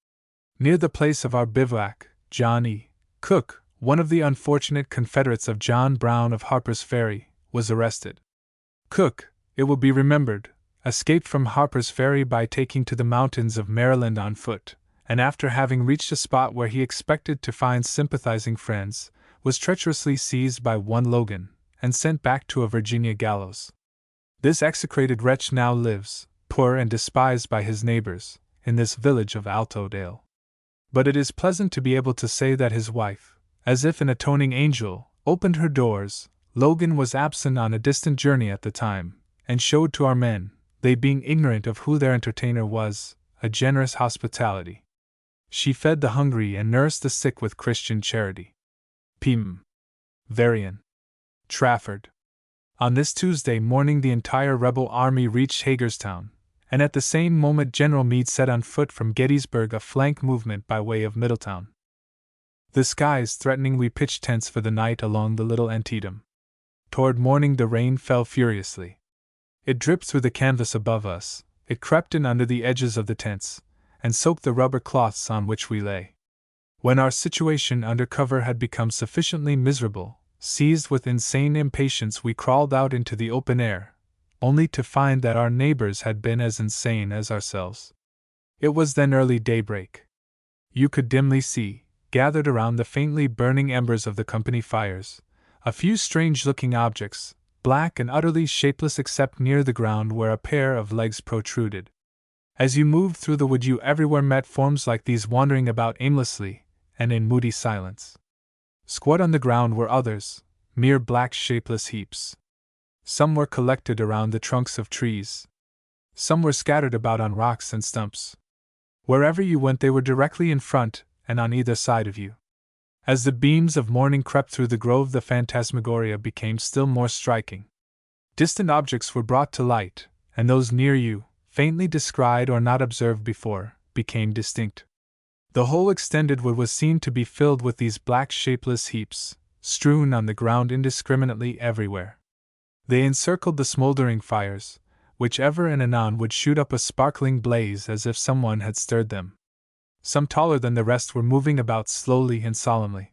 Speaker 1: Near the place of our bivouac, John E. Cook, one of the unfortunate confederates of John Brown of Harper's Ferry, was arrested. Cook, it will be remembered, escaped from Harper's Ferry by taking to the mountains of Maryland on foot, and after having reached a spot where he expected to find sympathizing friends, was treacherously seized by one Logan, and sent back to a Virginia gallows. This execrated wretch now lives, poor and despised by his neighbors, in this village of Altodale. But it is pleasant to be able to say that his wife, as if an atoning angel, opened her doors. Logan was absent on a distant journey at the time, and showed to our men, they being ignorant of who their entertainer was, a generous hospitality. She fed the hungry and nursed the sick with Christian charity. P.M. Varian. Trafford. On this Tuesday morning the entire rebel army reached Hagerstown, and at the same moment General Meade set on foot from Gettysburg a flank movement by way of Middletown. The skies threatening, we pitched tents for the night along the Little Antietam. Toward morning the rain fell furiously. It dripped through the canvas above us, it crept in under the edges of the tents, and soaked the rubber cloths on which we lay. When our situation under cover had become sufficiently miserable, seized with insane impatience we crawled out into the open air, only to find that our neighbors had been as insane as ourselves. It was then early daybreak. You could dimly see, gathered around the faintly burning embers of the company fires, a few strange-looking objects, black and utterly shapeless except near the ground where a pair of legs protruded. As you moved through the wood you everywhere met forms like these wandering about aimlessly, and in moody silence. Squat on the ground were others, mere black shapeless heaps. Some were collected around the trunks of trees. Some were scattered about on rocks and stumps. Wherever you went, they were directly in front and on either side of you. As the beams of morning crept through the grove, the phantasmagoria became still more striking. Distant objects were brought to light, and those near you, faintly descried or not observed before, became distinct. The whole extended wood was seen to be filled with these black shapeless heaps, strewn on the ground indiscriminately everywhere. They encircled the smoldering fires, which ever and anon would shoot up a sparkling blaze as if someone had stirred them. Some taller than the rest were moving about slowly and solemnly.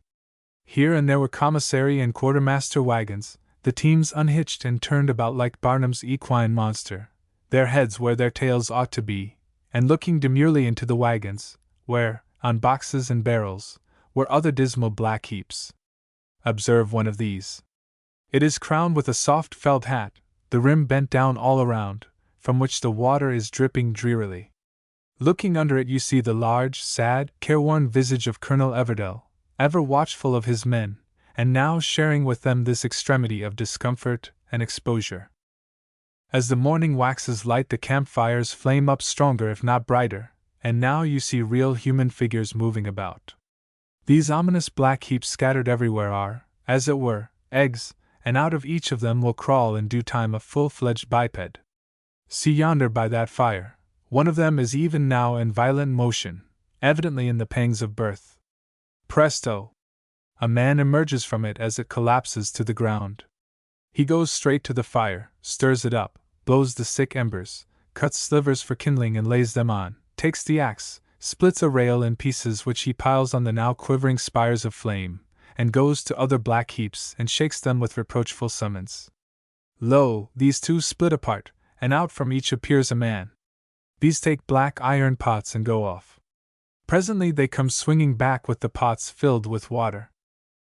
Speaker 1: Here and there were commissary and quartermaster wagons, the teams unhitched and turned about like Barnum's equine monster, their heads where their tails ought to be, and looking demurely into the wagons, where, on boxes and barrels, were other dismal black heaps. Observe one of these. It is crowned with a soft felt hat, the rim bent down all around, from which the water is dripping drearily. Looking under it, you see the large, sad, careworn visage of Colonel Everdell, ever watchful of his men, and now sharing with them this extremity of discomfort and exposure. As the morning waxes light, the campfires flame up stronger if not brighter, and now you see real human figures moving about. These ominous black heaps scattered everywhere are, as it were, eggs, and out of each of them will crawl in due time a full-fledged biped. See yonder by that fire. One of them is even now in violent motion, evidently in the pangs of birth. Presto! A man emerges from it as it collapses to the ground. He goes straight to the fire, stirs it up, blows the sick embers, cuts slivers for kindling and lays them on, takes the axe, splits a rail in pieces which he piles on the now quivering spires of flame, and goes to other black heaps and shakes them with reproachful summons. Lo, these two split apart, and out from each appears a man. These take black iron pots and go off. Presently they come swinging back with the pots filled with water.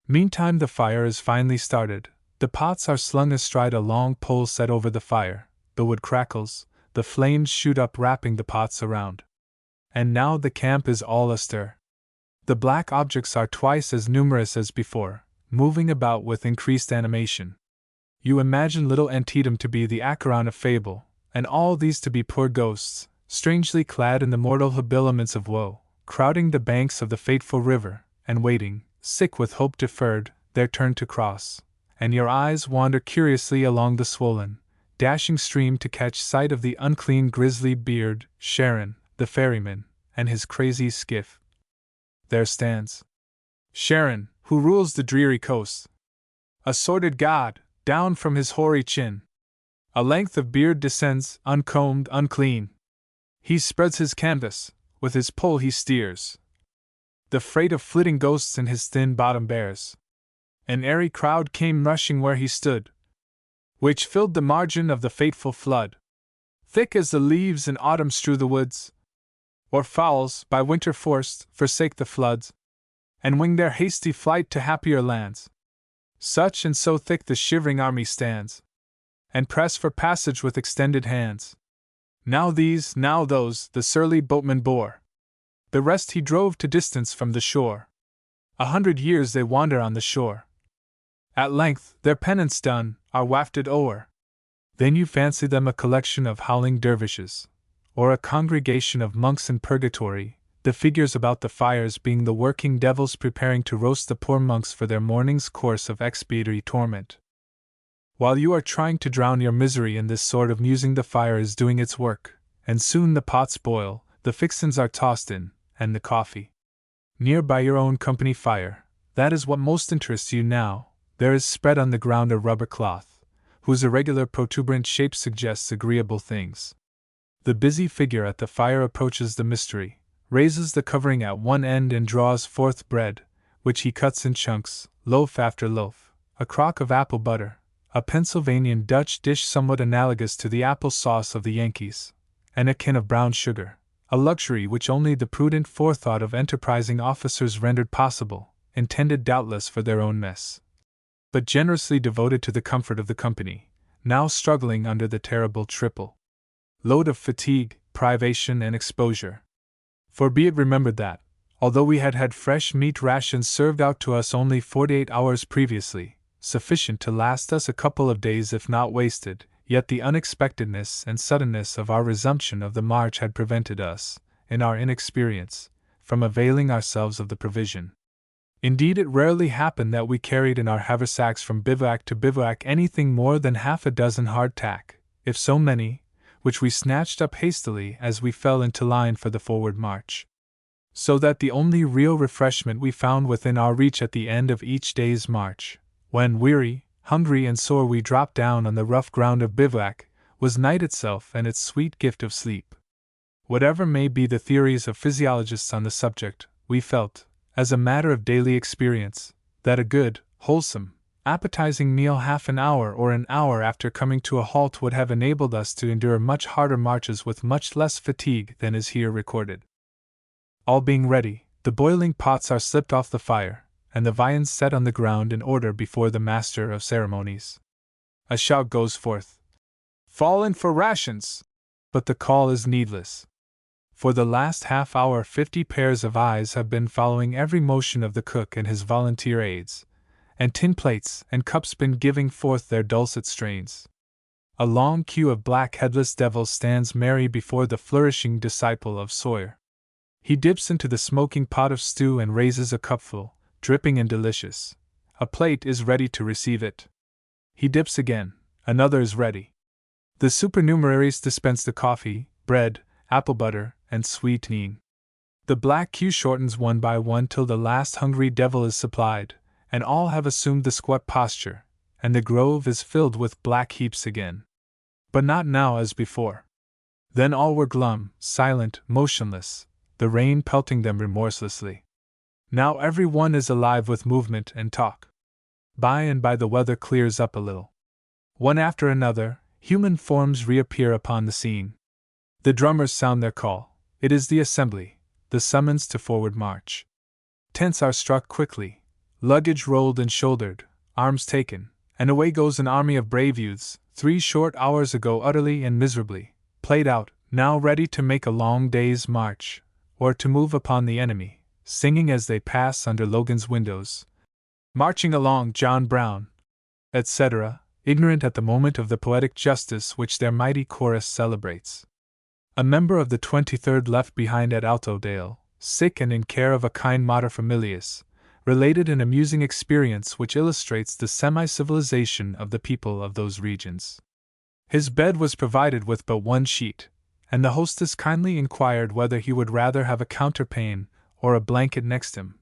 Speaker 1: Meantime the fire is finely started, the pots are slung astride a long pole set over the fire, the wood crackles, the flames shoot up wrapping the pots around. And now the camp is all astir. The black objects are twice as numerous as before, moving about with increased animation. You imagine little Antietam to be the Acheron of fable, and all these to be poor ghosts, strangely clad in the mortal habiliments of woe, crowding the banks of the fateful river, and waiting, sick with hope deferred, their turn to cross, and your eyes wander curiously along the swollen, dashing stream to catch sight of the unclean grizzly-beard, Charon, the ferryman, and his crazy skiff. There stands Charon, who rules the dreary coast, a sordid god, down from his hoary chin. A length of beard descends, uncombed, unclean. He spreads his canvas, with his pole he steers. The freight of flitting ghosts in his thin bottom bears. An airy crowd came rushing where he stood, which filled the margin of the fateful flood. Thick as the leaves in autumn strew the woods, or fowls, by winter forced, forsake the floods, and wing their hasty flight to happier lands. Such and so thick the shivering army stands, and press for passage with extended hands. Now these, now those, the surly boatman bore. The rest he drove to distance from the shore. 100 years they wander on the shore. At length, their penance done, are wafted o'er. Then you fancy them a collection of howling dervishes, or a congregation of monks in purgatory, the figures about the fires being the working devils preparing to roast the poor monks for their morning's course of expiatory torment. While you are trying to drown your misery in this sort of musing, the fire is doing its work, and soon the pots boil, the fixins are tossed in, and the coffee. Near by your own company fire, that is what most interests you now, there is spread on the ground a rubber cloth, whose irregular protuberant shape suggests agreeable things. The busy figure at the fire approaches the mystery, raises the covering at one end and draws forth bread, which he cuts in chunks, loaf after loaf, a crock of apple butter, a Pennsylvanian Dutch dish somewhat analogous to the apple sauce of the Yankees, and a can of brown sugar, a luxury which only the prudent forethought of enterprising officers rendered possible, intended doubtless for their own mess, but generously devoted to the comfort of the company, now struggling under the terrible triple load of fatigue, privation, and exposure. For be it remembered that, although we had had fresh meat rations served out to us only 48 hours previously, sufficient to last us a couple of days if not wasted, yet the unexpectedness and suddenness of our resumption of the march had prevented us, in our inexperience, from availing ourselves of the provision. Indeed, it rarely happened that we carried in our haversacks from bivouac to bivouac anything more than half a dozen hardtack, if so many, which we snatched up hastily as we fell into line for the forward march. So that the only real refreshment we found within our reach at the end of each day's march, when weary, hungry, and sore we dropped down on the rough ground of bivouac, was night itself and its sweet gift of sleep. Whatever may be the theories of physiologists on the subject, we felt, as a matter of daily experience, that a good, wholesome, appetizing meal half an hour or an hour after coming to a halt would have enabled us to endure much harder marches with much less fatigue than is here recorded. All being ready, the boiling pots are slipped off the fire, and the viands set on the ground in order before the master of ceremonies. A shout goes forth, "Fall in for rations!" But the call is needless. For the last half hour 50 pairs of eyes have been following every motion of the cook and his volunteer aides, and tin plates and cups been giving forth their dulcet strains. A long queue of black headless devils stands merry before the flourishing disciple of Sawyer. He dips into the smoking pot of stew and raises a cupful, dripping and delicious. A plate is ready to receive it. He dips again, another is ready. The supernumeraries dispense the coffee, bread, apple butter, and sweetening. The black queue shortens one by one till the last hungry devil is supplied, and all have assumed the squat posture, and the grove is filled with black heaps again. But not now as before. Then all were glum, silent, motionless, the rain pelting them remorselessly. Now every one is alive with movement and talk. By and by the weather clears up a little. One after another, human forms reappear upon the scene. The drummers sound their call. It is the assembly, the summons to forward march. Tents are struck quickly, luggage rolled and shouldered, arms taken, and away goes an army of brave youths, 3 short hours ago utterly and miserably played out, now ready to make a long day's march, or to move upon the enemy, singing as they pass under Logan's windows, "Marching along, John Brown," etc., ignorant at the moment of the poetic justice which their mighty chorus celebrates. A member of the 23rd left behind at Altodale, sick and in care of a kind materfamilias, related an amusing experience which illustrates the semi-civilization of the people of those regions. His bed was provided with but one sheet, and the hostess kindly inquired whether he would rather have a counterpane or a blanket next him.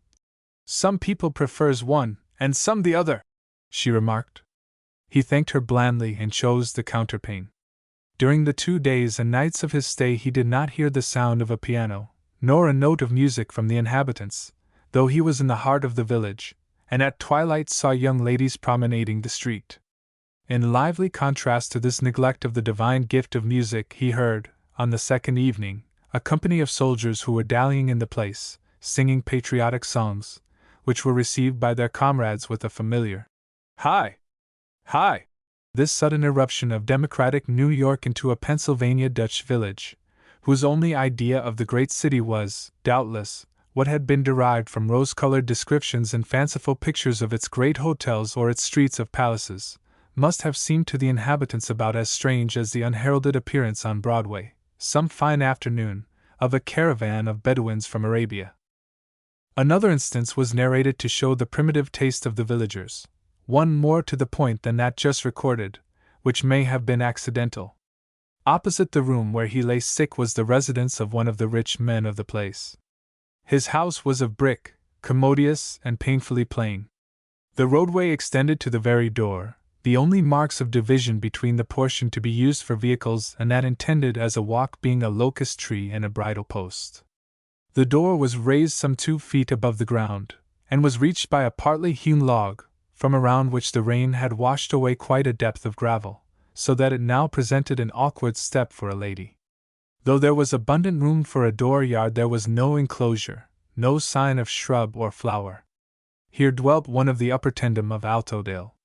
Speaker 1: "Some people prefers one, and some the other," she remarked. He thanked her blandly and chose the counterpane. During the 2 days and nights of his stay he did not hear the sound of a piano, nor a note of music from the inhabitants, though he was in the heart of the village, and at twilight saw young ladies promenading the street. In lively contrast to this neglect of the divine gift of music he heard, on the second evening, a company of soldiers who were dallying in the place, singing patriotic songs, which were received by their comrades with a familiar "Hi! Hi!" This sudden eruption of democratic New York into a Pennsylvania Dutch village, whose only idea of the great city was, doubtless, what had been derived from rose-colored descriptions and fanciful pictures of its great hotels or its streets of palaces, must have seemed to the inhabitants about as strange as the unheralded appearance on Broadway, some fine afternoon, of a caravan of Bedouins from Arabia. Another instance was narrated to show the primitive taste of the villagers, one more to the point than that just recorded, which may have been accidental. Opposite the room where he lay sick was the residence of one of the rich men of the place. His house was of brick, commodious and painfully plain. The roadway extended to the very door, the only marks of division between the portion to be used for vehicles and that intended as a walk being a locust tree and a bridle post. The door was raised some 2 feet above the ground, and was reached by a partly hewn log, from around which the rain had washed away quite a depth of gravel, so that it now presented an awkward step for a lady. Though there was abundant room for a dooryard, there was no enclosure, no sign of shrub or flower. Here dwelt one of the upper tendom of Altodale.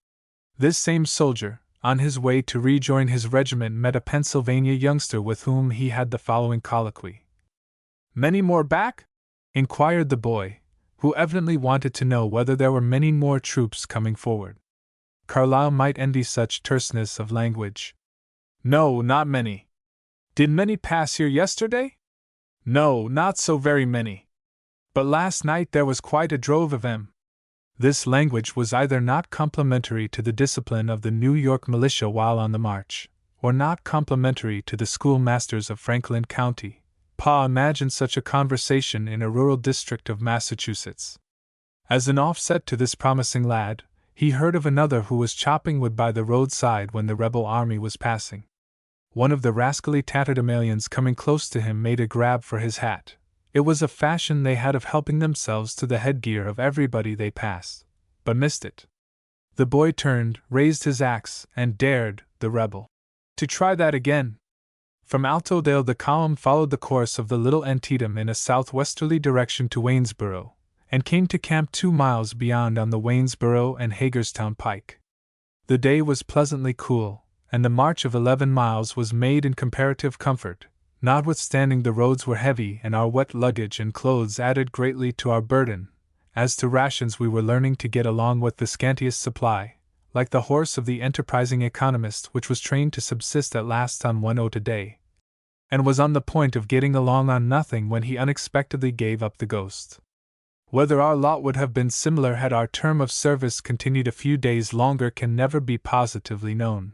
Speaker 1: This same soldier, on his way to rejoin his regiment, met a Pennsylvania youngster with whom he had the following colloquy. "Many more back?" inquired the boy, who evidently wanted to know whether there were many more troops coming forward. Carlyle might envy such terseness of language. "No, not many." "Did many pass here yesterday?" No, not so very many. But last night there was quite a drove of 'em. This language was either not complimentary to the discipline of the New York militia while on the march, or not complimentary to the schoolmasters of Franklin County. Pa imagined such a conversation in a rural district of Massachusetts. As an offset to this promising lad, he heard of another who was chopping wood by the roadside when the rebel army was passing. One of the rascally tatterdemalions coming close to him made a grab for his hat. It was a fashion they had of helping themselves to the headgear of everybody they passed, but missed it. The boy turned, raised his axe, and dared the rebel to try that again. From Altodale the column followed the course of the Little Antietam in a southwesterly direction to Waynesboro, and came to camp 2 miles beyond on the Waynesboro and Hagerstown Pike. The day was pleasantly cool, and the march of 11 miles was made in comparative comfort, notwithstanding the roads were heavy and our wet luggage and clothes added greatly to our burden. As to rations, we were learning to get along with the scantiest supply, like the horse of the enterprising economist which was trained to subsist at last on 1 oat a day, and was on the point of getting along on nothing when he unexpectedly gave up the ghost. Whether our lot would have been similar had our term of service continued a few days longer can never be positively known.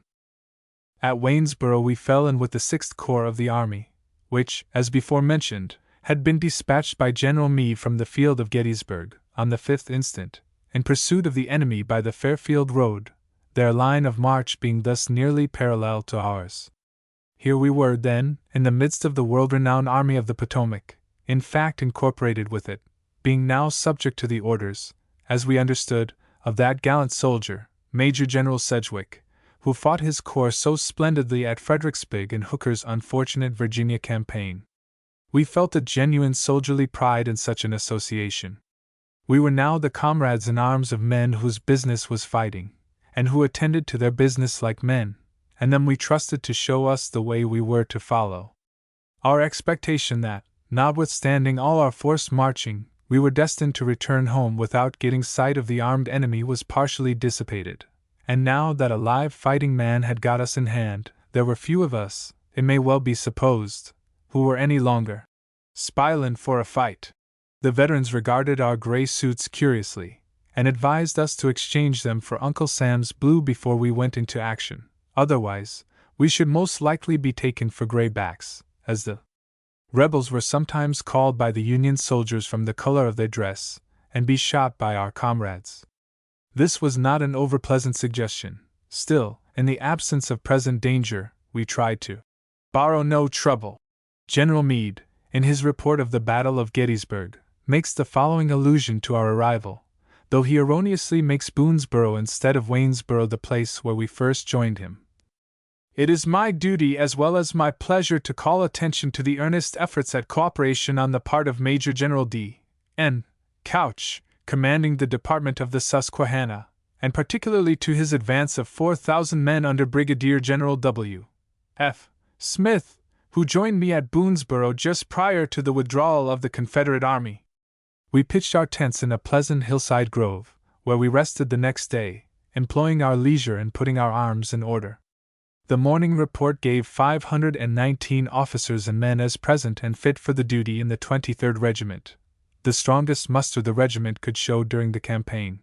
Speaker 1: At Waynesboro we fell in with the 6th Corps of the Army, which, as before mentioned, had been dispatched by General Meade from the field of Gettysburg, on the 5th instant, in pursuit of the enemy by the Fairfield Road, their line of march being thus nearly parallel to ours. Here we were, then, in the midst of the world-renowned Army of the Potomac, in fact incorporated with it, being now subject to the orders, as we understood, of that gallant soldier, Major General Sedgwick, who fought his corps so splendidly at Fredericksburg in Hooker's unfortunate Virginia campaign. We felt a genuine soldierly pride in such an association. We were now the comrades in arms of men whose business was fighting, and who attended to their business like men, and them we trusted to show us the way we were to follow. Our expectation that, notwithstanding all our forced marching, we were destined to return home without getting sight of the armed enemy was partially dissipated. And now that a live fighting man had got us in hand, there were few of us, it may well be supposed, who were any longer spilin' for a fight. The veterans regarded our gray suits curiously, and advised us to exchange them for Uncle Sam's blue before we went into action. Otherwise, we should most likely be taken for graybacks, as the rebels were sometimes called by the Union soldiers from the color of their dress, and be shot by our comrades. This was not an overpleasant suggestion. Still, in the absence of present danger, we tried to borrow no trouble. General Meade, in his report of the Battle of Gettysburg, makes the following allusion to our arrival, though he erroneously makes Boonesboro instead of Waynesboro the place where we first joined him. It is my duty as well as my pleasure to call attention to the earnest efforts at cooperation on the part of Major General D. N. Couch, commanding the Department of the Susquehanna, and particularly to his advance of 4,000 men under Brigadier General W. F. Smith, who joined me at Boonesboro just prior to the withdrawal of the Confederate Army. We pitched our tents in a pleasant hillside grove, where we rested the next day, employing our leisure in putting our arms in order. The morning report gave 519 officers and men as present and fit for the duty in the 23rd Regiment, the strongest muster the regiment could show during the campaign.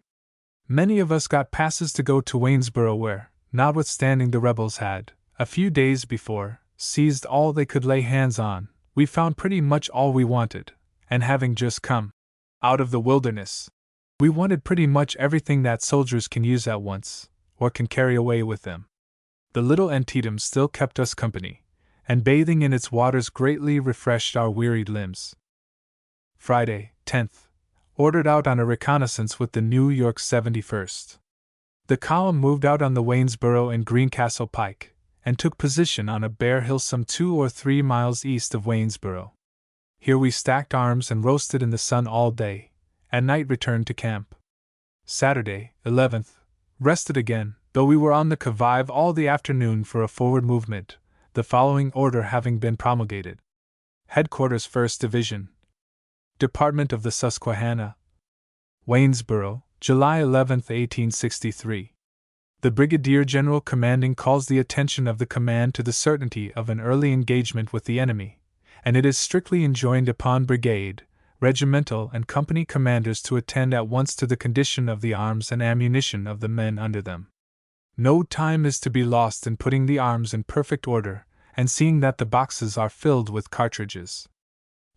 Speaker 1: Many of us got passes to go to Waynesboro where, notwithstanding the rebels had, a few days before, seized all they could lay hands on, we found pretty much all we wanted, and having just come out of the wilderness, we wanted pretty much everything that soldiers can use at once, or can carry away with them. The Little Antietam still kept us company, and bathing in its waters greatly refreshed our wearied limbs. Friday, 10th. Ordered out on a reconnaissance with the New York 71st. The column moved out on the Waynesboro and Greencastle Pike, and took position on a bare hill some 2 or 3 miles east of Waynesboro. Here we stacked arms and roasted in the sun all day, at night returned to camp. Saturday, 11th. Rested again, though we were on the qui-vive all the afternoon for a forward movement, the following order having been promulgated. Headquarters 1st Division, Department of the Susquehanna, Waynesboro, July 11, 1863. The Brigadier General commanding calls the attention of the command to the certainty of an early engagement with the enemy, and it is strictly enjoined upon brigade, regimental, and company commanders to attend at once to the condition of the arms and ammunition of the men under them. No time is to be lost in putting the arms in perfect order, and seeing that the boxes are filled with cartridges.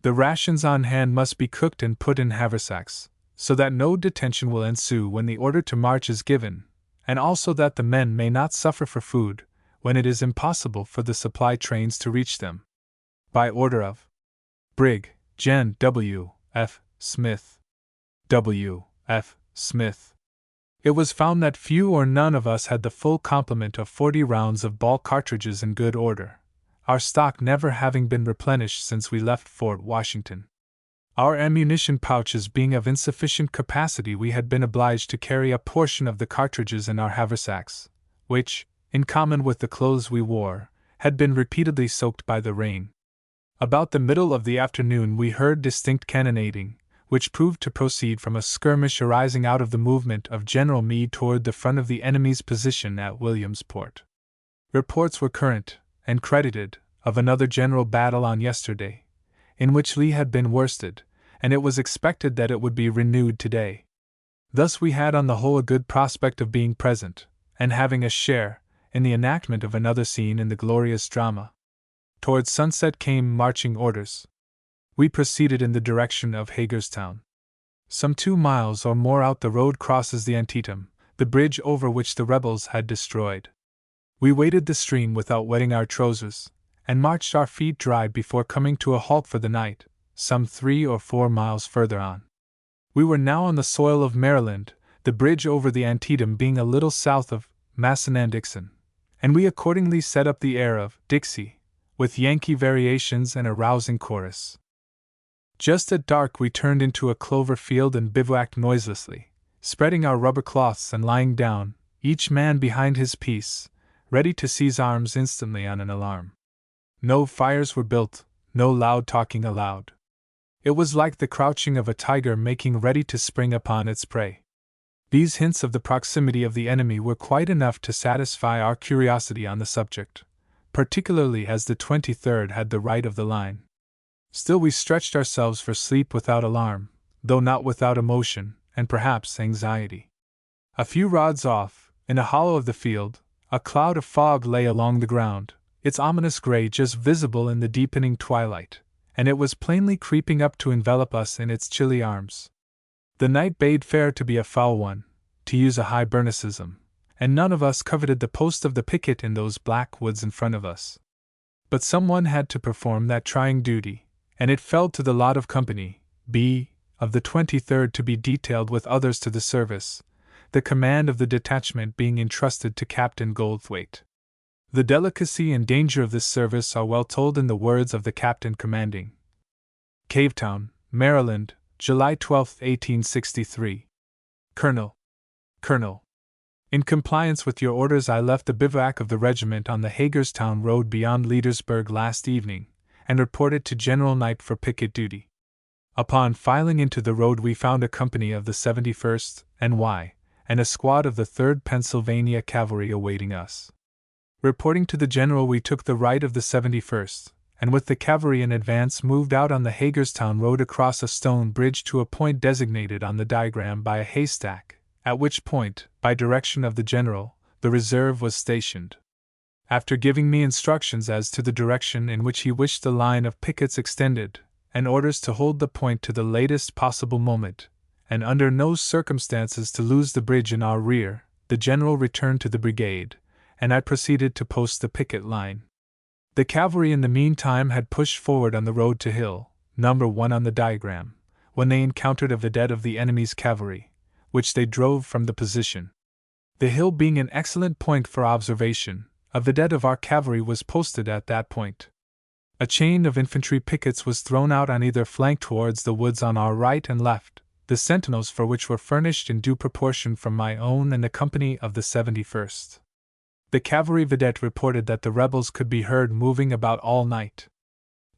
Speaker 1: The rations on hand must be cooked and put in haversacks, so that no detention will ensue when the order to march is given, and also that the men may not suffer for food, when it is impossible for the supply trains to reach them. By order of Brig. Gen. W. F. Smith. W. F. Smith. It was found that few or none of us had the full complement of 40 rounds of ball cartridges in good order, our stock never having been replenished since we left Fort Washington. Our ammunition pouches being of insufficient capacity, we had been obliged to carry a portion of the cartridges in our haversacks, which, in common with the clothes we wore, had been repeatedly soaked by the rain. About the middle of the afternoon we heard distinct cannonading, which proved to proceed from a skirmish arising out of the movement of General Meade toward the front of the enemy's position at Williamsport. Reports were current, and credited, of another general battle on yesterday, in which Lee had been worsted, and it was expected that it would be renewed today. Thus we had on the whole a good prospect of being present, and having a share, in the enactment of another scene in the glorious drama. Towards sunset came marching orders. We proceeded in the direction of Hagerstown. Some 2 miles or more out the road crosses the Antietam, the bridge over which the rebels had destroyed. We waded the stream without wetting our trousers, and marched our feet dry before coming to a halt for the night, some 3 or 4 miles further on. We were now on the soil of Maryland, the bridge over the Antietam being a little south of Massanan-Dixon, and we accordingly set up the air of Dixie, with Yankee variations and a rousing chorus. Just at dark we turned into a clover field and bivouacked noiselessly, spreading our rubber cloths and lying down, each man behind his piece, ready to seize arms instantly on an alarm. No fires were built, no loud talking allowed. It was like the crouching of a tiger making ready to spring upon its prey. These hints of the proximity of the enemy were quite enough to satisfy our curiosity on the subject, particularly as the 23rd had the right of the line. Still we stretched ourselves for sleep without alarm, though not without emotion, and perhaps anxiety. A few rods off, in a hollow of the field, a cloud of fog lay along the ground, its ominous gray just visible in the deepening twilight, and it was plainly creeping up to envelop us in its chilly arms. The night bade fair to be a foul one, to use a Hibernicism, and none of us coveted the post of the picket in those black woods in front of us. But someone had to perform that trying duty, and it fell to the lot of Company B of the 23rd to be detailed with others to the service, the command of the detachment being entrusted to Captain Goldthwaite. The delicacy and danger of this service are well told in the words of the captain commanding. Cavetown, Maryland, July 12, 1863. Colonel. In compliance with your orders, I left the bivouac of the regiment on the Hagerstown road beyond Leadersburg last evening, and reported to General Knight for picket duty. Upon filing into the road, we found a company of the 71st N.Y. and a squad of the 3rd Pennsylvania Cavalry awaiting us. Reporting to the general, we took the right of the 71st, and with the cavalry in advance moved out on the Hagerstown road across a stone bridge to a point designated on the diagram by a haystack, at which point, by direction of the general, the reserve was stationed. After giving me instructions as to the direction in which he wished the line of pickets extended, and orders to hold the point to the latest possible moment, and under no circumstances to lose the bridge in our rear, the general returned to the brigade, and I proceeded to post the picket line. The cavalry in the meantime had pushed forward on the road to Hill, number 1 on the diagram, when they encountered a vedette of the enemy's cavalry, which they drove from the position. The hill being an excellent point for observation, a vedette of our cavalry was posted at that point. A chain of infantry pickets was thrown out on either flank towards the woods on our right and left, the sentinels for which were furnished in due proportion from my own and the company of the 71st. The cavalry vedette reported that the rebels could be heard moving about all night.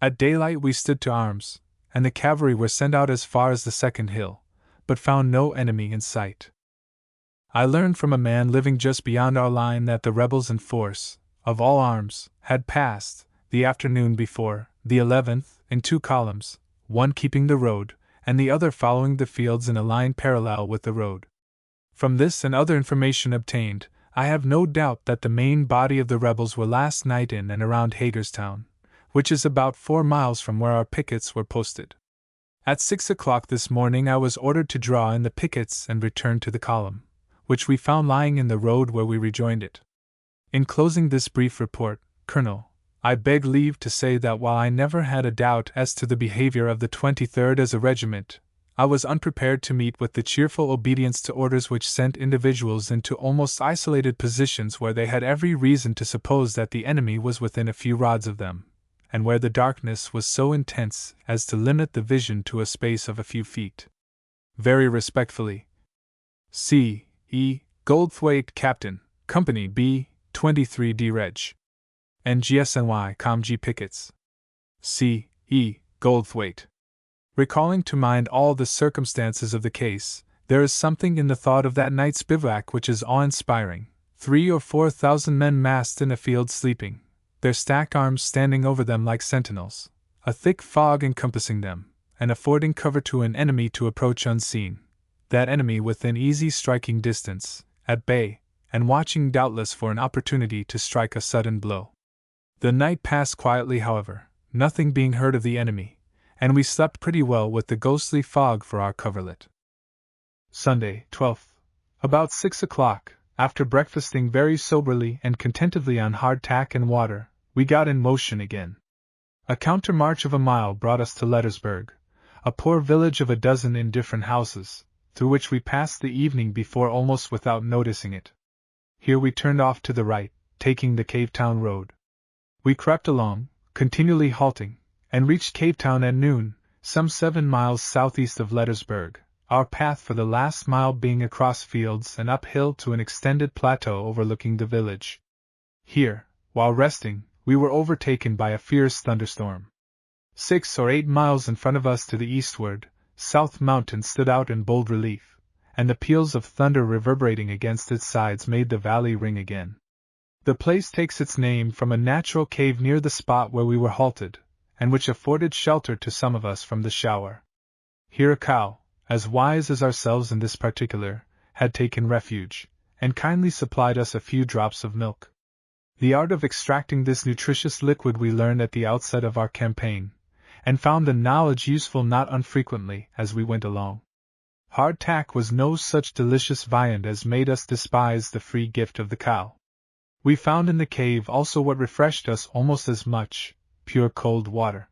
Speaker 1: At daylight we stood to arms, and the cavalry were sent out as far as the second hill, but found no enemy in sight. I learned from a man living just beyond our line that the rebels in force, of all arms, had passed, the afternoon before, the 11th, in 2 columns, one keeping the road, and the other following the fields in a line parallel with the road. From this and other information obtained, I have no doubt that the main body of the rebels were last night in and around Hagerstown, which is about 4 miles from where our pickets were posted. At 6 o'clock this morning I was ordered to draw in the pickets and return to the column, which we found lying in the road where we rejoined it. In closing this brief report, Colonel, I beg leave to say that while I never had a doubt as to the behavior of the 23rd as a regiment, I was unprepared to meet with the cheerful obedience to orders which sent individuals into almost isolated positions where they had every reason to suppose that the enemy was within a few rods of them, and where the darkness was so intense as to limit the vision to a space of a few feet. Very respectfully, C. E. Goldthwaite, Captain, Company B, 23D Reg. NGSNY ComG Pickets. C. E. Goldthwaite. Recalling to mind all the circumstances of the case, there is something in the thought of that night's bivouac which is awe-inspiring. 3,000 or 4,000 men massed in a field sleeping, their stacked arms standing over them like sentinels, a thick fog encompassing them, and affording cover to an enemy to approach unseen, that enemy within easy striking distance, at bay, and watching doubtless for an opportunity to strike a sudden blow. The night passed quietly, however, nothing being heard of the enemy, and we slept pretty well with the ghostly fog for our coverlet. Sunday, 12th. About 6 o'clock, after breakfasting very soberly and contentedly on hardtack and water, we got in motion again. A countermarch of a mile brought us to Gettysburg, a poor village of a dozen indifferent houses, through which we passed the evening before almost without noticing it. Here we turned off to the right, taking the Cavetown road. We crept along, continually halting, and reached Cavetown at noon, some 7 miles southeast of Gettysburg, our path for the last mile being across fields and uphill to an extended plateau overlooking the village. Here, while resting, we were overtaken by a fierce thunderstorm. 6 or 8 miles in front of us to the eastward, South Mountain stood out in bold relief, and the peals of thunder reverberating against its sides made the valley ring again. The place takes its name from a natural cave near the spot where we were halted, and which afforded shelter to some of us from the shower. Here a cow, as wise as ourselves in this particular, had taken refuge, and kindly supplied us a few drops of milk. The art of extracting this nutritious liquid we learned at the outset of our campaign, and found the knowledge useful not unfrequently as we went along. Hardtack was no such delicious viand as made us despise the free gift of the cow. We found in the cave also what refreshed us almost as much, pure cold water.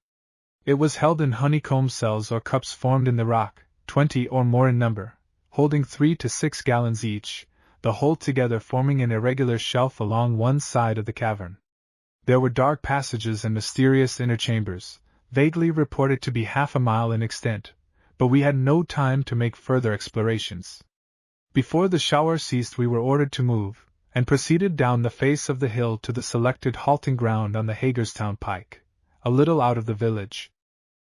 Speaker 1: It was held in honeycomb cells or cups formed in the rock, 20 or more in number, holding 3 to 6 gallons each, the whole together forming an irregular shelf along one side of the cavern. There were dark passages and mysterious inner chambers, vaguely reported to be half a mile in extent, but we had no time to make further explorations. Before the shower ceased we were ordered to move, and proceeded down the face of the hill to the selected halting ground on the Hagerstown Pike, a little out of the village.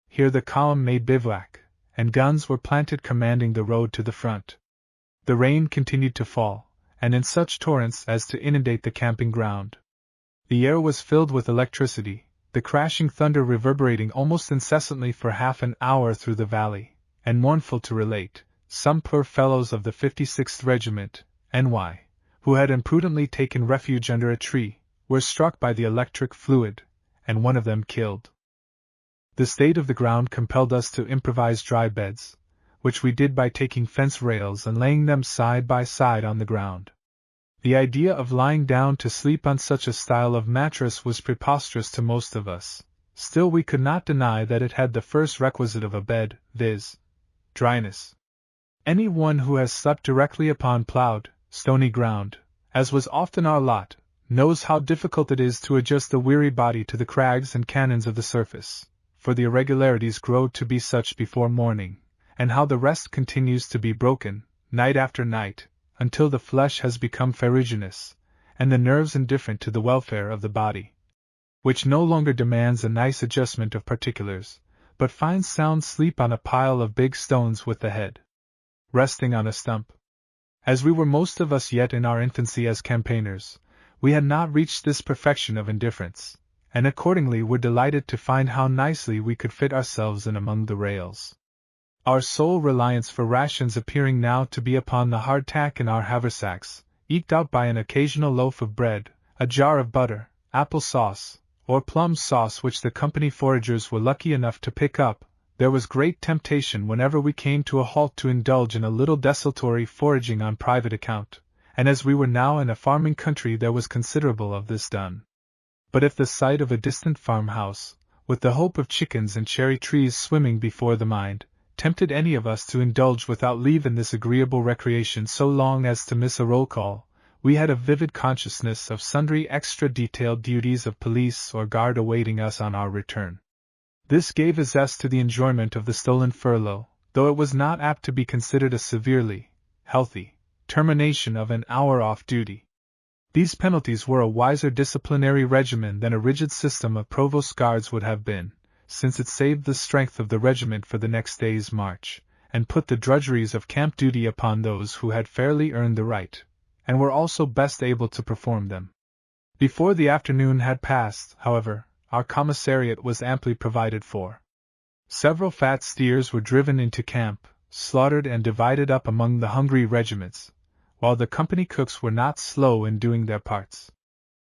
Speaker 1: Here the column made bivouac, and guns were planted commanding the road to the front. The rain continued to fall, and in such torrents as to inundate the camping ground. The air was filled with electricity, the crashing thunder reverberating almost incessantly for half an hour through the valley, and mournful to relate, some poor fellows of the 56th Regiment, N.Y., who had imprudently taken refuge under a tree, were struck by the electric fluid, and one of them killed. The state of the ground compelled us to improvise dry beds, which we did by taking fence rails and laying them side by side on the ground. The idea of lying down to sleep on such a style of mattress was preposterous to most of us, still we could not deny that it had the first requisite of a bed, viz., dryness. Any one who has slept directly upon plowed, stony ground, as was often our lot, knows how difficult it is to adjust the weary body to the crags and canyons of the surface, for the irregularities grow to be such before morning, and how the rest continues to be broken, night after night, until the flesh has become ferruginous, and the nerves indifferent to the welfare of the body, which no longer demands a nice adjustment of particulars, but finds sound sleep on a pile of big stones with the head resting on a stump. As we were most of us yet in our infancy as campaigners, we had not reached this perfection of indifference, and accordingly were delighted to find how nicely we could fit ourselves in among the rails. Our sole reliance for rations appearing now to be upon the hardtack in our haversacks, eked out by an occasional loaf of bread, a jar of butter, apple sauce, or plum sauce which the company foragers were lucky enough to pick up, there was great temptation whenever we came to a halt to indulge in a little desultory foraging on private account, and as we were now in a farming country there was considerable of this done. But if the sight of a distant farmhouse, with the hope of chickens and cherry trees swimming before the mind, tempted any of us to indulge without leave in this agreeable recreation so long as to miss a roll call, we had a vivid consciousness of sundry extra-detailed duties of police or guard awaiting us on our return. This gave a zest to the enjoyment of the stolen furlough, though it was not apt to be considered a severely healthy termination of an hour off duty. These penalties were a wiser disciplinary regimen than a rigid system of provost guards would have been, since it saved the strength of the regiment for the next day's march, and put the drudgeries of camp duty upon those who had fairly earned the right, and were also best able to perform them. Before the afternoon had passed, however, our commissariat was amply provided for. Several fat steers were driven into camp, slaughtered and divided up among the hungry regiments, while the company cooks were not slow in doing their parts.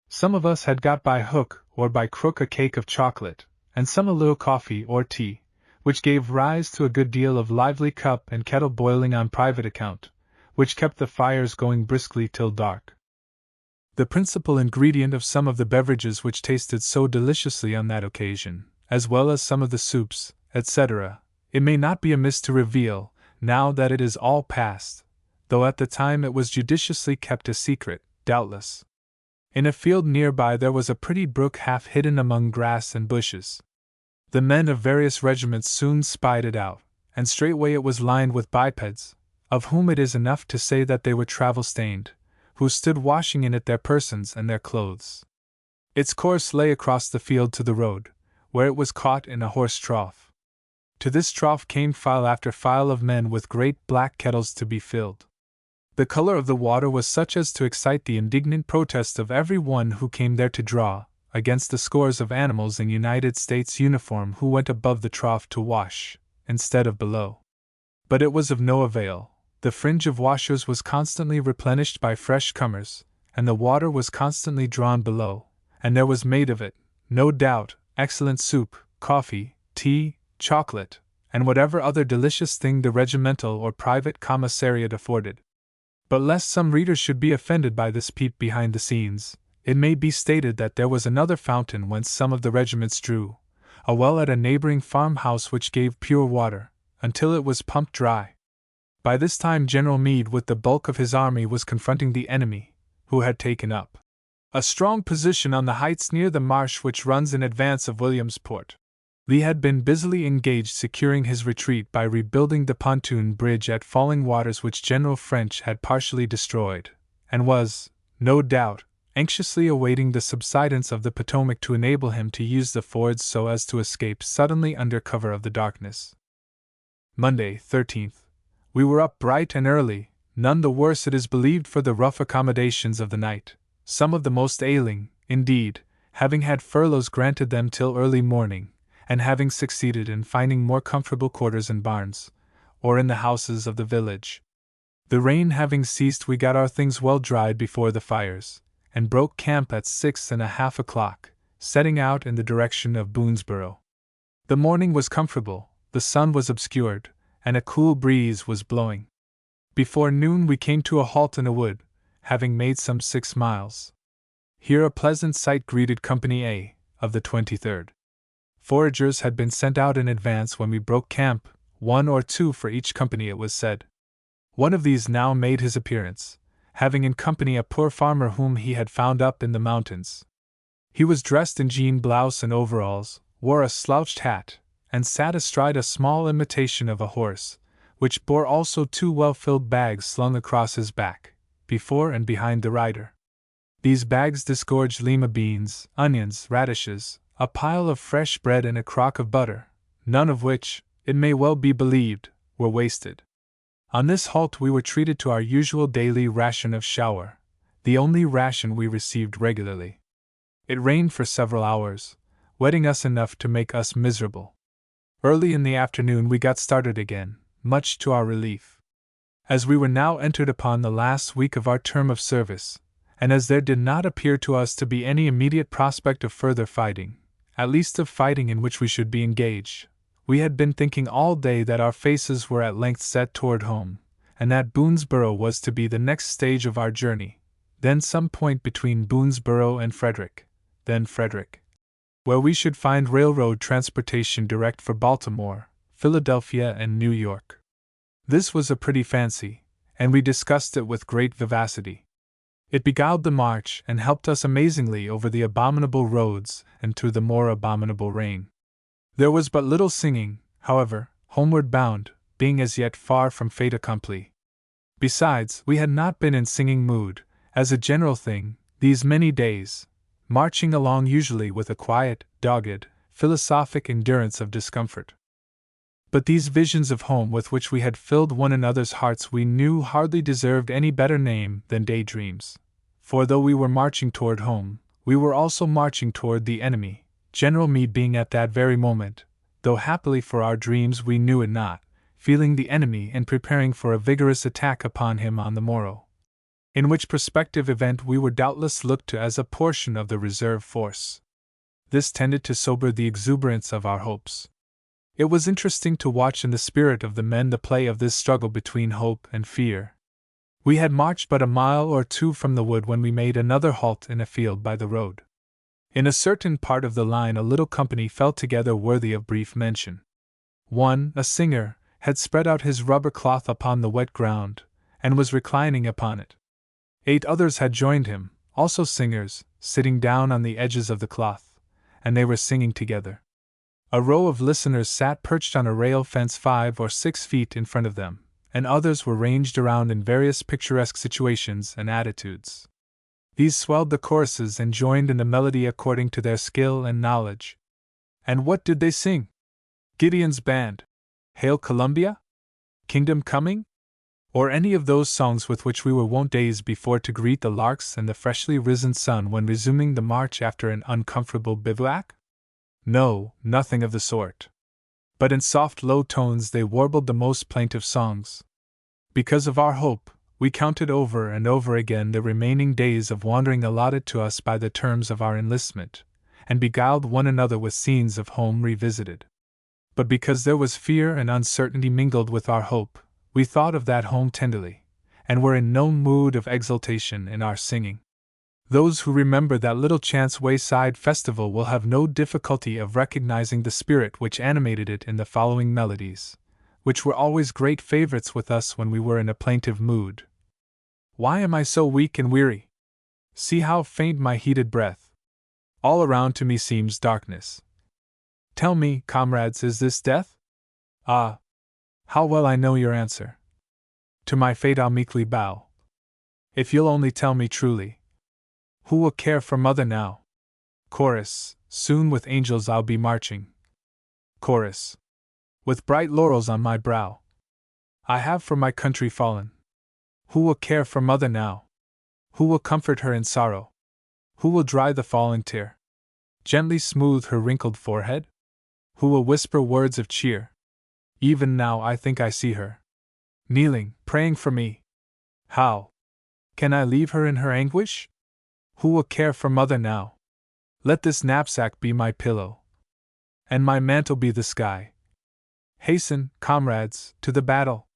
Speaker 1: Some of us had got by hook or by crook a cake of chocolate, and some a little coffee or tea, which gave rise to a good deal of lively cup and kettle boiling on private account, which kept the fires going briskly till dark. The principal ingredient of some of the beverages which tasted so deliciously on that occasion, as well as some of the soups, etc., it may not be amiss to reveal, now that it is all past, though at the time it was judiciously kept a secret, doubtless. In a field near by there was a pretty brook half hidden among grass and bushes. The men of various regiments soon spied it out, and straightway it was lined with bipeds, of whom it is enough to say that they were travel-stained, who stood washing in it their persons and their clothes. Its course lay across the field to the road, where it was caught in a horse trough. To this trough came file after file of men with great black kettles to be filled. The color of the water was such as to excite the indignant protest of every one who came there to draw, against the scores of animals in United States uniform who went above the trough to wash, instead of below. But it was of no avail. The fringe of washers was constantly replenished by fresh comers, and the water was constantly drawn below, and there was made of it, no doubt, excellent soup, coffee, tea, chocolate, and whatever other delicious thing the regimental or private commissariat afforded. But lest some readers should be offended by this peep behind the scenes, it may be stated that there was another fountain whence some of the regiments drew, a well at a neighboring farmhouse which gave pure water, until it was pumped dry. By this time General Meade with the bulk of his army was confronting the enemy, who had taken up a strong position on the heights near the marsh which runs in advance of Williamsport. Lee had been busily engaged securing his retreat by rebuilding the pontoon bridge at Falling Waters which General French had partially destroyed, and was, no doubt, anxiously awaiting the subsidence of the Potomac to enable him to use the fords so as to escape suddenly under cover of the darkness. Monday, 13th. We were up bright and early, none the worse it is believed for the rough accommodations of the night, some of the most ailing, indeed, having had furloughs granted them till early morning, and having succeeded in finding more comfortable quarters in barns, or in the houses of the village. The rain having ceased, we got our things well dried before the fires, and broke camp at 6:30 o'clock, setting out in the direction of Boonesborough. The morning was comfortable, the sun was obscured, and a cool breeze was blowing. Before noon we came to a halt in a wood, having made some 6 miles. Here a pleasant sight greeted Company A, of the 23rd. Foragers had been sent out in advance when we broke camp, 1 or 2 for each company it was said. One of these now made his appearance, having in company a poor farmer whom he had found up in the mountains. He was dressed in jean blouse and overalls, wore a slouched hat, and sat astride a small imitation of a horse, which bore also 2 well-filled bags slung across his back, before and behind the rider. These bags disgorged lima beans, onions, radishes, a pile of fresh bread and a crock of butter, none of which, it may well be believed, were wasted. On this halt we were treated to our usual daily ration of shower, the only ration we received regularly. It rained for several hours, wetting us enough to make us miserable. Early in the afternoon we got started again, much to our relief. As we were now entered upon the last week of our term of service, and as there did not appear to us to be any immediate prospect of further fighting, at least of fighting in which we should be engaged, we had been thinking all day that our faces were at length set toward home, and that Boonesborough was to be the next stage of our journey, then some point between Boonesborough and Frederick, then Frederick, where we should find railroad transportation direct for Baltimore, Philadelphia, and New York. This was a pretty fancy, and we discussed it with great vivacity. It beguiled the march and helped us amazingly over the abominable roads and through the more abominable rain. There was but little singing, however, homeward bound, being as yet far from fait accompli. Besides, we had not been in singing mood, as a general thing, these many days, marching along usually with a quiet, dogged, philosophic endurance of discomfort. But these visions of home with which we had filled one another's hearts we knew hardly deserved any better name than daydreams. For though we were marching toward home, we were also marching toward the enemy, General Meade being at that very moment, though happily for our dreams we knew it not, feeling the enemy and preparing for a vigorous attack upon him on the morrow. In which prospective event we were doubtless looked to as a portion of the reserve force. This tended to sober the exuberance of our hopes. It was interesting to watch in the spirit of the men the play of this struggle between hope and fear. We had marched but a mile or two from the wood when we made another halt in a field by the road. In a certain part of the line a little company fell together worthy of brief mention. One, a singer, had spread out his rubber cloth upon the wet ground, and was reclining upon it. 8 others had joined him, also singers, sitting down on the edges of the cloth, and they were singing together. A row of listeners sat perched on a rail fence 5 or 6 feet in front of them, and others were ranged around in various picturesque situations and attitudes. These swelled the choruses and joined in the melody according to their skill and knowledge. And what did they sing? Gideon's Band, Hail Columbia, Kingdom Coming, or any of those songs with which we were wont days before to greet the larks and the freshly risen sun when resuming the march after an uncomfortable bivouac? No, nothing of the sort. But in soft low tones they warbled the most plaintive songs. Because of our hope, we counted over and over again the remaining days of wandering allotted to us by the terms of our enlistment, and beguiled one another with scenes of home revisited. But because there was fear and uncertainty mingled with our hope, we thought of that home tenderly, and were in no mood of exultation in our singing. Those who remember that little chance wayside festival will have no difficulty of recognizing the spirit which animated it in the following melodies, which were always great favorites with us when we were in a plaintive mood. Why am I so weak and weary? See how faint my heated breath. All around to me seems darkness. Tell me, comrades, is this death? Ah! How well I know your answer. To my fate I'll meekly bow. If you'll only tell me truly. Who will care for mother now? Chorus, soon with angels I'll be marching. Chorus, with bright laurels on my brow. I have for my country fallen. Who will care for mother now? Who will comfort her in sorrow? Who will dry the falling tear? Gently smooth her wrinkled forehead? Who will whisper words of cheer? Even now I think I see her, kneeling, praying for me. How can I leave her in her anguish? Who will care for mother now? Let this knapsack be my pillow, and my mantle be the sky. Hasten, comrades, to the battle.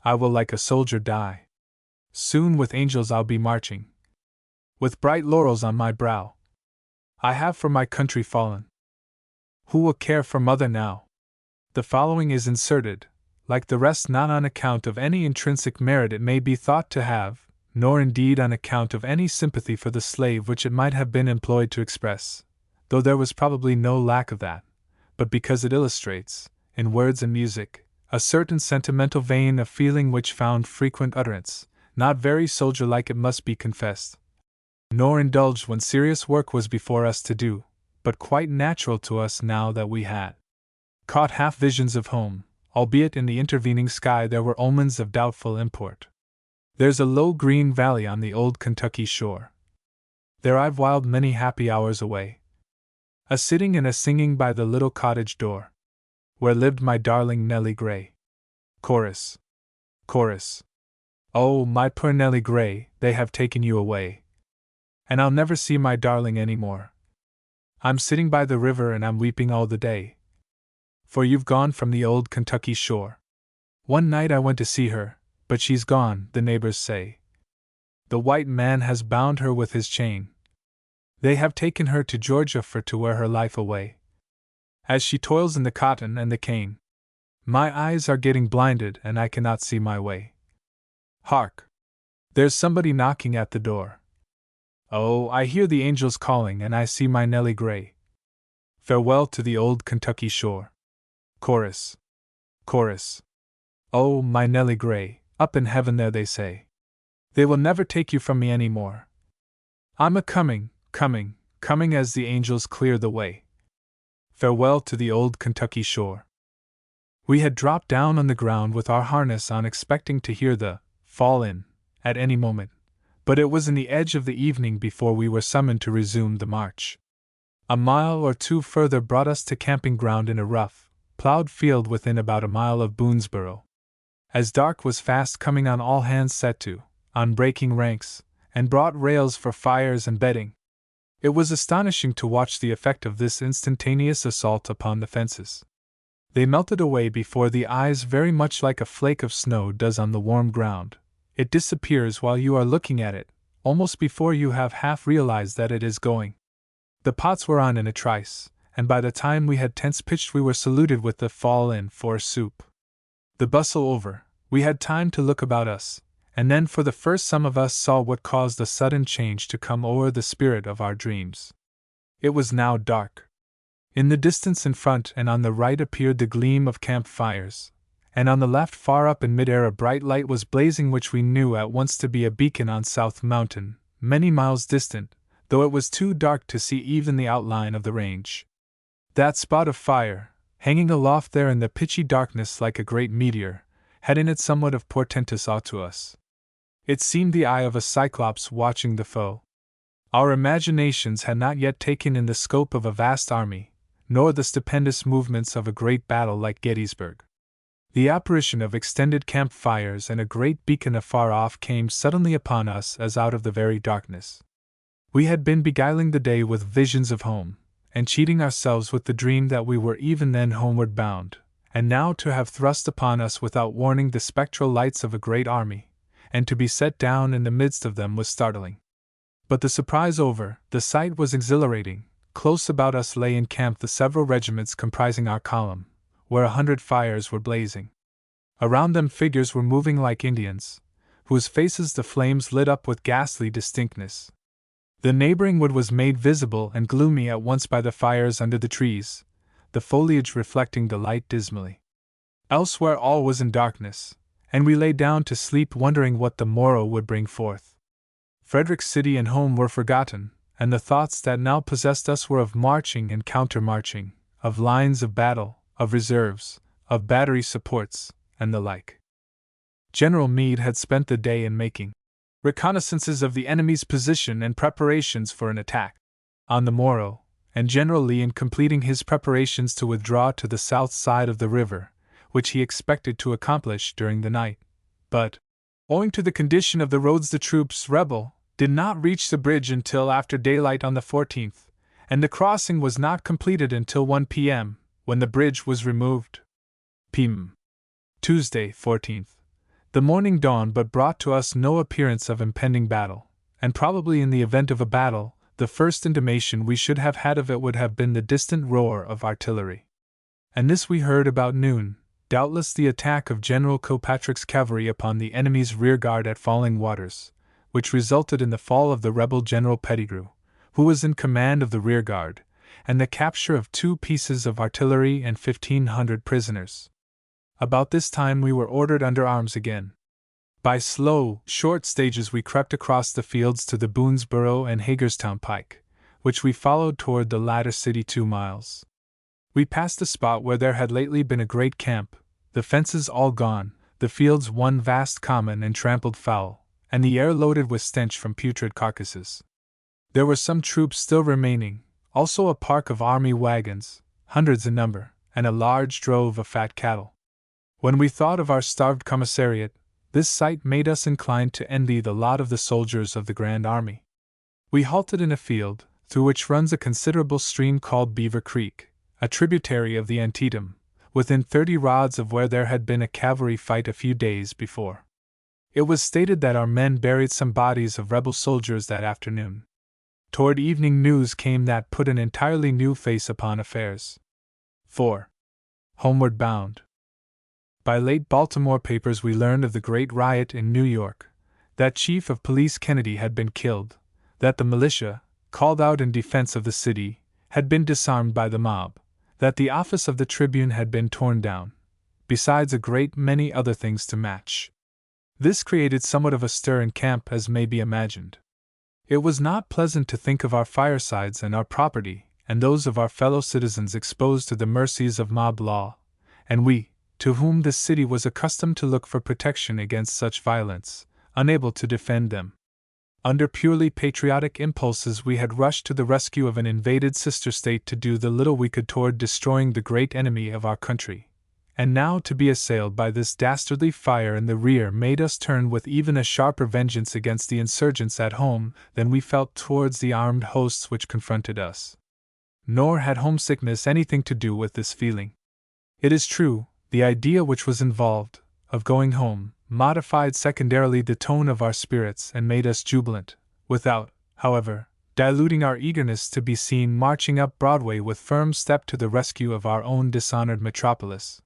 Speaker 1: I will like a soldier die. Soon with angels I'll be marching, with bright laurels on my brow. I have for my country fallen. Who will care for mother now? The following is inserted, like the rest not on account of any intrinsic merit it may be thought to have, nor indeed on account of any sympathy for the slave which it might have been employed to express, though there was probably no lack of that, but because it illustrates, in words and music, a certain sentimental vein of feeling which found frequent utterance, not very soldier-like it must be confessed, nor indulged when serious work was before us to do, but quite natural to us now that we had caught half visions of home, albeit in the intervening sky there were omens of doubtful import. There's a low green valley on the old Kentucky shore. There I've whiled many happy hours away, a-sitting and a-singing by the little cottage door, where lived my darling Nellie Gray. Chorus. Chorus. Oh, my poor Nellie Gray, they have taken you away, and I'll never see my darling any more. I'm sitting by the river and I'm weeping all the day, for you've gone from the old Kentucky shore. One night I went to see her, but she's gone, the neighbors say. The white man has bound her with his chain. They have taken her to Georgia for to wear her life away, as she toils in the cotton and the cane. My eyes are getting blinded and I cannot see my way. Hark! There's somebody knocking at the door. Oh, I hear the angels calling and I see my Nellie Gray. Farewell to the old Kentucky shore. Chorus. Chorus. Oh, my Nellie Gray, up in heaven there they say, they will never take you from me any more. I'm a-coming, coming as the angels clear the way. Farewell to the old Kentucky shore. We had dropped down on the ground with our harness on, expecting to hear the fall in at any moment, but it was in the edge of the evening before we were summoned to resume the march. A mile or two further brought us to camping ground in a rough, plowed field within about a mile of Boonesboro. As dark was fast coming on, all hands set to on breaking ranks, and brought rails for fires and bedding. It was astonishing to watch the effect of this instantaneous assault upon the fences. They melted away before the eyes very much like a flake of snow does on the warm ground. It disappears while you are looking at it, almost before you have half realized that it is going. The pots were on in a trice, and by the time we had tents pitched we were saluted with the fall in for soup. The bustle over, we had time to look about us, and then for the first some of us saw what caused a sudden change to come o'er the spirit of our dreams. It was now dark. In the distance in front and on the right appeared the gleam of camp fires, and on the left far up in mid-air a bright light was blazing which we knew at once to be a beacon on South Mountain, many miles distant, though it was too dark to see even the outline of the range. That spot of fire, hanging aloft there in the pitchy darkness like a great meteor, had in it somewhat of portentous awe to us. It seemed the eye of a cyclops watching the foe. Our imaginations had not yet taken in the scope of a vast army, nor the stupendous movements of a great battle like Gettysburg. The apparition of extended camp fires and a great beacon afar off came suddenly upon us as out of the very darkness. We had been beguiling the day with visions of home, and cheating ourselves with the dream that we were even then homeward bound, and now to have thrust upon us without warning the spectral lights of a great army, and to be set down in the midst of them was startling. But the surprise over, the sight was exhilarating. Close about us lay encamped the several regiments comprising our column, where 100 fires were blazing. Around them figures were moving like Indians, whose faces the flames lit up with ghastly distinctness. The neighboring wood was made visible and gloomy at once by the fires under the trees, the foliage reflecting the light dismally. Elsewhere all was in darkness, and we lay down to sleep wondering what the morrow would bring forth. Frederick City and home were forgotten, and the thoughts that now possessed us were of marching and counter-marching, of lines of battle, of reserves, of battery supports, and the like. General Meade had spent the day in making reconnaissances of the enemy's position and preparations for an attack on the morrow, and General Lee in completing his preparations to withdraw to the south side of the river, which he expected to accomplish during the night. But, owing to the condition of the roads, the troops did not reach the bridge until after daylight on the 14th, and the crossing was not completed until 1 p.m., when the bridge was removed. p.m. Tuesday, 14th. The morning dawned but brought to us no appearance of impending battle, and probably in the event of a battle, the first intimation we should have had of it would have been the distant roar of artillery. And this we heard about noon, doubtless the attack of General Kilpatrick's cavalry upon the enemy's rearguard at Falling Waters, which resulted in the fall of the rebel General Pettigrew, who was in command of the rearguard, and the capture of 2 pieces of artillery and 1,500 prisoners. About this time we were ordered under arms again. By slow, short stages we crept across the fields to the Boonesboro and Hagerstown pike, which we followed toward the latter city 2 miles. We passed a spot where there had lately been a great camp, the fences all gone, the fields one vast common and trampled foul, and the air loaded with stench from putrid carcasses. There were some troops still remaining, also a park of army wagons, hundreds in number, and a large drove of fat cattle. When we thought of our starved commissariat, this sight made us inclined to envy the lot of the soldiers of the Grand Army. We halted in a field, through which runs a considerable stream called Beaver Creek, a tributary of the Antietam, within 30 rods of where there had been a cavalry fight a few days before. It was stated that our men buried some bodies of rebel soldiers that afternoon. Toward evening news came that put an entirely new face upon affairs. 4. Homeward bound. By late Baltimore papers we learned of the great riot in New York, that Chief of Police Kennedy had been killed, that the militia, called out in defense of the city, had been disarmed by the mob, that the office of the Tribune had been torn down, besides a great many other things to match. This created somewhat of a stir in camp, as may be imagined. It was not pleasant to think of our firesides and our property, and those of our fellow citizens exposed to the mercies of mob law, and we, to whom this city was accustomed to look for protection against such violence, unable to defend them. Under purely patriotic impulses we had rushed to the rescue of an invaded sister state to do the little we could toward destroying the great enemy of our country, and now to be assailed by this dastardly fire in the rear made us turn with even a sharper vengeance against the insurgents at home than we felt towards the armed hosts which confronted us. Nor had homesickness anything to do with this feeling. It is true, the idea which was involved, of going home, modified secondarily the tone of our spirits and made us jubilant, without, however, diluting our eagerness to be seen marching up Broadway with firm step to the rescue of our own dishonored metropolis.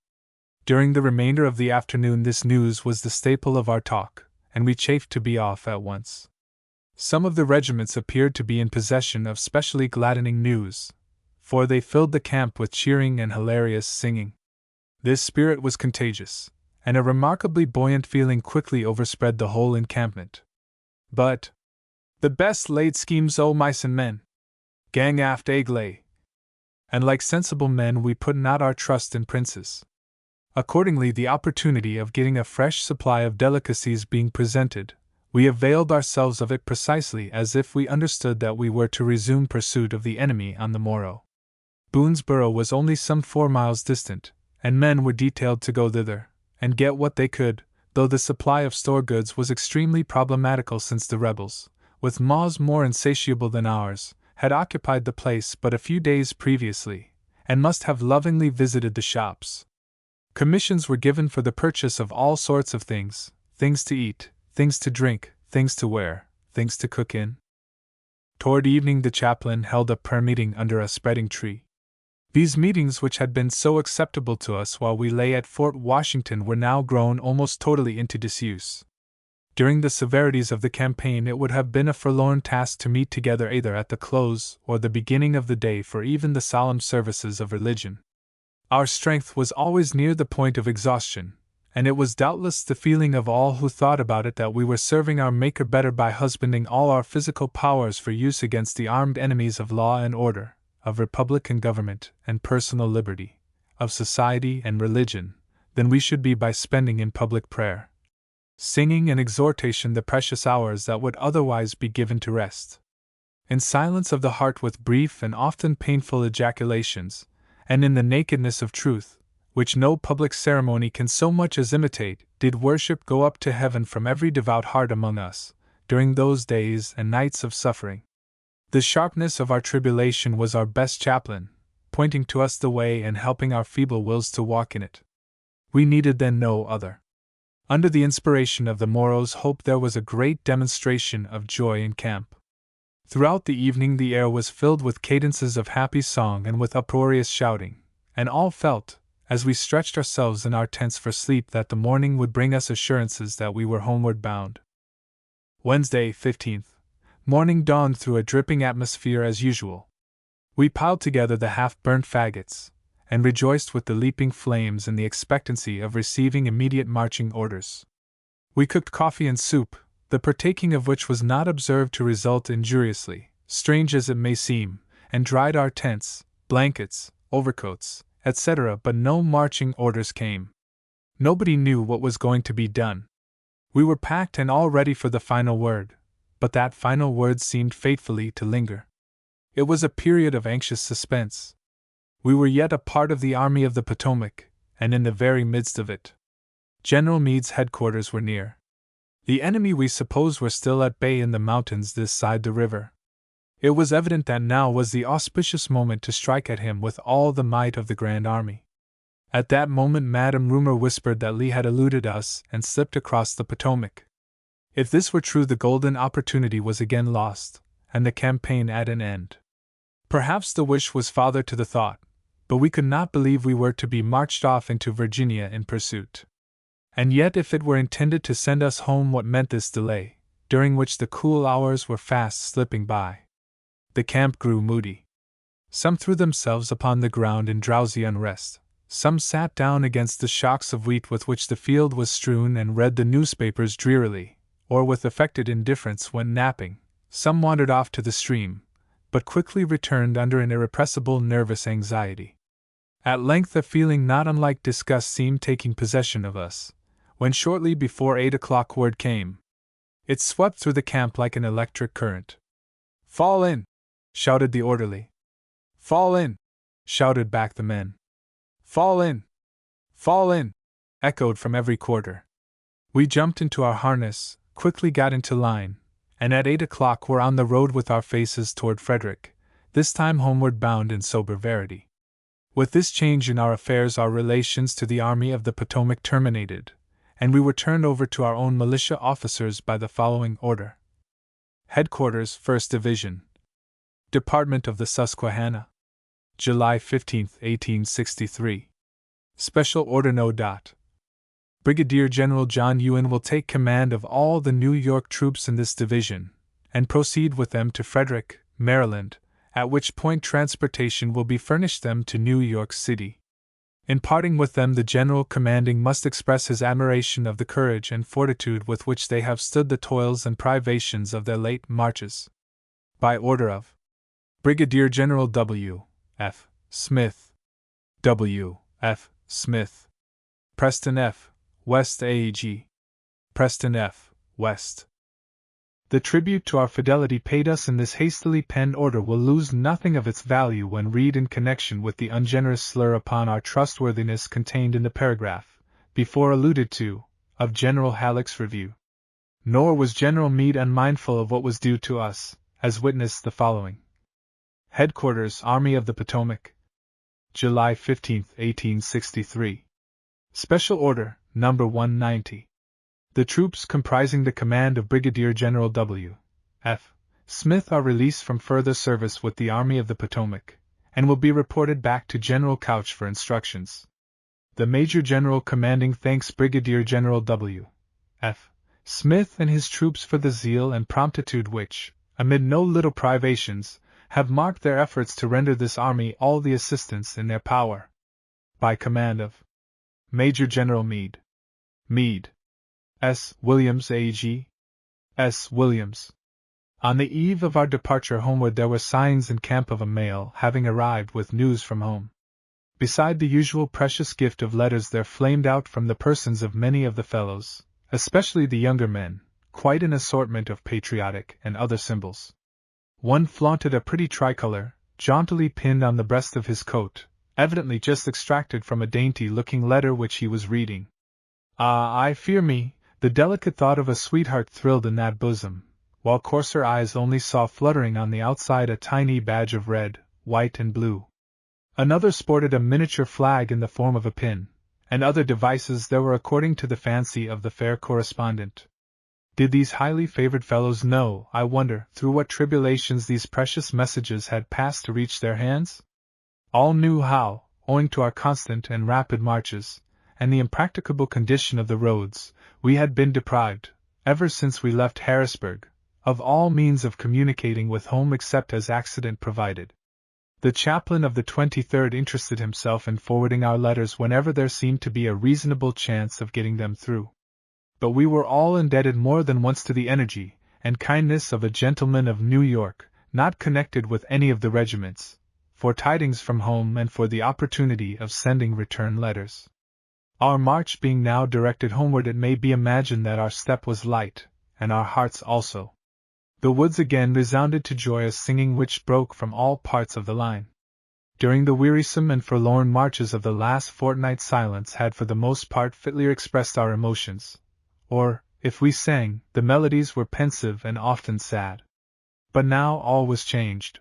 Speaker 1: During the remainder of the afternoon this news was the staple of our talk, and we chafed to be off at once. Some of the regiments appeared to be in possession of specially gladdening news, for they filled the camp with cheering and hilarious singing. This spirit was contagious, and a remarkably buoyant feeling quickly overspread the whole encampment. But the best laid schemes o' mice and men, gang aft egg lay, and like sensible men we put not our trust in princes. Accordingly, the opportunity of getting a fresh supply of delicacies being presented, we availed ourselves of it precisely as if we understood that we were to resume pursuit of the enemy on the morrow. Boonesborough was only some 4 miles distant, and men were detailed to go thither, and get what they could, though the supply of store goods was extremely problematical since the rebels, with maws more insatiable than ours, had occupied the place but a few days previously, and must have lovingly visited the shops. Commissions were given for the purchase of all sorts of things to eat, things to drink, things to wear, things to cook in. Toward evening the chaplain held a prayer meeting under a spreading tree. These meetings, which had been so acceptable to us while we lay at Fort Washington, were now grown almost totally into disuse. During the severities of the campaign it would have been a forlorn task to meet together either at the close or the beginning of the day for even the solemn services of religion. Our strength was always near the point of exhaustion, and it was doubtless the feeling of all who thought about it that we were serving our Maker better by husbanding all our physical powers for use against the armed enemies of law and order, of republican government and personal liberty, of society and religion, than we should be by spending in public prayer, singing and exhortation the precious hours that would otherwise be given to rest. In silence of the heart with brief and often painful ejaculations, and in the nakedness of truth, which no public ceremony can so much as imitate, did worship go up to heaven from every devout heart among us, during those days and nights of suffering. The sharpness of our tribulation was our best chaplain, pointing to us the way and helping our feeble wills to walk in it. We needed then no other. Under the inspiration of the morrow's hope there was a great demonstration of joy in camp. Throughout the evening the air was filled with cadences of happy song and with uproarious shouting, and all felt, as we stretched ourselves in our tents for sleep, that the morning would bring us assurances that we were homeward bound. Wednesday, 15th. Morning dawned through a dripping atmosphere as usual. We piled together the half-burnt faggots, and rejoiced with the leaping flames in the expectancy of receiving immediate marching orders. We cooked coffee and soup, the partaking of which was not observed to result injuriously, strange as it may seem, and dried our tents, blankets, overcoats, etc., but no marching orders came. Nobody knew what was going to be done. We were packed and all ready for the final word, but that final word seemed fatefully to linger. It was a period of anxious suspense. We were yet a part of the Army of the Potomac, and in the very midst of it. General Meade's headquarters were near. The enemy we supposed were still at bay in the mountains this side the river. It was evident that now was the auspicious moment to strike at him with all the might of the Grand Army. At that moment Madame Rumor whispered that Lee had eluded us and slipped across the Potomac. If this were true, the golden opportunity was again lost, and the campaign at an end. Perhaps the wish was father to the thought, but we could not believe we were to be marched off into Virginia in pursuit. And yet if it were intended to send us home, what meant this delay, during which the cool hours were fast slipping by? The camp grew moody. Some threw themselves upon the ground in drowsy unrest, some sat down against the shocks of wheat with which the field was strewn and read the newspapers drearily, or with affected indifference went napping, some wandered off to the stream, but quickly returned under an irrepressible nervous anxiety. At length a feeling not unlike disgust seemed taking possession of us, when shortly before 8 o'clock word came. It swept through the camp like an electric current. "Fall in!" shouted the orderly. "Fall in!" shouted back the men. "Fall in! Fall in!" echoed from every quarter. We jumped into our harness, quickly got into line, and at 8 o'clock were on the road with our faces toward Frederick, this time homeward bound in sober verity. With this change in our affairs, our relations to the Army of the Potomac terminated, and we were turned over to our own militia officers by the following order: Headquarters, 1st Division, Department of the Susquehanna, July 15, 1863. Special Order No. Brigadier General John Ewan will take command of all the New York troops in this division, and proceed with them to Frederick, Maryland, at which point transportation will be furnished them to New York City. In parting with them, the general commanding must express his admiration of the courage and fortitude with which they have stood the toils and privations of their late marches. By order of Brigadier General W. F. Smith. W. F. Smith. Preston F. West AEG. Preston F. West. The tribute to our fidelity paid us in this hastily penned order will lose nothing of its value when read in connection with the ungenerous slur upon our trustworthiness contained in the paragraph, before alluded to, of General Halleck's review. Nor was General Meade unmindful of what was due to us, as witness the following. Headquarters, Army of the Potomac, July 15, 1863. Special Order, No. 190. The troops comprising the command of Brigadier General W. F. Smith are released from further service with the Army of the Potomac, and will be reported back to General Couch for instructions. The Major General commanding thanks Brigadier General W. F. Smith and his troops for the zeal and promptitude which, amid no little privations, have marked their efforts to render this army all the assistance in their power. By command of Major General Meade. Meade. S. Williams A.G. S. Williams. On the eve of our departure homeward there were signs in camp of a mail having arrived with news from home. Beside the usual precious gift of letters there flamed out from the persons of many of the fellows, especially the younger men, quite an assortment of patriotic and other symbols. One flaunted a pretty tricolor, jauntily pinned on the breast of his coat, evidently just extracted from a dainty-looking letter which he was reading. Ah, I fear me, the delicate thought of a sweetheart thrilled in that bosom, while coarser eyes only saw fluttering on the outside a tiny badge of red, white and blue. Another sported a miniature flag in the form of a pin, and other devices there were according to the fancy of the fair correspondent. Did these highly favored fellows know, I wonder, through what tribulations these precious messages had passed to reach their hands? All knew how, owing to our constant and rapid marches, and the impracticable condition of the roads, we had been deprived, ever since we left Harrisburg, of all means of communicating with home except as accident provided. The chaplain of the 23rd interested himself in forwarding our letters whenever there seemed to be a reasonable chance of getting them through. But we were all indebted more than once to the energy and kindness of a gentleman of New York, not connected with any of the regiments, for tidings from home and for the opportunity of sending return letters. Our march being now directed homeward, it may be imagined that our step was light, and our hearts also. The woods again resounded to joyous singing which broke from all parts of the line. During the wearisome and forlorn marches of the last fortnight silence had for the most part fitly expressed our emotions, or, if we sang, the melodies were pensive and often sad. But now all was changed.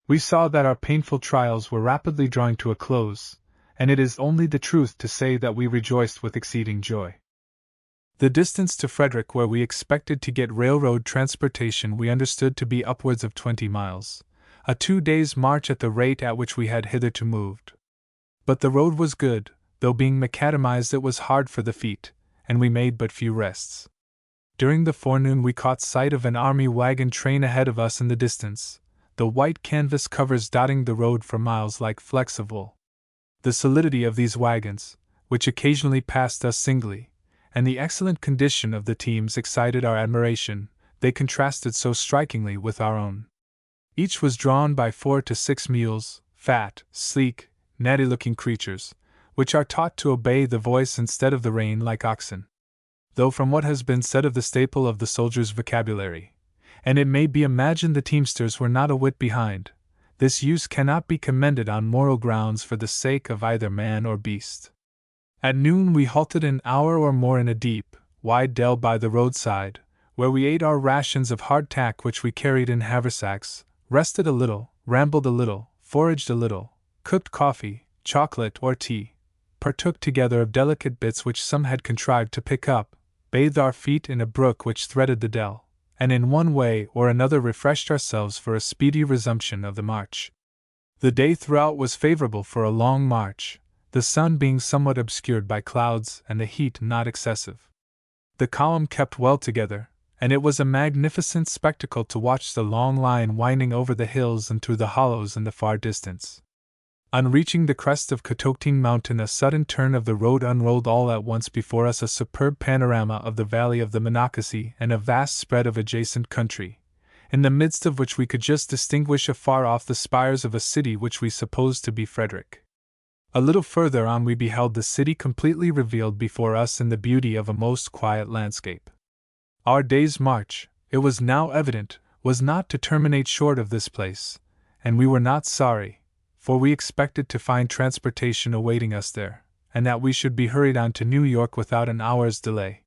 Speaker 1: We saw that our painful trials were rapidly drawing to a close, and it is only the truth to say that we rejoiced with exceeding joy. The distance to Frederick, where we expected to get railroad transportation, we understood to be upwards of 20 miles, a 2 days' march at the rate at which we had hitherto moved. But the road was good, though being macadamized it was hard for the feet, and we made but few rests. During the forenoon we caught sight of an army wagon train ahead of us in the distance, the white canvas covers dotting the road for miles like flecks of wool. The solidity of these wagons, which occasionally passed us singly, and the excellent condition of the teams excited our admiration, they contrasted so strikingly with our own. Each was drawn by 4 to 6 mules, fat, sleek, natty-looking creatures, which are taught to obey the voice instead of the rein like oxen. Though from what has been said of the staple of the soldier's vocabulary, and it may be imagined the teamsters were not a whit behind, this use cannot be commended on moral grounds for the sake of either man or beast. At noon we halted an hour or more in a deep, wide dell by the roadside, where we ate our rations of hardtack which we carried in haversacks, rested a little, rambled a little, foraged a little, cooked coffee, chocolate, or tea, partook together of delicate bits which some had contrived to pick up, bathed our feet in a brook which threaded the dell, and in one way or another refreshed ourselves for a speedy resumption of the march. The day throughout was favorable for a long march, the sun being somewhat obscured by clouds and the heat not excessive. The column kept well together, and it was a magnificent spectacle to watch the long line winding over the hills and through the hollows in the far distance. On reaching the crest of Catoctin Mountain, a sudden turn of the road unrolled all at once before us a superb panorama of the valley of the Monocacy and a vast spread of adjacent country, in the midst of which we could just distinguish afar off the spires of a city which we supposed to be Frederick. A little further on we beheld the city completely revealed before us in the beauty of a most quiet landscape. Our day's march, it was now evident, was not to terminate short of this place, and we were not sorry, for we expected to find transportation awaiting us there, and that we should be hurried on to New York without an hour's delay.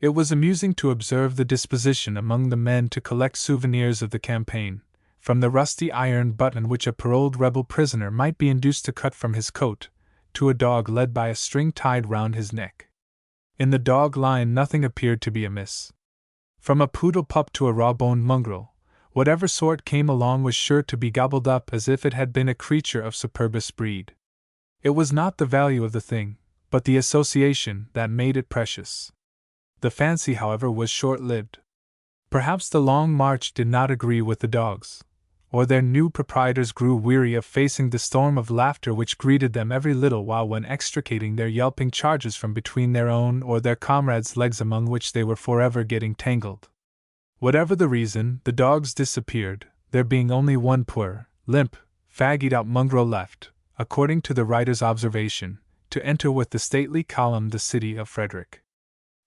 Speaker 1: It was amusing to observe the disposition among the men to collect souvenirs of the campaign, from the rusty iron button which a paroled rebel prisoner might be induced to cut from his coat, to a dog led by a string tied round his neck. In the dog line nothing appeared to be amiss. From a poodle pup to a raw-boned mongrel, whatever sort came along was sure to be gobbled up as if it had been a creature of superbest breed. It was not the value of the thing, but the association, that made it precious. The fancy, however, was short-lived. Perhaps the long march did not agree with the dogs, or their new proprietors grew weary of facing the storm of laughter which greeted them every little while when extricating their yelping charges from between their own or their comrades' legs among which they were forever getting tangled. Whatever the reason, the dogs disappeared, there being only one poor, limp, fagged-out mongrel left, according to the writer's observation, to enter with the stately column the city of Frederick.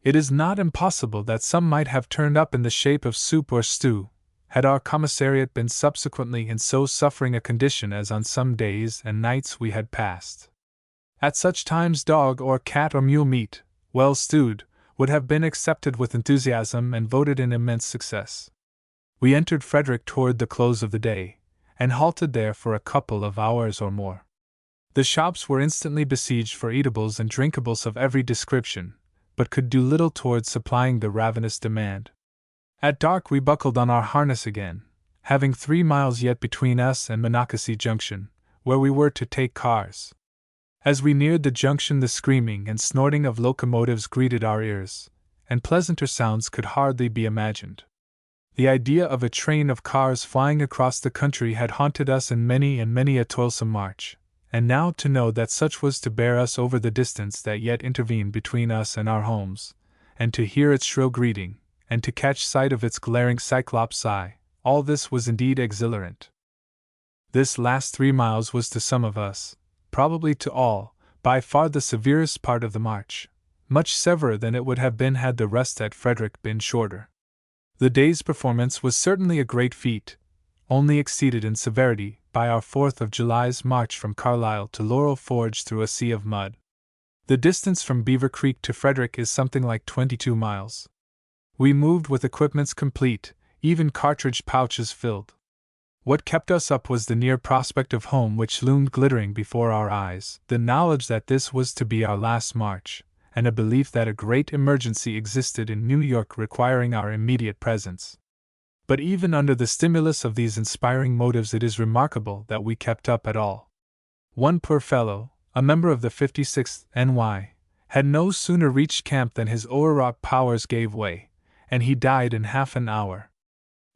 Speaker 1: It is not impossible that some might have turned up in the shape of soup or stew, had our commissariat been subsequently in so suffering a condition as on some days and nights we had passed. At such times dog or cat or mule meat, well stewed, would have been accepted with enthusiasm and voted an immense success. We entered Frederick toward the close of the day, and halted there for a couple of hours or more. The shops were instantly besieged for eatables and drinkables of every description, but could do little towards supplying the ravenous demand. At dark we buckled on our harness again, having 3 miles yet between us and Monocacy Junction, where we were to take cars. As we neared the junction the screaming and snorting of locomotives greeted our ears, and pleasanter sounds could hardly be imagined. The idea of a train of cars flying across the country had haunted us in many and many a toilsome march, and now to know that such was to bear us over the distance that yet intervened between us and our homes, and to hear its shrill greeting, and to catch sight of its glaring cyclops eye, all this was indeed exhilarant. This last 3 miles was to some of us, probably to all, by far the severest part of the march, much severer than it would have been had the rest at Frederick been shorter. The day's performance was certainly a great feat, only exceeded in severity by our 4th of July's march from Carlisle to Laurel Forge through a sea of mud. The distance from Beaver Creek to Frederick is something like 22 miles. We moved with equipments complete, even cartridge pouches filled. What kept us up was the near prospect of home which loomed glittering before our eyes, the knowledge that this was to be our last march, and a belief that a great emergency existed in New York requiring our immediate presence. But even under the stimulus of these inspiring motives, it is remarkable that we kept up at all. One poor fellow, a member of the 56th N.Y., had no sooner reached camp than his overwrought powers gave way, and he died in half an hour.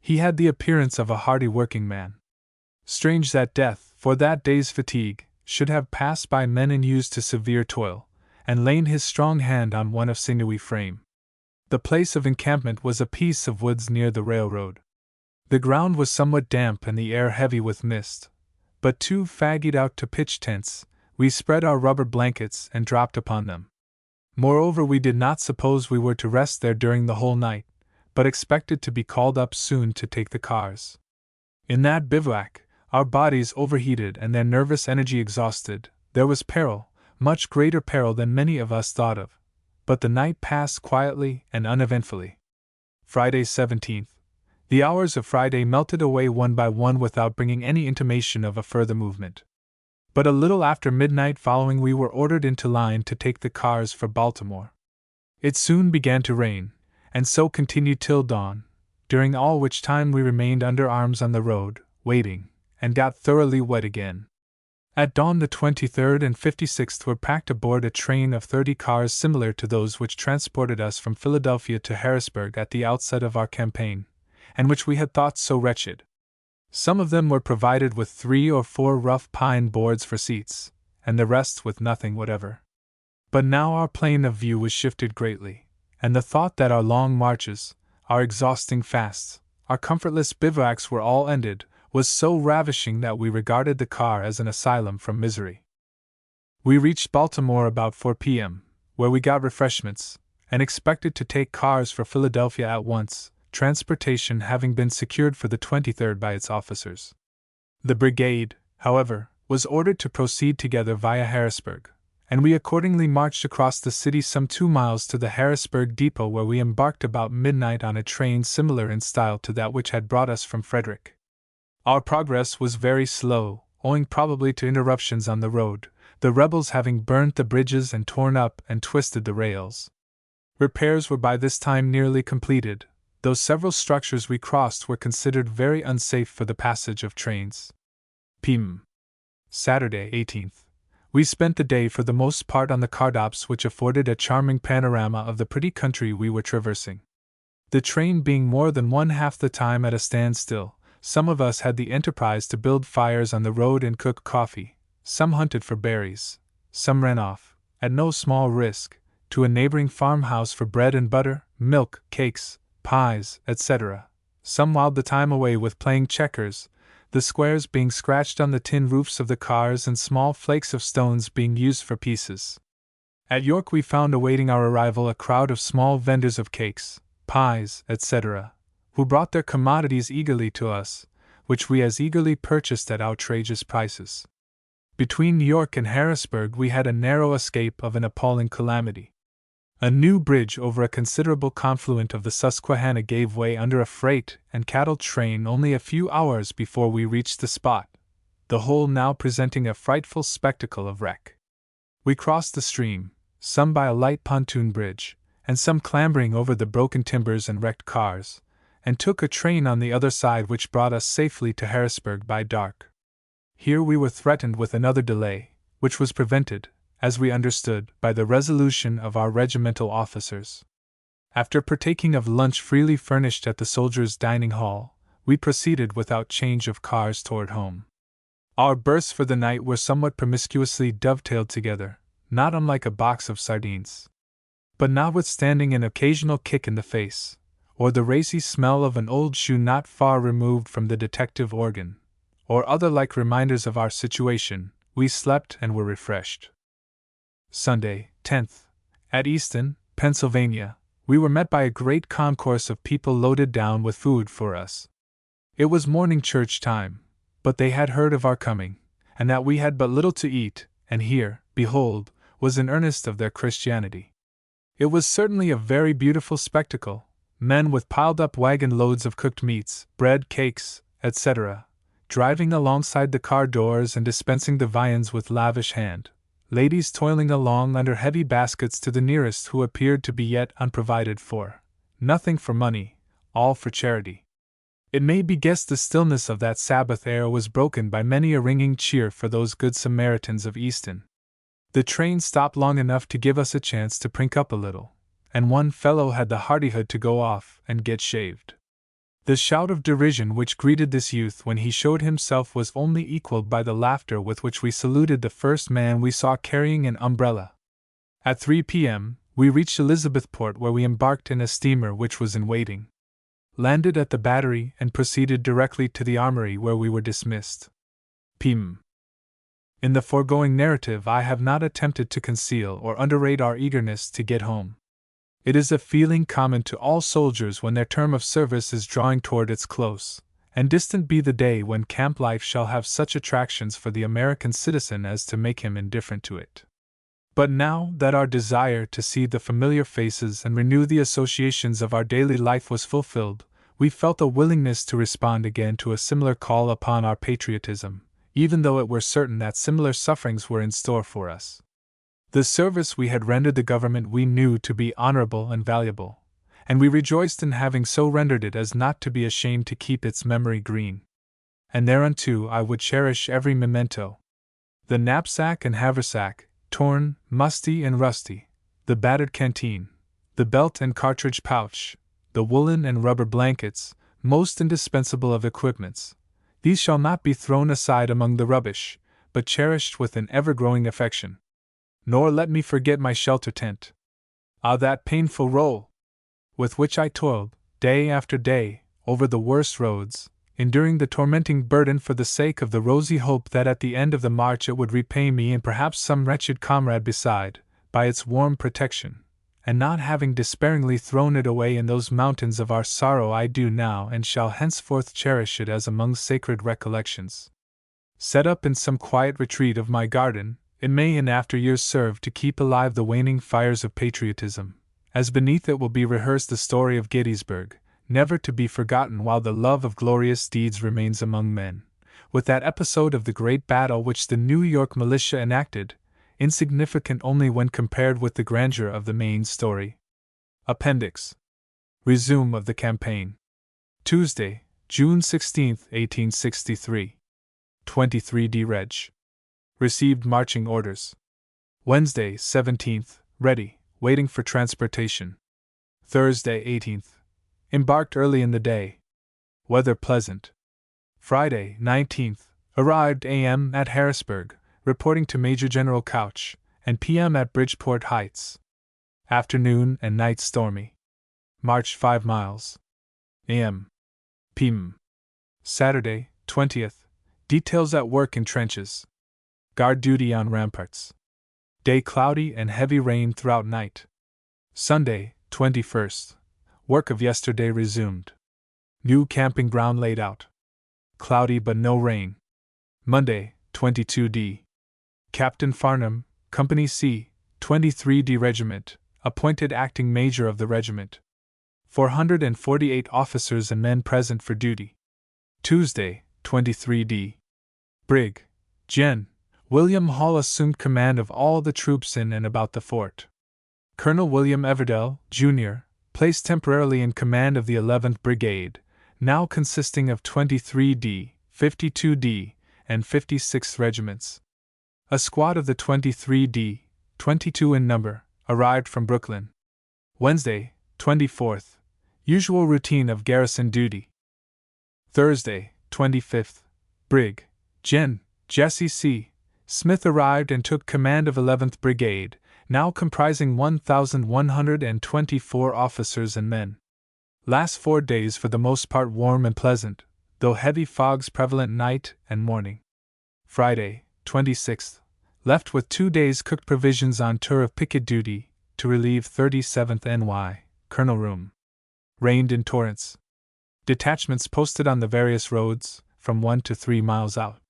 Speaker 1: He had the appearance of a hardy working man. Strange that death, for that day's fatigue, should have passed by men unused to severe toil, and lain his strong hand on one of sinewy frame. The place of encampment was a piece of woods near the railroad. The ground was somewhat damp and the air heavy with mist, but too fagged out to pitch tents, we spread our rubber blankets and dropped upon them. Moreover, we did not suppose we were to rest there during the whole night, but expected to be called up soon to take the cars. In that bivouac, our bodies overheated and their nervous energy exhausted, there was peril, much greater peril than many of us thought of, but the night passed quietly and uneventfully. Friday 17th. The hours of Friday melted away one by one without bringing any intimation of a further movement. But a little after midnight following we were ordered into line to take the cars for Baltimore. It soon began to rain, and so continued till dawn, during all which time we remained under arms on the road, waiting, and got thoroughly wet again. At dawn the 23rd and 56th were packed aboard a train of 30 cars similar to those which transported us from Philadelphia to Harrisburg at the outset of our campaign, and which we had thought so wretched. Some of them were provided with 3 or 4 rough pine boards for seats, and the rest with nothing whatever. But now our plane of view was shifted greatly, and the thought that our long marches, our exhausting fasts, our comfortless bivouacs were all ended, was so ravishing that we regarded the car as an asylum from misery. We reached Baltimore about 4 p.m., where we got refreshments, and expected to take cars for Philadelphia at once, transportation having been secured for the 23rd by its officers. The brigade, however, was ordered to proceed together via Harrisburg, and we accordingly marched across the city some 2 miles to the Harrisburg depot, where we embarked about midnight on a train similar in style to that which had brought us from Frederick. Our progress was very slow, owing probably to interruptions on the road, the rebels having burnt the bridges and torn up and twisted the rails. Repairs were by this time nearly completed, though several structures we crossed were considered very unsafe for the passage of trains. p.m. Saturday 18th. We spent the day for the most part on the cardops, which afforded a charming panorama of the pretty country we were traversing. The train being more than one half the time at a standstill, some of us had the enterprise to build fires on the road and cook coffee, some hunted for berries, some ran off, at no small risk, to a neighboring farmhouse for bread and butter, milk, cakes, pies, etc. Some whiled the time away with playing checkers, the squares being scratched on the tin roofs of the cars and small flakes of stones being used for pieces. At York we found awaiting our arrival a crowd of small vendors of cakes, pies, etc., who brought their commodities eagerly to us, which we as eagerly purchased at outrageous prices. Between York and Harrisburg we had a narrow escape of an appalling calamity. A new bridge over a considerable confluent of the Susquehanna gave way under a freight and cattle train only a few hours before we reached the spot, the whole now presenting a frightful spectacle of wreck. We crossed the stream, some by a light pontoon bridge, and some clambering over the broken timbers and wrecked cars, and took a train on the other side which brought us safely to Harrisburg by dark. Here we were threatened with another delay, which was prevented, as we understood, by the resolution of our regimental officers. After partaking of lunch freely furnished at the soldiers' dining hall, we proceeded without change of cars toward home. Our berths for the night were somewhat promiscuously dovetailed together, not unlike a box of sardines. But notwithstanding an occasional kick in the face, or the racy smell of an old shoe not far removed from the detective organ, or other like reminders of our situation, we slept and were refreshed. Sunday, 10th. At Easton, Pennsylvania, we were met by a great concourse of people loaded down with food for us. It was morning church time, but they had heard of our coming, and that we had but little to eat, and here, behold, was an earnest of their Christianity. It was certainly a very beautiful spectacle, men with piled-up wagon loads of cooked meats, bread, cakes, etc., driving alongside the car doors and dispensing the viands with lavish hand, ladies toiling along under heavy baskets to the nearest who appeared to be yet unprovided for, nothing for money, all for charity. It may be guessed the stillness of that Sabbath air was broken by many a ringing cheer for those good Samaritans of Easton. The train stopped long enough to give us a chance to prink up a little, and one fellow had the hardihood to go off and get shaved. The shout of derision which greeted this youth when he showed himself was only equaled by the laughter with which we saluted the first man we saw carrying an umbrella. At 3 p.m., we reached Elizabethport, where we embarked in a steamer which was in waiting, landed at the battery, and proceeded directly to the armory, where we were dismissed. P.M. In the foregoing narrative I have not attempted to conceal or underrate our eagerness to get home. It is a feeling common to all soldiers when their term of service is drawing toward its close, and distant be the day when camp life shall have such attractions for the American citizen as to make him indifferent to it. But now that our desire to see the familiar faces and renew the associations of our daily life was fulfilled, we felt a willingness to respond again to a similar call upon our patriotism, even though it were certain that similar sufferings were in store for us. The service we had rendered the government we knew to be honorable and valuable, and we rejoiced in having so rendered it as not to be ashamed to keep its memory green. And thereunto I would cherish every memento. The knapsack and haversack, torn, musty, and rusty, the battered canteen, the belt and cartridge pouch, the woolen and rubber blankets, most indispensable of equipments, these shall not be thrown aside among the rubbish, but cherished with an ever-growing affection. Nor let me forget my shelter tent. Ah, that painful roll! With which I toiled, day after day, over the worst roads, enduring the tormenting burden for the sake of the rosy hope that at the end of the march it would repay me and perhaps some wretched comrade beside, by its warm protection, and not having despairingly thrown it away in those mountains of our sorrow, I do now and shall henceforth cherish it as among sacred recollections. Set up in some quiet retreat of my garden, it may in after years serve to keep alive the waning fires of patriotism, as beneath it will be rehearsed the story of Gettysburg, never to be forgotten while the love of glorious deeds remains among men, with that episode of the great battle which the New York militia enacted, insignificant only when compared with the grandeur of the main story. Appendix. Resume of the campaign. Tuesday, June 16, 1863. 23d Reg. Received marching orders. Wednesday, 17th, ready, waiting for transportation. Thursday, 18th. Embarked early in the day. Weather pleasant. Friday, 19th. Arrived a.m. at Harrisburg, reporting to Major General Couch, and p.m. at Bridgeport Heights. Afternoon and night stormy. Marched 5 miles. a.m. p.m. Saturday, 20th. Details at work in trenches. Guard duty on ramparts. Day cloudy and heavy rain throughout night. Sunday, 21st. Work of yesterday resumed. New camping ground laid out. Cloudy but no rain. Monday, 22d. Captain Farnham, Company C, 23d Regiment, appointed acting major of the regiment. 448 officers and men present for duty. Tuesday, 23d. Brig. Gen. William Hall assumed command of all the troops in and about the fort. Colonel William Everdell, Jr., placed temporarily in command of the 11th Brigade, now consisting of 23d, 52d, and 56th regiments. A squad of the 23d, 22 in number, arrived from Brooklyn. Wednesday, 24th. Usual routine of garrison duty. Thursday, 25th. Brig. Gen. Jesse C. Smith arrived and took command of 11th Brigade, now comprising 1,124 officers and men. Last 4 days for the most part warm and pleasant, though heavy fogs prevalent night and morning. Friday, 26th. Left with 2 days cooked provisions on tour of picket duty, to relieve 37th NY, Colonel Room. Rained in torrents. Detachments posted on the various roads, from 1 to 3 miles out.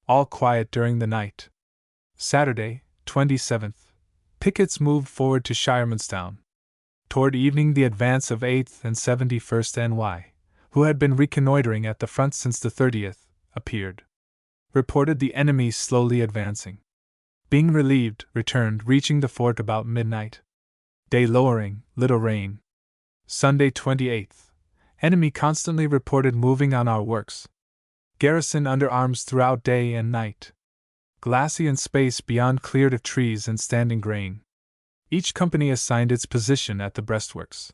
Speaker 1: All quiet during the night. Saturday, 27th. Pickets moved forward to Shiremanstown. Toward evening, the advance of 8th and 71st NY, who had been reconnoitering at the front since the 30th, appeared. Reported the enemy slowly advancing. Being relieved, returned, reaching the fort about midnight. Day lowering, little rain. Sunday, 28th. Enemy constantly reported moving on our works. Garrison under arms throughout day and night. Glassy and space beyond cleared of trees and standing grain. Each company assigned its position at the breastworks.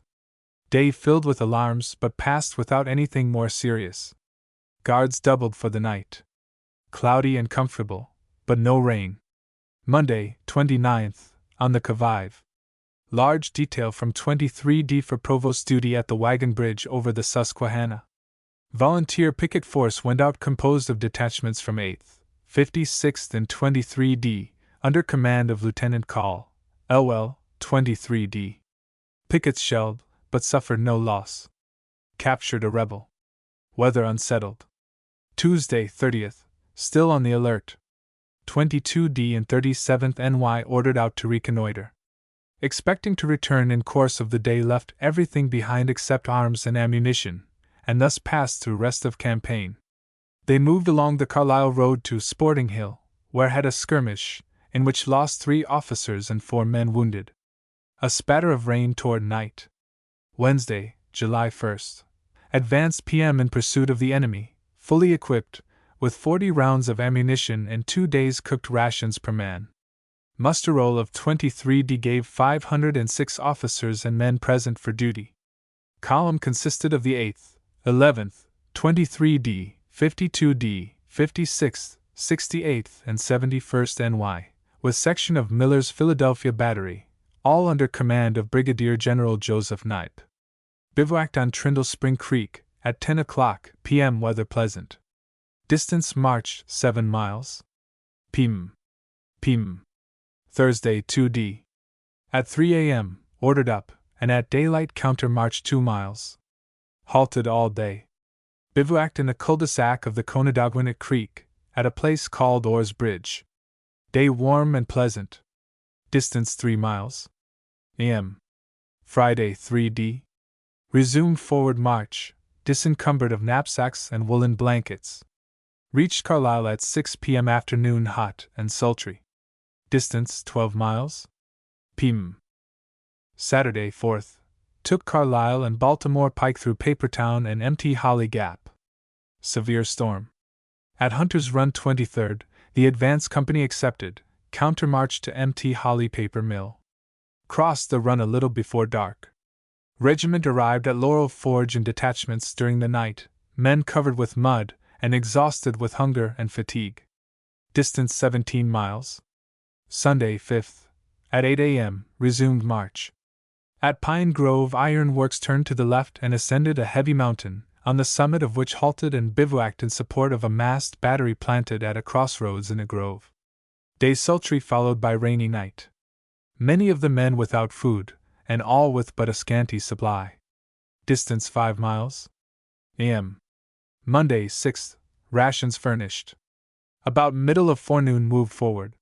Speaker 1: Day filled with alarms but passed without anything more serious. Guards doubled for the night. Cloudy and comfortable, but no rain. Monday, 29th, on the Kavive. Large detail from 23D for provost duty at the wagon bridge over the Susquehanna. Volunteer picket force went out composed of detachments from 8th, 56th and 23D, under command of Lieutenant Call, Elwell, 23D. Pickets shelled, but suffered no loss. Captured a rebel. Weather unsettled. Tuesday, 30th, still on the alert. 22D and 37th NY ordered out to reconnoiter. Expecting to return in course of the day, left everything behind except arms and ammunition, and thus passed through rest of campaign. They moved along the Carlisle Road to Sporting Hill, where had a skirmish, in which lost 3 officers and 4 men wounded. A spatter of rain toward night. Wednesday, July 1st. Advanced PM in pursuit of the enemy, fully equipped, with 40 rounds of ammunition and 2 days' cooked rations per man. Muster roll of 23D gave 506 officers and men present for duty. Column consisted of the 8th, 11th, 23D, 52D, 56th, 68th, and 71st NY, with section of Miller's Philadelphia Battery, all under command of Brigadier General Joseph Knipe. Bivouacked on Trindle Spring Creek, at 10 o'clock p.m. Weather pleasant. Distance march 7 miles. P.m. Thursday, 2D. At 3 a.m., ordered up, and at daylight counter-marched 2 miles. Halted all day. Bivouacked in a cul-de-sac of the Conedogwinet Creek, at a place called Orr's Bridge. Day warm and pleasant. Distance 3 miles. A.m. Friday, 3D. Resumed forward march, disencumbered of knapsacks and woolen blankets. Reached Carlisle at 6 p.m. afternoon, hot and sultry. Distance 12 miles. P.m. Saturday, 4th. Took Carlisle and Baltimore Pike through Papertown and empty Holly Gap. Severe storm. At Hunter's Run 23rd, the advance company accepted, countermarched to empty Holly Paper Mill. Crossed the run a little before dark. Regiment arrived at Laurel Forge in detachments during the night, men covered with mud and exhausted with hunger and fatigue. Distance 17 miles. Sunday, 5th. At 8 a.m., resumed march. At Pine Grove Iron Works turned to the left and ascended a heavy mountain, on the summit of which halted and bivouacked in support of a masked battery planted at a crossroads in a grove. Day sultry followed by rainy night. Many of the men without food, and all with but a scanty supply. Distance 5 miles. A.m. Monday, 6th. Rations furnished. About middle of forenoon moved forward.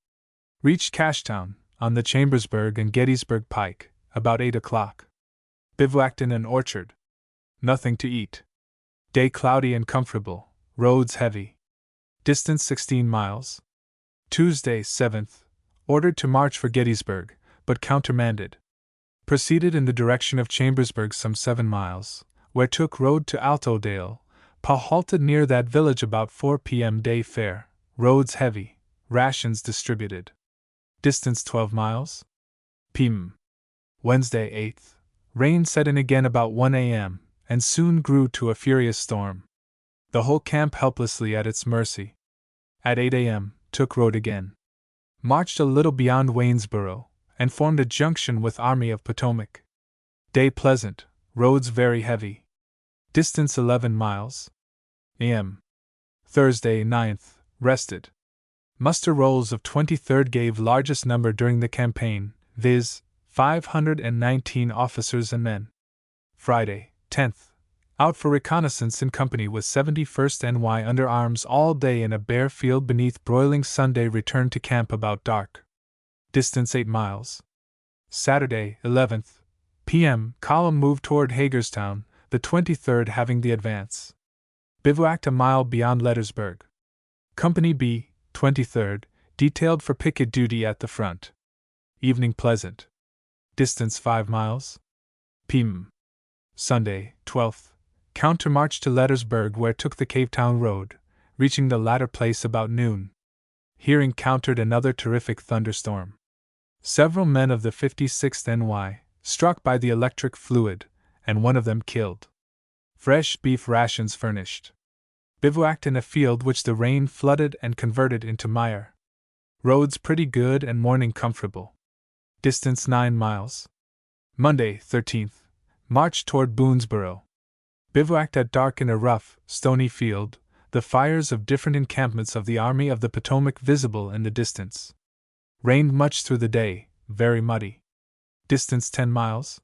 Speaker 1: Reached Cashtown, on the Chambersburg and Gettysburg Pike, about 8 o'clock. Bivouacked in an orchard. Nothing to eat. Day cloudy and comfortable, roads heavy. Distance 16 miles. Tuesday, 7th. Ordered to march for Gettysburg, but countermanded. Proceeded in the direction of Chambersburg some 7 miles, where took road to Altodale. Halted near that village about 4 p.m. Day fair, roads heavy, rations distributed. Distance 12 miles. P.m. Wednesday, 8th. Rain set in again about 1 a.m., and soon grew to a furious storm. The whole camp helplessly at its mercy. At 8 a.m., took road again. Marched a little beyond Waynesboro, and formed a junction with Army of Potomac. Day pleasant, roads very heavy. Distance 11 miles. A.m. Thursday, 9th. Rested. Muster rolls of 23rd gave largest number during the campaign, viz., 519 officers and men. Friday, 10th. Out for reconnaissance in company with 71st NY under arms all day in a bare field beneath broiling Sunday returned to camp about dark. Distance 8 miles. Saturday, 11th. p.m. Column moved toward Hagerstown, the 23rd having the advance. Bivouacked a mile beyond Gettysburg. Company B, 23rd, detailed for picket duty at the front. Evening pleasant. Distance 5 miles. p.m. Sunday, 12th. Countermarch to Gettysburg where took the Cavetown road, reaching the latter place about noon. Here encountered another terrific thunderstorm. Several men of the 56th NY, struck by the electric fluid, and one of them killed. Fresh beef rations furnished. Bivouacked in a field which the rain flooded and converted into mire. Roads pretty good and morning comfortable. Distance 9 miles. Monday, 13th. Marched toward Boonesboro. Bivouacked at dark in a rough, stony field, the fires of different encampments of the Army of the Potomac visible in the distance. Rained much through the day, very muddy. Distance 10 miles.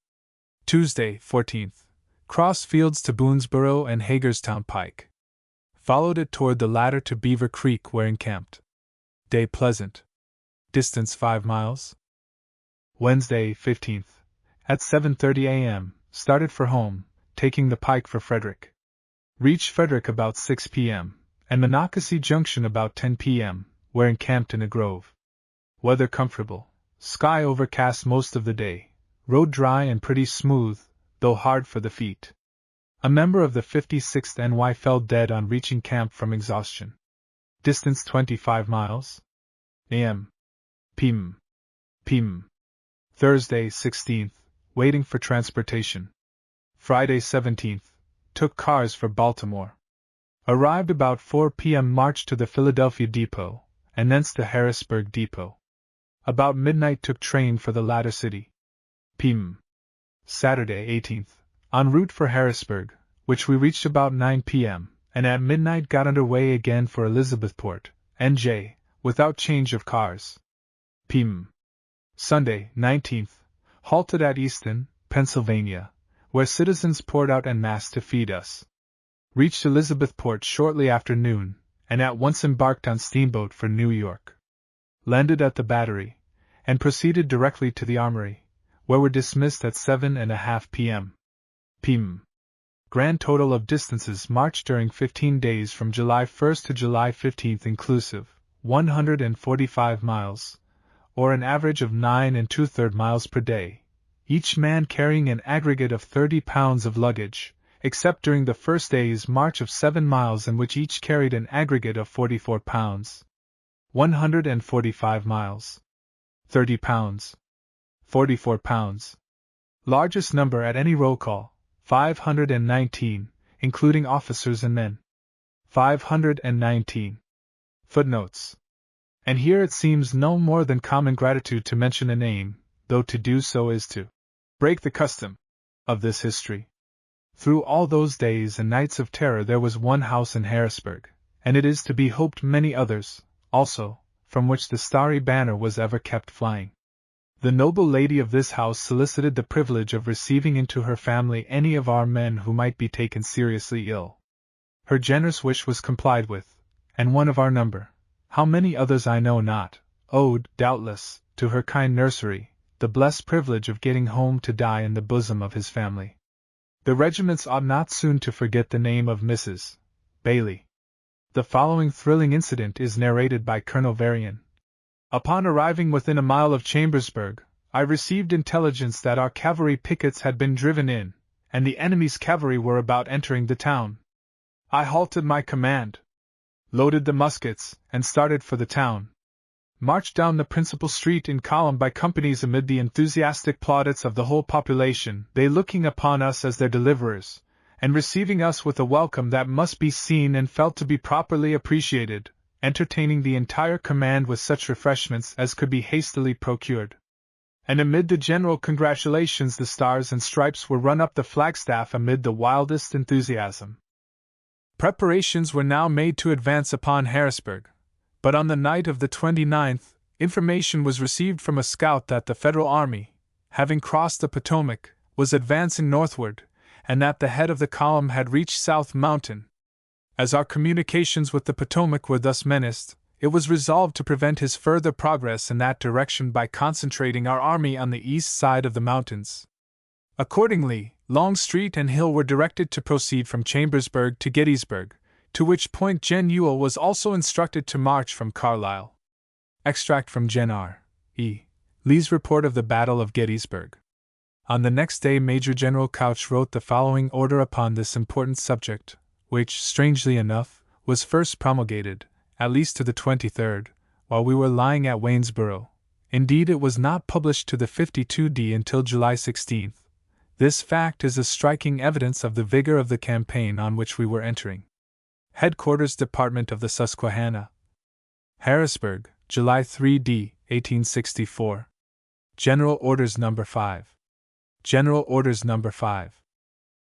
Speaker 1: Tuesday, 14th. Crossed fields to Boonesboro and Hagerstown Pike. Followed it toward the latter to Beaver Creek where encamped. Day pleasant. Distance 5 miles. Wednesday, 15th. At 7:30 a.m., started for home, taking the Pike for Frederick. Reached Frederick about 6 p.m., and Monocacy Junction about 10 p.m., where encamped in a grove. Weather comfortable, sky overcast most of the day, road dry and pretty smooth, though hard for the feet. A member of the 56th NY fell dead on reaching camp from exhaustion. Distance 25 miles. a.m. p.m. p.m. Thursday, 16th, waiting for transportation. Friday, 17th, took cars for Baltimore. Arrived about 4 p.m. Marched to the Philadelphia depot, and thence to Harrisburg depot. About midnight took train for the latter city. p.m. Saturday, 18th, en route for Harrisburg, which we reached about 9 p.m., and at midnight got under way again for Elizabethport, N.J., without change of cars. p.m. Sunday, 19th, halted at Easton, Pennsylvania, where citizens poured out en masse to feed us. Reached Elizabethport shortly after noon, and at once embarked on steamboat for New York. Landed at the Battery, and proceeded directly to the Armory, where were dismissed at 7:30 p.m. p.m. Grand total of distances marched during 15 days from July 1st to July 15th inclusive, 145 miles, or an average of 9 2/3 miles per day, each man carrying an aggregate of 30 pounds of luggage, except during the first day's march of 7 miles in which each carried an aggregate of 44 pounds. 145 miles. 30 pounds. 44 pounds. Largest number at any roll call, 519, including officers and men. 519. Footnotes. And here it seems no more than common gratitude to mention a name, though to do so is to break the custom of this history. Through all those days and nights of terror there was one house in Harrisburg, and it is to be hoped many others, also, from which the starry banner was ever kept flying. The noble lady of this house solicited the privilege of receiving into her family any of our men who might be taken seriously ill. Her generous wish was complied with, and one of our number, how many others I know not, owed, doubtless, to her kind nursery, the blessed privilege of getting home to die in the bosom of his family. The regiments ought not soon to forget the name of Mrs. Bailey. The following thrilling incident is narrated by Colonel Varian. Upon arriving within a mile of Chambersburg, I received intelligence that our cavalry pickets had been driven in, and the enemy's cavalry were about entering the town. I halted my command, loaded the muskets, and started for the town. Marched down the principal street in column by companies amid the enthusiastic plaudits of the whole population, they looking upon us as their deliverers, and receiving us with a welcome that must be seen and felt to be properly appreciated, entertaining the entire command with such refreshments as could be hastily procured. And amid the general congratulations the stars and stripes were run up the flagstaff amid the wildest enthusiasm. Preparations were now made to advance upon Harrisburg, but on the night of the 29th, information was received from a scout that the Federal Army, having crossed the Potomac, was advancing northward, and that the head of the column had reached South Mountain. As our communications with the Potomac were thus menaced, it was resolved to prevent his further progress in that direction by concentrating our army on the east side of the mountains. Accordingly, Longstreet and Hill were directed to proceed from Chambersburg to Gettysburg, to which point Gen. Ewell was also instructed to march from Carlisle. Extract from Gen. R. E. Lee's report of the Battle of Gettysburg. On the next day, Major General Couch wrote the following order upon this important subject, which, strangely enough, was first promulgated, at least to the 23rd, while we were lying at Waynesboro. Indeed, it was not published to the 52d until July 16th. This fact is a striking evidence of the vigor of the campaign on which we were entering. Headquarters Department of the Susquehanna, Harrisburg, July 3d, 1864. General Orders No. 5. General Orders No. 5.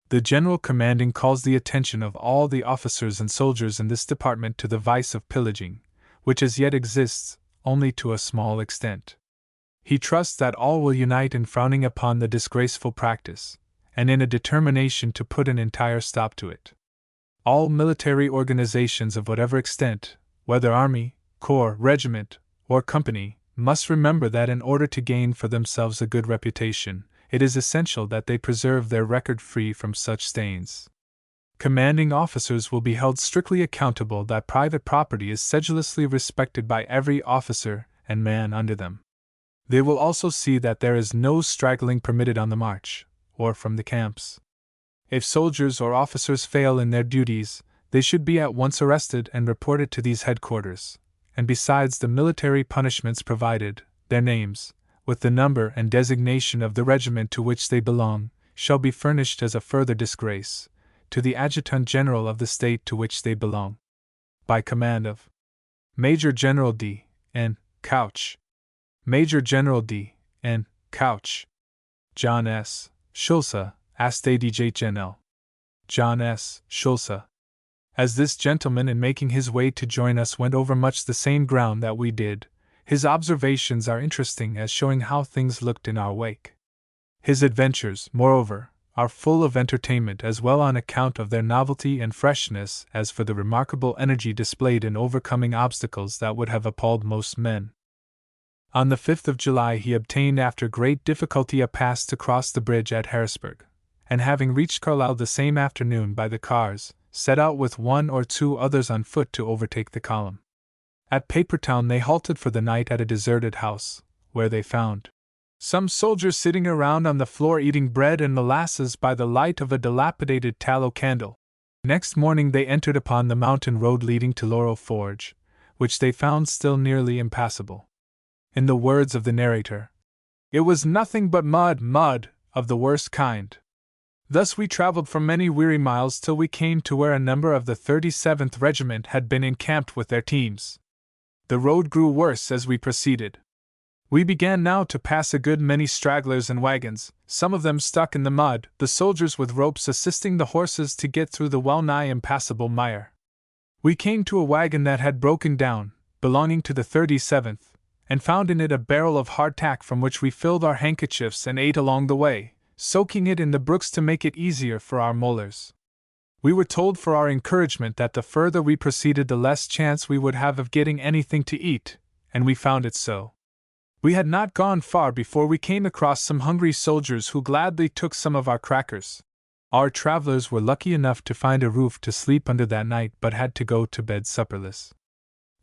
Speaker 1: The General Commanding calls the attention of all the officers and soldiers in this department to the vice of pillaging, which as yet exists only to a small extent. He trusts that all will unite in frowning upon the disgraceful practice, and in a determination to put an entire stop to it. All military organizations of whatever extent, whether army, corps, regiment, or company, must remember that in order to gain for themselves a good reputation, it is essential that they preserve their record free from such stains. Commanding officers will be held strictly accountable that private property is sedulously respected by every officer and man under them. They will also see that there is no straggling permitted on the march, or from the camps. If soldiers or officers fail in their duties, they should be at once arrested and reported to these headquarters, and besides the military punishments provided, their names, with the number and designation of the regiment to which they belong, shall be furnished as a further disgrace to the Adjutant General of the state to which they belong. By command of Major General D. N. Couch. Major General D. N. Couch. John S. Schulze, Astdj Gen. John S. Schulze. As this gentleman in making his way to join us went over much the same ground that we did, his observations are interesting as showing how things looked in our wake. His adventures, moreover, are full of entertainment as well on account of their novelty and freshness as for the remarkable energy displayed in overcoming obstacles that would have appalled most men. On the 5th of July he obtained after great difficulty a pass to cross the bridge at Harrisburg, and having reached Carlisle the same afternoon by the cars, set out with one or two others on foot to overtake the column. At Papertown they halted for the night at a deserted house, where they found some soldiers sitting around on the floor eating bread and molasses by the light of a dilapidated tallow candle. Next morning they entered upon the mountain road leading to Laurel Forge, which they found still nearly impassable. In the words of the narrator, "It was nothing but mud of the worst kind." Thus we traveled for many weary miles till we came to where a number of the 37th Regiment had been encamped with their teams. The road grew worse as we proceeded. We began now to pass a good many stragglers and wagons, some of them stuck in the mud, the soldiers with ropes assisting the horses to get through the well-nigh impassable mire. We came to a wagon that had broken down, belonging to the 37th, and found in it a barrel of hardtack from which we filled our handkerchiefs and ate along the way, soaking it in the brooks to make it easier for our molars. We were told for our encouragement that the further we proceeded the less chance we would have of getting anything to eat, and we found it so. We had not gone far before we came across some hungry soldiers who gladly took some of our crackers. Our travelers were lucky enough to find a roof to sleep under that night but had to go to bed supperless.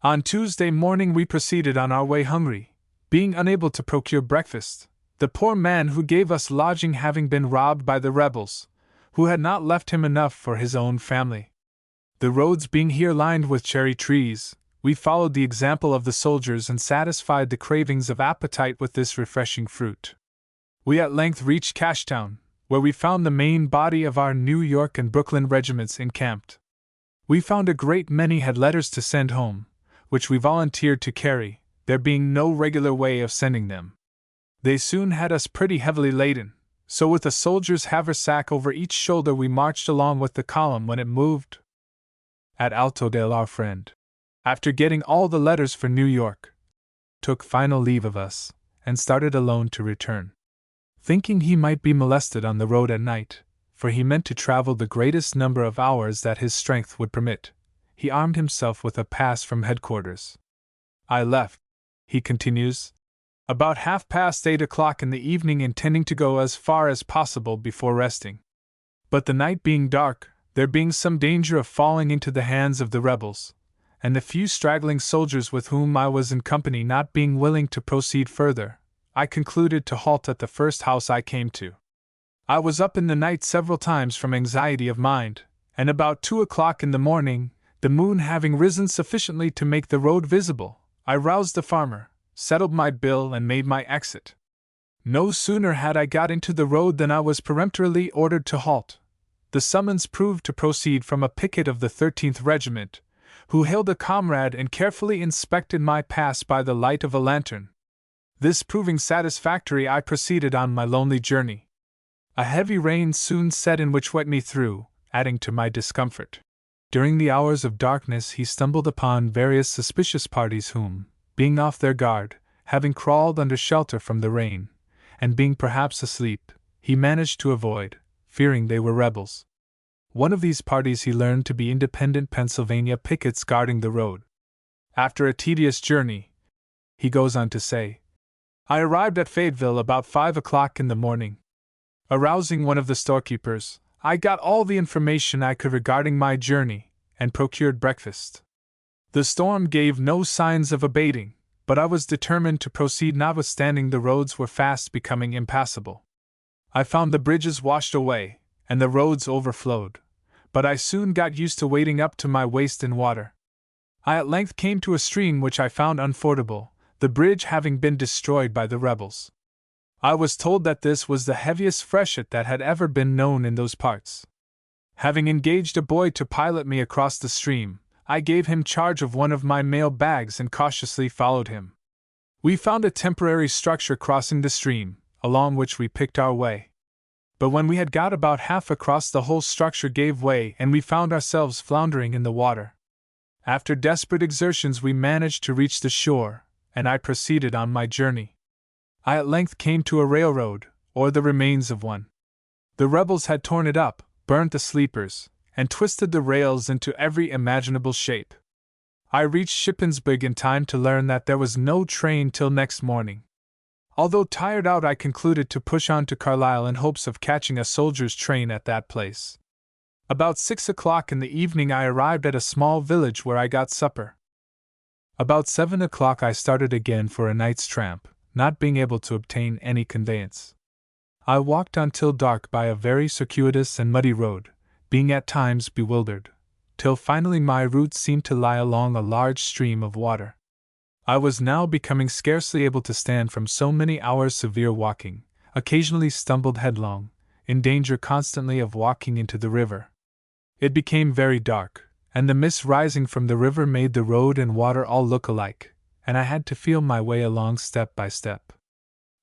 Speaker 1: On Tuesday morning we proceeded on our way hungry, being unable to procure breakfast, the poor man who gave us lodging having been robbed by the rebels, who had not left him enough for his own family. The roads being here lined with cherry trees, we followed the example of the soldiers and satisfied the cravings of appetite with this refreshing fruit. We at length reached Cashtown, where we found the main body of our New York and Brooklyn regiments encamped. We found a great many had letters to send home, which we volunteered to carry, there being no regular way of sending them. They soon had us pretty heavily laden, so with a soldier's haversack over each shoulder we marched along with the column when it moved. At Altodale our friend, after getting all the letters for New York, took final leave of us, and started alone to return. Thinking he might be molested on the road at night, for he meant to travel the greatest number of hours that his strength would permit. He armed himself with a pass from headquarters. I left, he continues, about 8:30 in the evening, intending to go as far as possible before resting. But the night being dark, there being some danger of falling into the hands of the rebels, and the few straggling soldiers with whom I was in company not being willing to proceed further, I concluded to halt at the first house I came to. I was up in the night several times from anxiety of mind, and about 2 o'clock in the morning, the moon having risen sufficiently to make the road visible, I roused the farmer, settled my bill, and made my exit. No sooner had I got into the road than I was peremptorily ordered to halt. The summons proved to proceed from a picket of the 13th Regiment, who hailed a comrade and carefully inspected my pass by the light of a lantern. This proving satisfactory, I proceeded on my lonely journey. A heavy rain soon set in which wet me through, adding to my discomfort. During the hours of darkness he stumbled upon various suspicious parties whom, being off their guard, having crawled under shelter from the rain, and being perhaps asleep, he managed to avoid, fearing they were rebels. One of these parties he learned to be independent Pennsylvania pickets guarding the road. After a tedious journey, he goes on to say, I arrived at Fayetteville about 5 o'clock in the morning. Arousing one of the storekeepers, I got all the information I could regarding my journey, and procured breakfast. The storm gave no signs of abating, but I was determined to proceed notwithstanding the roads were fast becoming impassable. I found the bridges washed away, and the roads overflowed, but I soon got used to wading up to my waist in water. I at length came to a stream which I found unfordable, the bridge having been destroyed by the rebels. I was told that this was the heaviest freshet that had ever been known in those parts. Having engaged a boy to pilot me across the stream, I gave him charge of one of my mail bags and cautiously followed him. We found a temporary structure crossing the stream, along which we picked our way. But when we had got about half across, the whole structure gave way and we found ourselves floundering in the water. After desperate exertions we managed to reach the shore, and I proceeded on my journey. I at length came to a railroad, or the remains of one. The rebels had torn it up, burnt the sleepers, and twisted the rails into every imaginable shape. I reached Shippensburg in time to learn that there was no train till next morning. Although tired out, I concluded to push on to Carlisle in hopes of catching a soldier's train at that place. About 6 o'clock in the evening I arrived at a small village where I got supper. About 7 o'clock I started again for a night's tramp, not being able to obtain any conveyance. I walked on till dark by a very circuitous and muddy road, being at times bewildered, till finally my route seemed to lie along a large stream of water. I was now becoming scarcely able to stand from so many hours' severe walking, occasionally stumbled headlong, in danger constantly of walking into the river. It became very dark, and the mist rising from the river made the road and water all look alike, and I had to feel my way along step by step.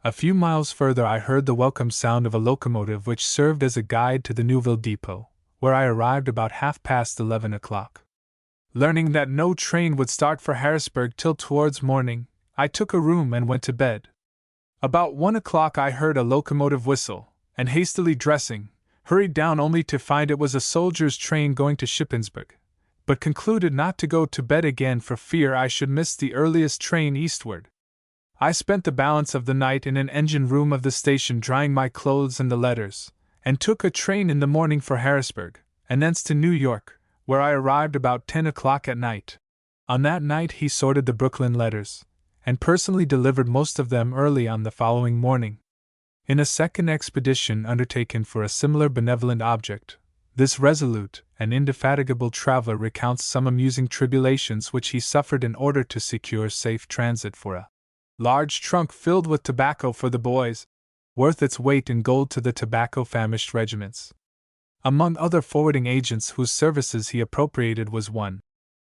Speaker 1: A few miles further I heard the welcome sound of a locomotive which served as a guide to the Newville depot, where I arrived about 11:30 o'clock. Learning that no train would start for Harrisburg till towards morning, I took a room and went to bed. About 1 o'clock I heard a locomotive whistle, and hastily dressing, hurried down only to find it was a soldier's train going to Shippensburg, but concluded not to go to bed again for fear I should miss the earliest train eastward. I spent the balance of the night in an engine room of the station drying my clothes and the letters, and took a train in the morning for Harrisburg, and thence to New York, where I arrived about 10 o'clock at night. On that night he sorted the Brooklyn letters, and personally delivered most of them early on the following morning. In a second expedition undertaken for a similar benevolent object, this resolute and indefatigable traveler recounts some amusing tribulations which he suffered in order to secure safe transit for a large trunk filled with tobacco for the boys, worth its weight in gold to the tobacco-famished regiments. Among other forwarding agents whose services he appropriated was one,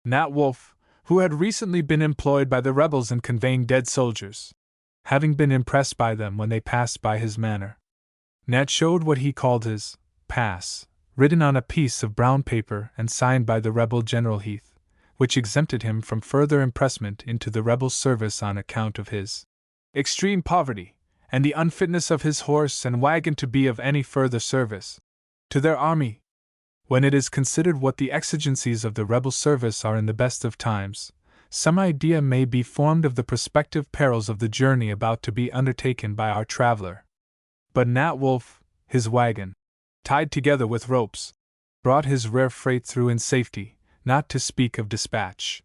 Speaker 1: Nat Wolfe, who had recently been employed by the rebels in conveying dead soldiers, having been impressed by them when they passed by his manor. Nat showed what he called his pass, written on a piece of brown paper and signed by the rebel General Heath, which exempted him from further impressment into the rebel service on account of his extreme poverty, and the unfitness of his horse and wagon to be of any further service. to their army. When it is considered what the exigencies of the rebel service are in the best of times, some idea may be formed of the prospective perils of the journey about to be undertaken by our traveler. But Nat Wolfe, his wagon, tied together with ropes, brought his rare freight through in safety, not to speak of dispatch.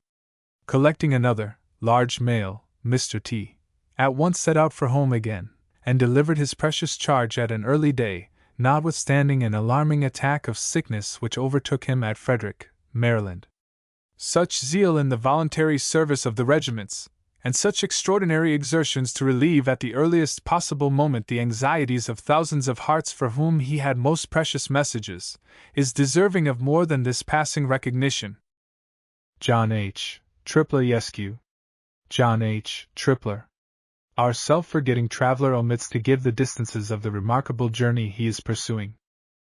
Speaker 1: Collecting another, large mail, Mr. T at once set out for home again, and delivered his precious charge at an early day, notwithstanding an alarming attack of sickness which overtook him at Frederick, Maryland. Such zeal in the voluntary service of the regiments, and such extraordinary exertions to relieve at the earliest possible moment the anxieties of thousands of hearts for whom he had most precious messages, is deserving of more than this passing recognition. John H. Tripler. John H. Tripler. Our self-forgetting traveler omits to give the distances of the remarkable journey he is pursuing.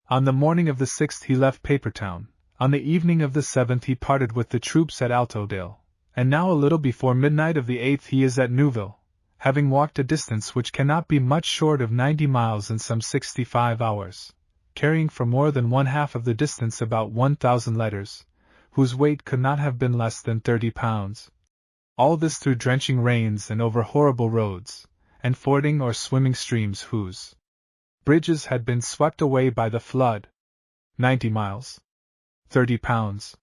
Speaker 1: On the morning of the 6th he left Papertown. On the evening of the 7th he parted with the troops at Altodale, and now a little before midnight of the 8th he is at Newville, having walked a distance which cannot be much short of 90 miles in some 65 hours, carrying for more than one-half of the distance about 1,000 letters, whose weight could not have been less than 30 pounds. All this through drenching rains and over horrible roads, and fording or swimming streams whose bridges had been swept away by the flood. 90 miles. 30 pounds.